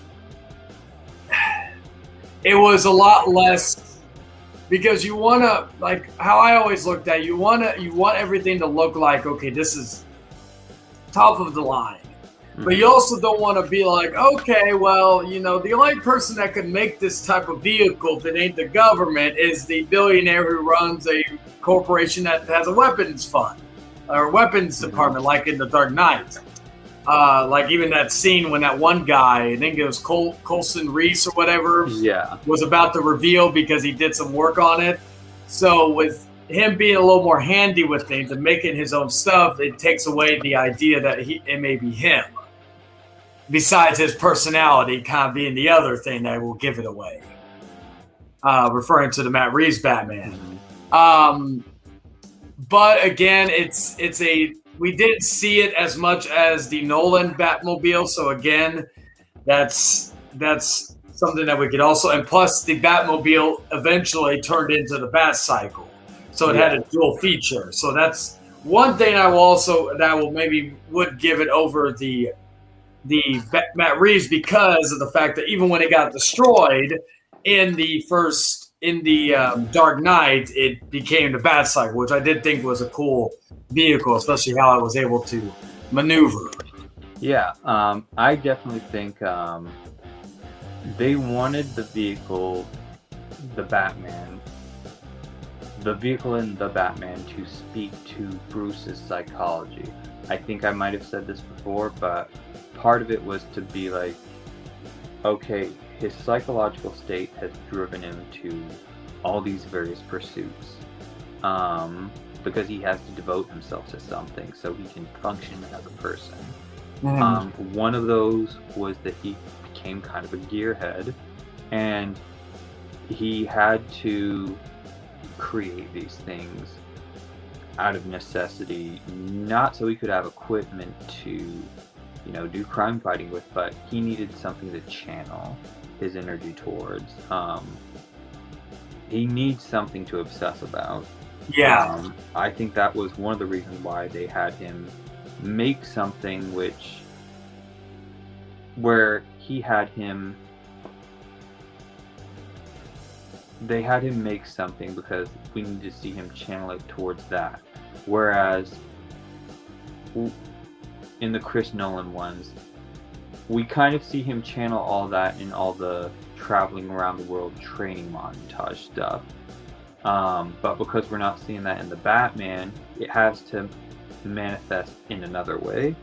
[SPEAKER 1] it was a lot less. Because you want to, like how I always looked at, you want everything to look like, okay, this is top of the line. But you also don't want to be like, okay, well, you know, the only person that could make this type of vehicle if it ain't the government is the billionaire who runs a corporation that has a weapons fund or weapons department, like in The Dark Knight. Like even that scene when that one guy, I think it was Coulson Reese or whatever, was about to reveal because he did some work on it. So with him being a little more handy with things and making his own stuff, it takes away the idea that it may be him. Besides his personality kind of being the other thing that will give it away. Referring to the Matt Reeves Batman. But again, we didn't see it as much as the Nolan Batmobile. So again, that's something that we could also, and plus the Batmobile eventually turned into the Bat Cycle. So it had a dual feature. So that's one thing would give it over the Matt Reeves, because of the fact that even when it got destroyed in the Dark Knight, it became the Bat Cycle, which I did think was a cool vehicle, especially how it was able to maneuver.
[SPEAKER 3] Yeah, I definitely think they wanted the vehicle in the Batman to speak to Bruce's psychology. I think I might have said this before, but part of it was to be like, okay, his psychological state has driven him to all these various pursuits, because he has to devote himself to something so he can function as a person. One of those was that he became kind of a gearhead, and he had to create these things out of necessity, not so he could have equipment to, do crime fighting with, but he needed something to channel his energy towards. He needs something to obsess about. I think that was one of the reasons why they had him make something they had him make something because we need to see him channel it towards that. Whereas in the Chris Nolan ones, we kind of see him channel all that in all the traveling around the world training montage stuff. But because we're not seeing that in the Batman, it has to manifest in another way.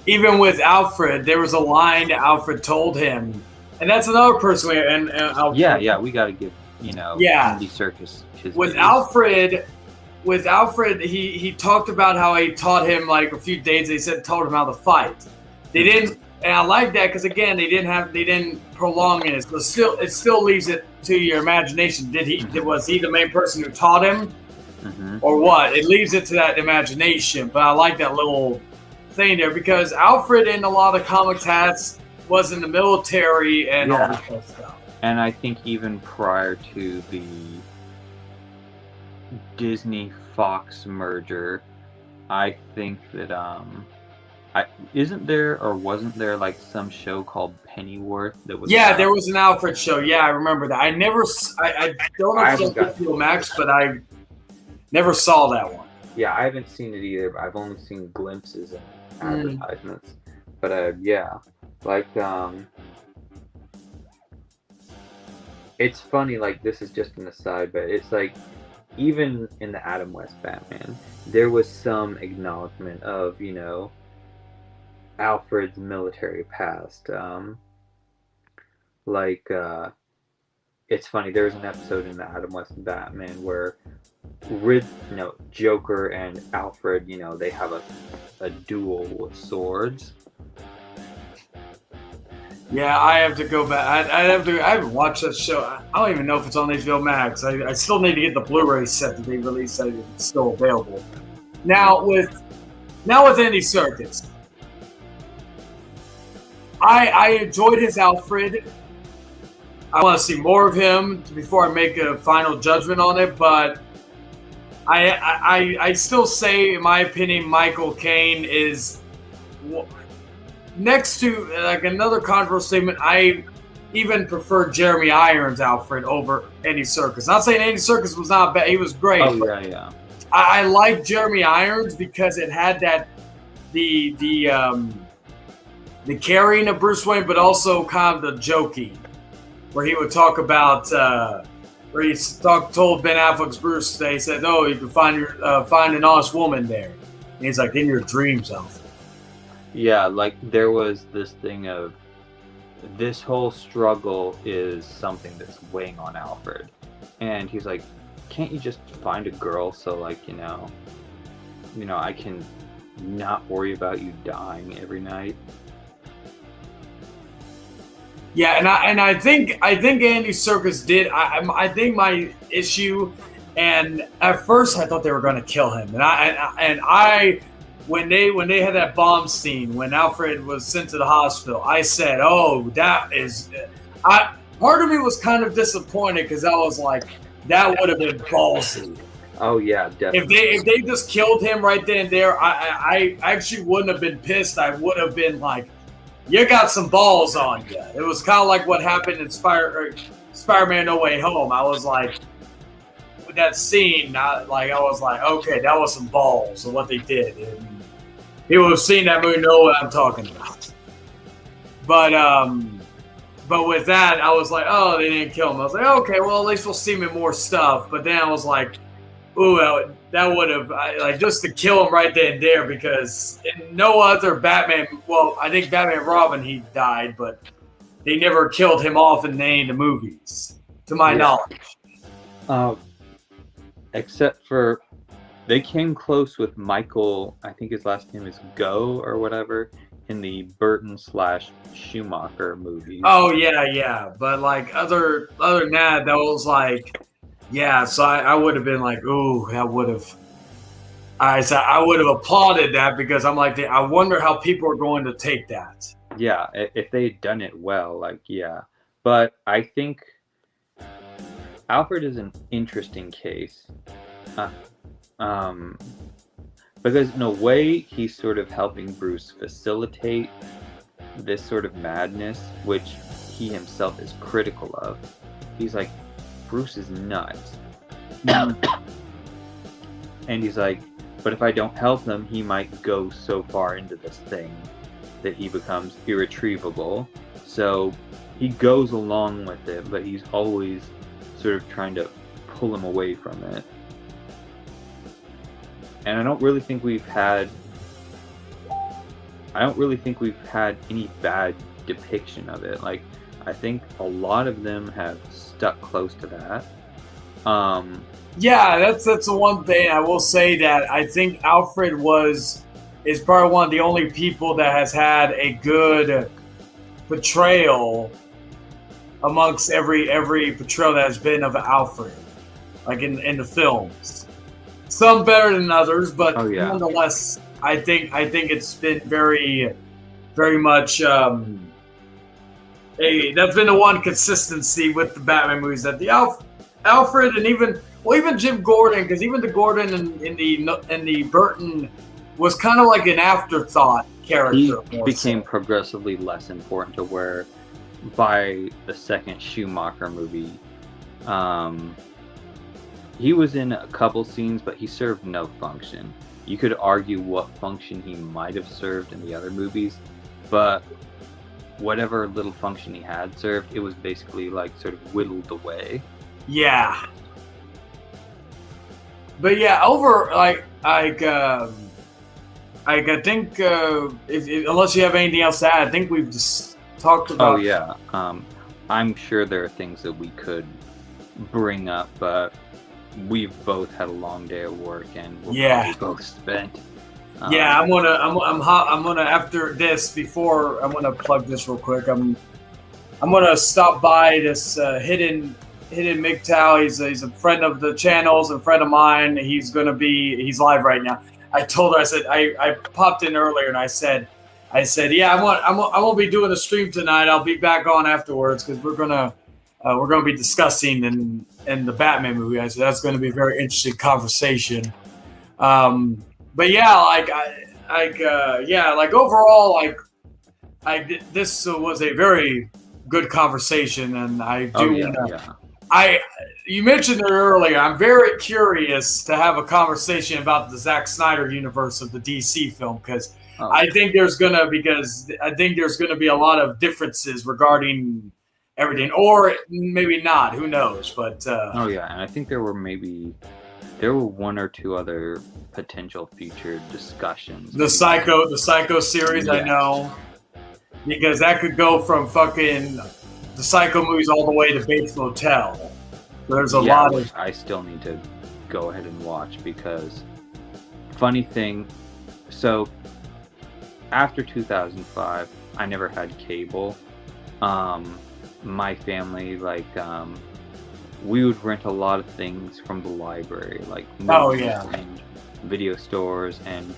[SPEAKER 1] Even with Alfred, there was a line that Alfred told him, and that's another person. We got to give Andy Serkis his with videos. Alfred, he talked about how he taught him like a few days. They taught him how to fight. They didn't, and I like that because again, they didn't prolong it. So it still leaves it to your imagination. Was he the main person who taught him, or what? It leaves it to that imagination. But I like that little thing there because Alfred in a lot of comics was in the military and all this kind of stuff.
[SPEAKER 3] And I think even prior to the Disney-Fox merger, I think that isn't there or wasn't there like some show called Pennyworth that was? Yeah,
[SPEAKER 1] there was an Alfred show. Yeah, I remember that. I don't know if it's on HBO Max, but I never saw that one.
[SPEAKER 3] Yeah, I haven't seen it either. But I've only seen glimpses and advertisements. But it's funny. Like this is just an aside, but it's like even in the Adam West Batman, there was some acknowledgement of Alfred's military past. It's funny. There was an episode in the Adam West Batman where Joker and Alfred, they have a duel with swords.
[SPEAKER 1] Yeah, I have to go back. I haven't watched that show. I don't even know if it's on HBO Max. I still need to get the Blu-ray set that they released if it's still available. Now with Andy Serkis, I enjoyed his Alfred. I want to see more of him before I make a final judgment on it, but I still say, in my opinion, Michael Caine is next to like another controversial statement. I even prefer Jeremy Irons Alfred over Andy Serkis. Not saying Andy Serkis was not bad; he was great.
[SPEAKER 3] Oh yeah.
[SPEAKER 1] I like Jeremy Irons because it had that the carrying of Bruce Wayne, but also kind of the joking, where he would talk about where he told Ben Affleck's Bruce. They said, "Oh, you can find an honest woman there." And he's like, "In your dreams, Alfred."
[SPEAKER 3] Yeah, like there was this thing of this whole struggle is something that's weighing on Alfred, and he's like, "Can't you just find a girl so like you know, I can not worry about you dying every night?"
[SPEAKER 1] Yeah, and I think Andy Serkis did. I think my issue, and at first I thought they were going to kill him, and I when they had that bomb scene when Alfred was sent to the hospital, I said, "Oh, that is." Part of me was kind of disappointed because I was like, that would have been ballsy.
[SPEAKER 3] Oh yeah, definitely.
[SPEAKER 1] If they just killed him right then and there, I actually wouldn't have been pissed. I would have been like, you got some balls on you. It was kind of like what happened in Spider-Man No Way Home. I was like, with that scene, I was like, okay, that was some balls of what they did. And people who've seen that movie know what I'm talking about. But with that, I was like, oh, they didn't kill him. I was like, okay, well, at least we'll see him in more stuff. But then I was like, ooh, that would have, like, just to kill him right then and there, because in no other Batman, well, I think Batman and Robin, he died, but they never killed him off in any of the movies, to my knowledge.
[SPEAKER 3] Except for, they came close with Michael, I think his last name is Go or whatever, in the Burton/Schumacher movie.
[SPEAKER 1] Oh yeah, but like other than that, that was like, yeah. So I would have been like, ooh, that would have. I would have applauded that because I'm like, I wonder how people are going to take that.
[SPEAKER 3] Yeah, if they had done it well, like yeah. But I think Alfred is an interesting case. Because in a way, he's sort of helping Bruce facilitate this sort of madness, which he himself is critical of. He's like, Bruce is nuts. And he's like, but if I don't help him, he might go so far into this thing that he becomes irretrievable. So he goes along with it, but he's always sort of trying to pull him away from it. And I don't really think we've had any bad depiction of it. Like, I think a lot of them have stuck close to that.
[SPEAKER 1] Yeah, that's the one thing I will say, that I think Alfred is probably one of the only people that has had a good portrayal amongst every portrayal that has been of Alfred, like in the films. Some better than others, but nonetheless, I think it's been very, very much that's been the one consistency with the Batman movies, that the Alfred and even Jim Gordon, because even the Gordon in the Burton was kind of like an afterthought character.
[SPEAKER 3] He became progressively less important to where by the second Schumacher movie, he was in a couple scenes, but he served no function. You could argue what function he might have served in the other movies, but whatever little function he had served, it was basically like sort of whittled away.
[SPEAKER 1] Yeah. But yeah, over I think if unless you have anything else to add, I think we've just talked about.
[SPEAKER 3] Oh yeah, I'm sure there are things that we could bring up, but we've both had a long day at work and we're probably both spent.
[SPEAKER 1] Yeah, I'm gonna after this, before I'm gonna plug this real quick. I'm gonna stop by this hidden MGTOW. He's a friend of the channels, a friend of mine. He's live right now. I told her, I said, I popped in earlier and I said, yeah, I'm gonna be doing a stream tonight. I'll be back on afterwards because we're gonna we're going to be discussing in the Batman movie. So that's going to be a very interesting conversation. But yeah, overall, this was a very good conversation, and I do. You mentioned it earlier. I'm very curious to have a conversation about the Zack Snyder universe of the DC film because I think there's gonna be a lot of differences regarding everything, or maybe not. Who knows? But
[SPEAKER 3] and I think there were one or two other potential future discussions.
[SPEAKER 1] The Psycho series, I know, because that could go from fucking the Psycho movies all the way to Bates Motel. There's a lot of.
[SPEAKER 3] I still need to go ahead and watch because, funny thing, so after 2005, I never had cable. My family, we would rent a lot of things from the library, like movies and video stores, and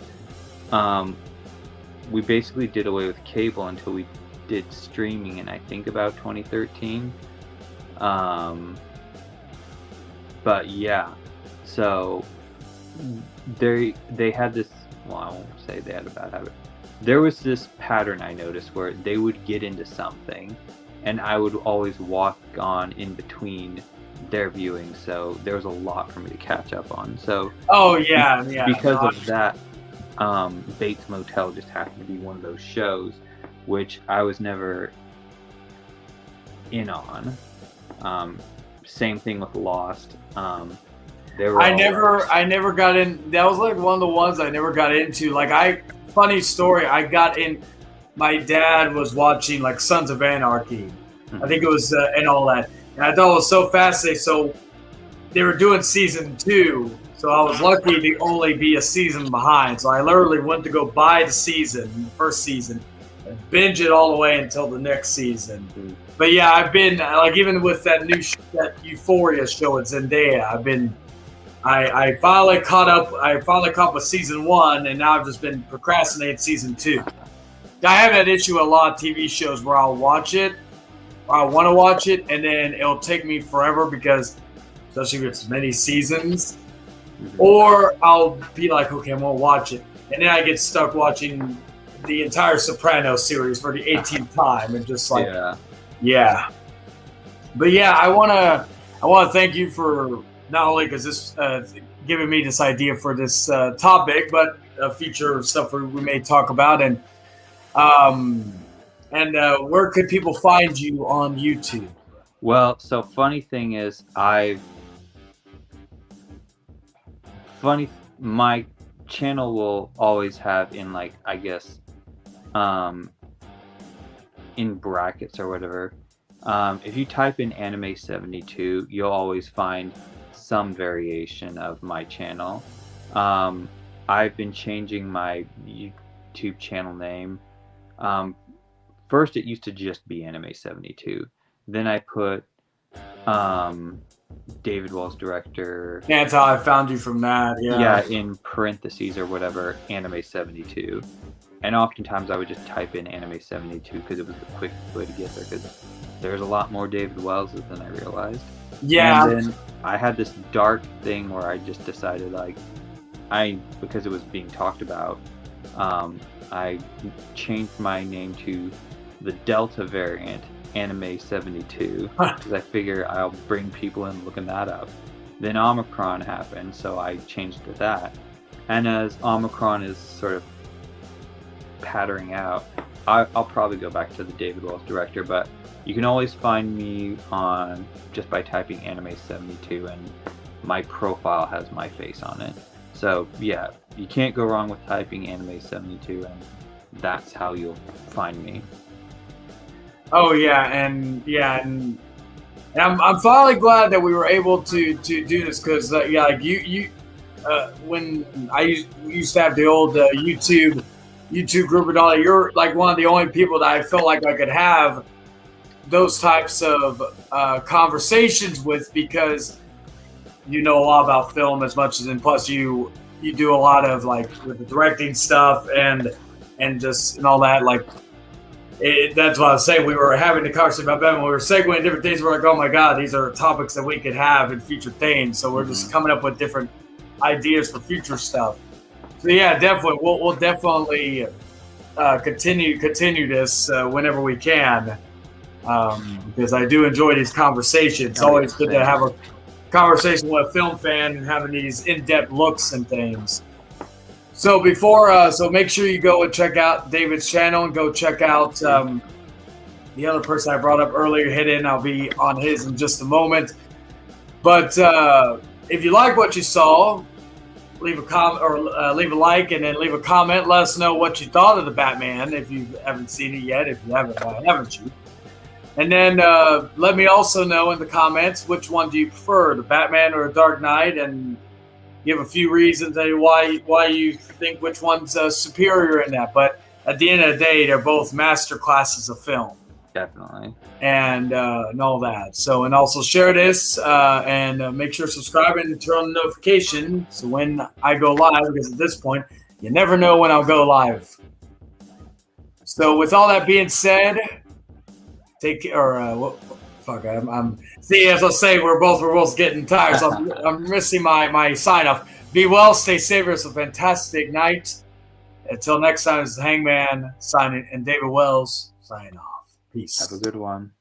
[SPEAKER 3] we basically did away with cable until we did streaming in I think about 2013. But yeah, so they had this. Well, I won't say they had a bad habit. There was this pattern I noticed where they would get into something, and I would always walk on in between their viewing. So there was a lot for me to catch up on. So because of that, Bates Motel just happened to be one of those shows which I was never in on. Same thing with Lost. I never got in. That was like one of the ones I never got into. Funny story. I got in. My dad was watching like Sons of Anarchy. I think it was and all that. And I thought it was so fascinating. So they were doing season 2. So I was lucky to only be a season behind. So I literally went to go buy the first season, and binge it all the way until the next season. But yeah, I've been even with that that Euphoria show with Zendaya. I finally caught up. I finally caught up with season 1, and now I've just been procrastinating season 2. I have that issue with a lot of TV shows where I'll watch it, or I want to watch it, and then it'll take me forever because, especially if it's many seasons, or I'll be like, okay, I'm gonna watch it, and then I get stuck watching the entire Sopranos series for the 18th time, and just like. Yeah, but yeah, I wanna thank you for not only because this giving me this idea for this topic, but future stuff we may talk about, and where could people find you on YouTube? Well, so funny thing is, my channel will always have in in brackets or whatever. If you type in Anime 72, you'll always find some variation of my channel. I've been changing my YouTube channel name. First, it used to just be Anime 72. Then I put David Wells Director.
[SPEAKER 1] Yeah, that's how I found you from that.
[SPEAKER 3] Yeah, in parentheses or whatever, Anime 72. And oftentimes I would just type in Anime 72 because it was the quickest way to get there, because there's a lot more David Wells than I realized.
[SPEAKER 1] Yeah.
[SPEAKER 3] And then I had this dark thing where I just decided, because it was being talked about, I changed my name to the Delta variant, Anime 72, because I figure I'll bring people in looking that up. Then Omicron happened, so I changed to that. And as Omicron is sort of pattering out, I'll probably go back to the David Wells Director, but you can always find me on just by typing Anime 72, and my profile has my face on it. So yeah, you can't go wrong with typing Anime 72, and that's how you'll find me.
[SPEAKER 1] Oh yeah, and I'm finally glad that we were able to do this, because when we used to have the old YouTube group and all that, you're like one of the only people that I felt like I could have those types of conversations with, because you know a lot about film as much as, and plus you do a lot of with the directing stuff and all that. that's what I was saying. We were having the conversation about Batman. We were segueing different things. We're like, oh my God, these are topics that we could have in future things. So we're just coming up with different ideas for future stuff. So yeah, definitely, we'll definitely continue this whenever we can, because I do enjoy these conversations. It's always good to have a conversation with a film fan and having these in-depth looks and things. So so make sure you go and check out David's channel and go check out the other person I brought up earlier, Hidden. I'll be on his in just a moment. But if you like what you saw, leave a comment or leave a like and then leave a comment. Let us know what you thought of the Batman if you haven't seen it yet. If you haven't, why haven't you? And then let me also know in the comments which one do you prefer, the Batman or the Dark Knight, and give a few reasons why you think which one's superior in that. But at the end of the day, they're both master classes of film.
[SPEAKER 3] Definitely.
[SPEAKER 1] And all that. So, and also share this and make sure to subscribe and turn on the notification so when I go live, because at this point, you never know when I'll go live. So with all that being said, I'm see, as I say, we're both getting tired, so I'm missing my sign off. Be well, stay safe. It's a fantastic night. Until next time, it's Hangman signing and David Wells signing off. Peace.
[SPEAKER 3] Have a good one.